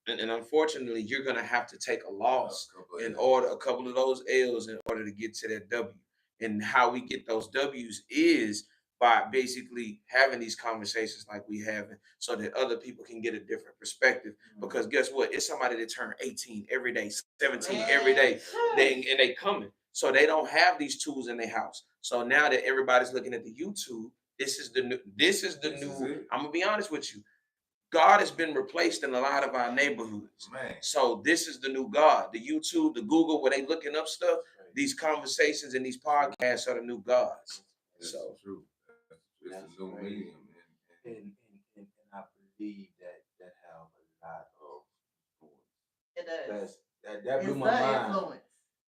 [SPEAKER 4] unfortunately, you're gonna have to take a loss a couple of those L's in order to get to that W. And how we get those W's is by basically having these conversations like we have, so that other people can get a different perspective. Because guess what? It's somebody that turn 18 every day, 17 every day, and they coming. So they don't have these tools in their house. So now that everybody's looking at the YouTube, this is the new. I'm gonna be honest with you. God has been replaced in a lot of our neighborhoods.
[SPEAKER 2] Man.
[SPEAKER 4] So this is the new God. The YouTube, the Google, where they looking up stuff. These conversations and these podcasts are the new gods.
[SPEAKER 2] That's true. It's a new medium.
[SPEAKER 3] And I believe that have a lot of influence.
[SPEAKER 1] It does.
[SPEAKER 3] That blew my mind.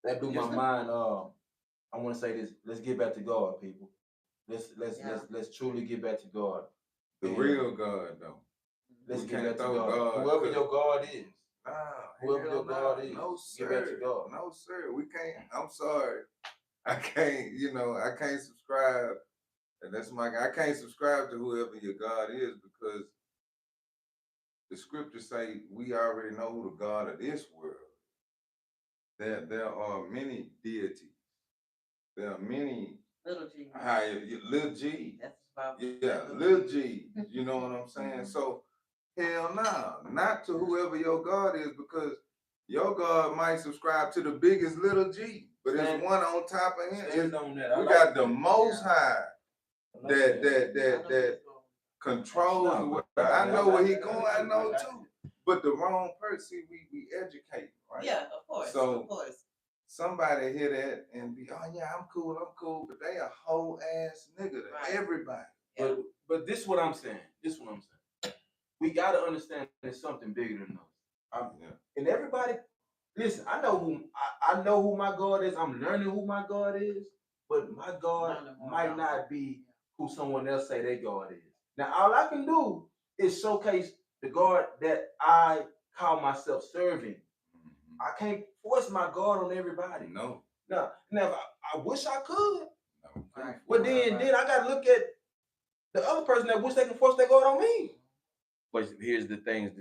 [SPEAKER 3] That blew my mind. I want to say this. Let's get back to God, people. Let's truly get back to God.
[SPEAKER 2] The real God, though.
[SPEAKER 3] Let's get back to God. Whoever your God is. Whoever your God is.
[SPEAKER 2] No, sir.
[SPEAKER 3] Get back to God.
[SPEAKER 2] No, sir. We can't. I'm sorry. I can't, I can't subscribe. And I can't subscribe to whoever your God is, because the scriptures say we already know who the God of this world. There are many deities. There are many
[SPEAKER 1] little G.
[SPEAKER 2] Little G.
[SPEAKER 1] That's
[SPEAKER 2] Little G. You know what I'm saying? So hell no, not to whoever your God is, because your God might subscribe to the biggest little G, but it's one on top of him. We got the Most High that controls. I know where he going. I know too. But the wrong person, see, we educate, right?
[SPEAKER 1] Yeah, of course.
[SPEAKER 2] So
[SPEAKER 1] of course.
[SPEAKER 2] Somebody hear that and be, oh yeah, I'm cool, but they a whole ass nigga to everybody.
[SPEAKER 3] Yeah. But this is what I'm saying. We gotta understand there's something bigger than us. And everybody, listen, I know who my God is. I'm learning who my God is, but my God might not be who someone else say their God is. Now all I can do is showcase the God that I call myself serving. I can't force my God on everybody.
[SPEAKER 2] No.
[SPEAKER 3] Now I wish I could.
[SPEAKER 2] No.
[SPEAKER 3] But then I gotta look at the other person that wish they can force their God on me.
[SPEAKER 4] But here's the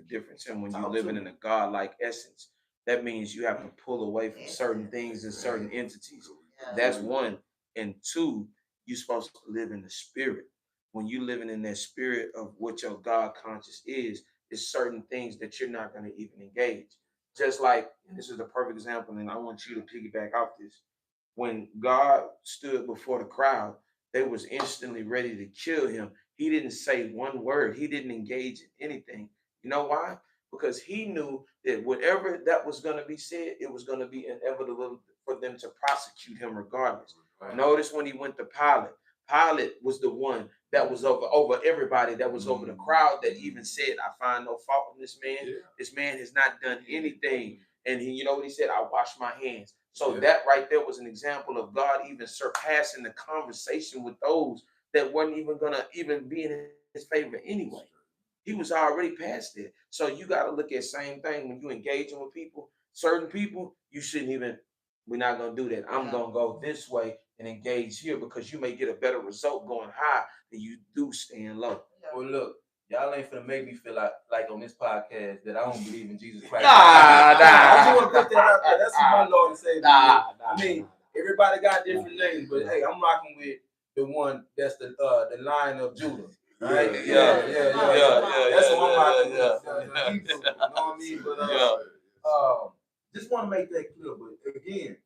[SPEAKER 4] difference. And when you're living in a God-like essence, that means you have to pull away from certain things and certain entities. That's one. And two, you're supposed to live in the spirit. When you're living in that spirit of what your God conscious is certain things that you're not going to even engage. Just like, and this is a perfect example, and I want you to piggyback off this. When God stood before the crowd, they was instantly ready to kill him. He didn't say one word. He didn't engage in anything. You know why? Because he knew that whatever that was going to be said, it was going to be inevitable for them to prosecute him regardless.
[SPEAKER 2] Right.
[SPEAKER 4] Notice when he went to Pilate, Pilate was the one that was over everybody, that was over the crowd, that even said, I find no fault in this man.
[SPEAKER 2] Yeah.
[SPEAKER 4] This man has not done anything. And he, you know what he said? I wash my hands. So
[SPEAKER 2] Yeah.
[SPEAKER 4] that right there was an example of God even surpassing the conversation with those that wasn't even gonna even be in his favor anyway. He was already past it. So you got to look at same thing when you engaging with people. Certain people, you shouldn't even. We're not gonna do that. I'm gonna go this way and engage here because you may get a better result going high than you do staying low.
[SPEAKER 3] Well, look, y'all ain't finna make me feel like on this podcast that I don't believe in Jesus Christ.
[SPEAKER 4] Nah.
[SPEAKER 3] I just want to put that out there. That's what my Lord and Savior.
[SPEAKER 4] Nah.
[SPEAKER 3] I mean, everybody got different names, but hey, I'm rocking with the one that's the Lion of Judah. Right?
[SPEAKER 4] Yeah.
[SPEAKER 3] That's what I'm rocking with.
[SPEAKER 4] Yeah.
[SPEAKER 3] Hebrew, you know what I mean? But just want to make that clear. But again,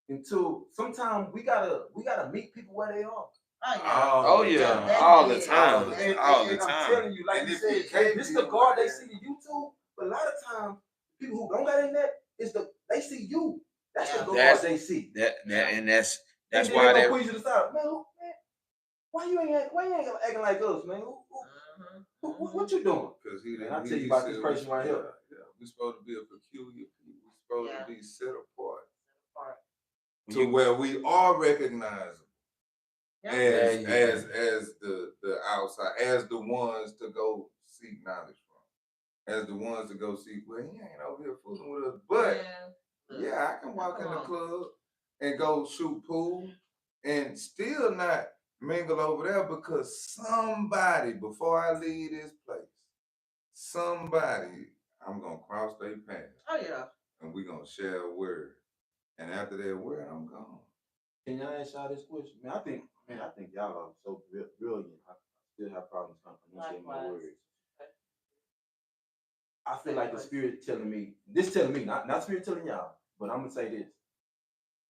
[SPEAKER 3] until sometimes we gotta meet people where they are.
[SPEAKER 4] Oh yeah, all the time, all the
[SPEAKER 3] And I'm
[SPEAKER 4] time.
[SPEAKER 3] telling you, like you said, hey, this the God they see the YouTube. But a lot of times, people who don't got in that they see you. That's the God they see.
[SPEAKER 4] And that's
[SPEAKER 3] And then
[SPEAKER 4] why
[SPEAKER 3] they
[SPEAKER 4] they
[SPEAKER 3] gonna push you to the side, man. Why you ain't acting like us, man? What you doing?
[SPEAKER 2] Because
[SPEAKER 3] And I tell you about this person right here.
[SPEAKER 2] Yeah, we're supposed to be a peculiar people. We're supposed to be set apart to where we are recognizable as the outside, as the ones to go seek knowledge from, as the ones to go seek. Well, he ain't over here fooling with us, but I can walk in the club and go shoot pool and still not mingle over there because somebody, before I leave this place, I'm gonna cross their path. And we're gonna share a word. And after that word, I'm gone.
[SPEAKER 3] Can y'all ask y'all this question? I think y'all are so brilliant. I still have problems comprehending my words. I feel like the spirit telling me, not spirit telling y'all, but I'm gonna say this.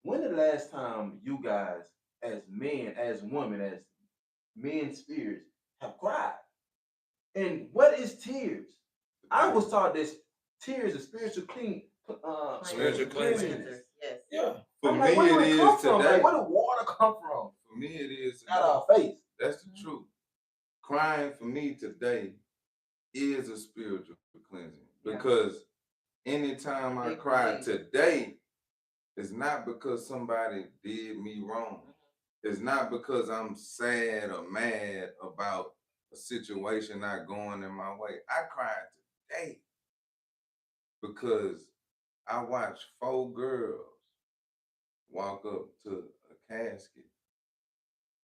[SPEAKER 3] When the last time you guys, as men, as women, as men spirits, have cried? And what is tears? I was taught this tears are spiritual
[SPEAKER 4] spiritual cleansing.
[SPEAKER 1] Yes.
[SPEAKER 4] Yeah.
[SPEAKER 2] For me,
[SPEAKER 3] like, where
[SPEAKER 2] it
[SPEAKER 3] it
[SPEAKER 2] is
[SPEAKER 3] come from?
[SPEAKER 2] today.
[SPEAKER 3] Like, where the water come from?
[SPEAKER 2] For me, it is
[SPEAKER 3] Out our face.
[SPEAKER 2] That's the truth. Crying for me today is a spiritual cleansing because anytime I cry today, it's not because somebody did me wrong. It's not because I'm sad or mad about a situation not going in my way. I cried today because I watched 4 girls walk up to a casket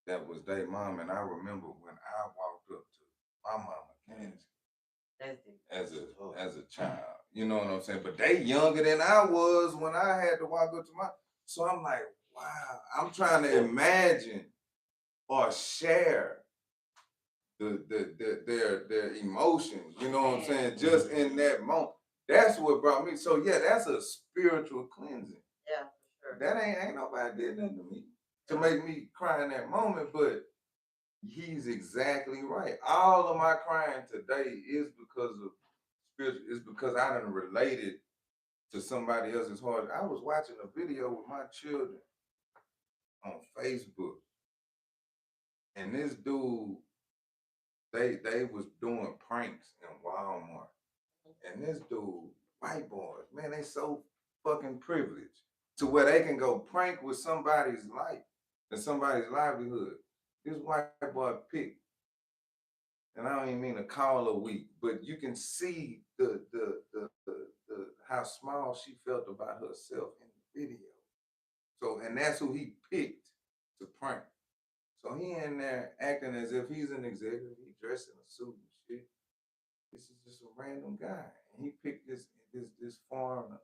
[SPEAKER 2] that was their mom, and I remember when I walked up to my mama casket as a child. You know what I'm saying? But they younger than I was when I had to walk up to my. So I'm like, wow. I'm trying to imagine or share their emotions. You know what I'm saying? Just in that moment. That's what brought me. So yeah, that's a spiritual cleansing.
[SPEAKER 1] Yeah, for sure.
[SPEAKER 2] That ain't nobody did nothing to me to make me cry in that moment, but he's exactly right. All of my crying today is because of spiritual. It's because I done related to somebody else's heart. I was watching a video with my children on Facebook, and this dude, they was doing pranks in Walmart, and this dude, white boys, man, they so fucking privileged to where they can go prank with somebody's life and somebody's livelihood. This white boy picked, and I don't even mean to call her weak, but you can see the how small she felt about herself in the video. So, and that's who he picked to prank. So he in there acting as if he's an executive. He dressed in a suit and shit. This is just a random guy, and he picked this foreigner.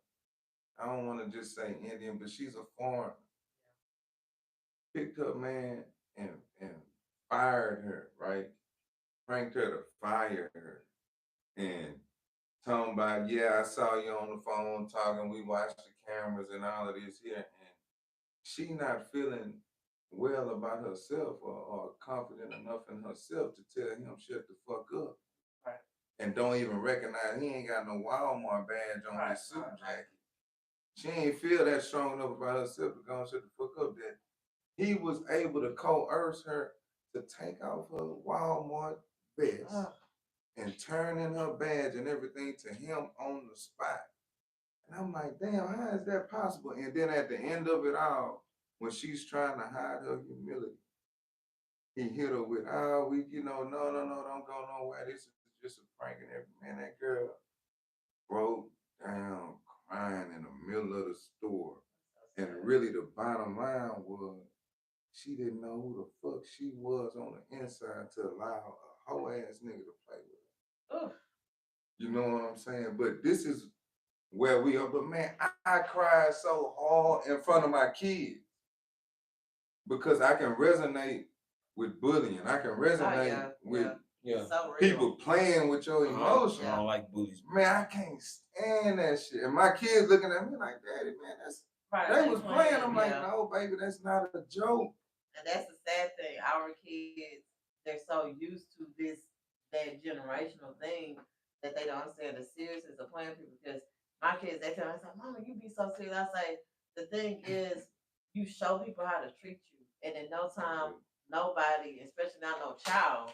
[SPEAKER 2] I don't want to just say Indian, but she's a foreigner. Picked her, man, and fired her, right? Pranked her to fire her. And talking about, yeah, I saw you on the phone talking, we watched the cameras and all of this here. And she not feeling well about herself or confident enough in herself to tell him shut the fuck up.
[SPEAKER 1] Right.
[SPEAKER 2] And don't even recognize he ain't got no Walmart badge on his suit jacket. She ain't feel that strong enough about herself to go and shut the fuck up that he was able to coerce her to take off her Walmart vest and turn in her badge and everything to him on the spot. And I'm like, damn, how is that possible? And then at the end of it all, when she's trying to hide her humility, he hit her with, oh, no, don't go nowhere. This is just a prank and everything. Man, that girl broke down crying in the middle of the store. And really the bottom line was she didn't know who the fuck she was on the inside to allow a hoe ass nigga to play with her. You know what I'm saying? But this is where we are. But man, I cried so hard in front of my kids because I can resonate with bullying. I can resonate with
[SPEAKER 1] So
[SPEAKER 2] people playing with your emotions.
[SPEAKER 3] I don't like bullies.
[SPEAKER 2] Man, I can't stand that shit. And my kids looking at me like, Daddy, man, that's they was playing. I'm like, no, baby, that's not a joke.
[SPEAKER 1] And that's the sad thing. Our kids, they're so used to that generational thing that they don't understand the seriousness of playing people. Because my kids, they tell me, I say, Mama, you be so serious. I say, the thing is, you show people how to treat you. And in no time, nobody, especially not no child,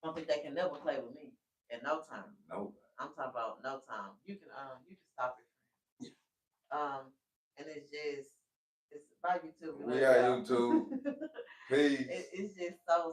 [SPEAKER 1] don't think they can never play with me. In no time.
[SPEAKER 2] No.
[SPEAKER 1] I'm talking about no time. You can stop it. And it's by YouTube.
[SPEAKER 2] We are YouTube. Peace.
[SPEAKER 1] It's just so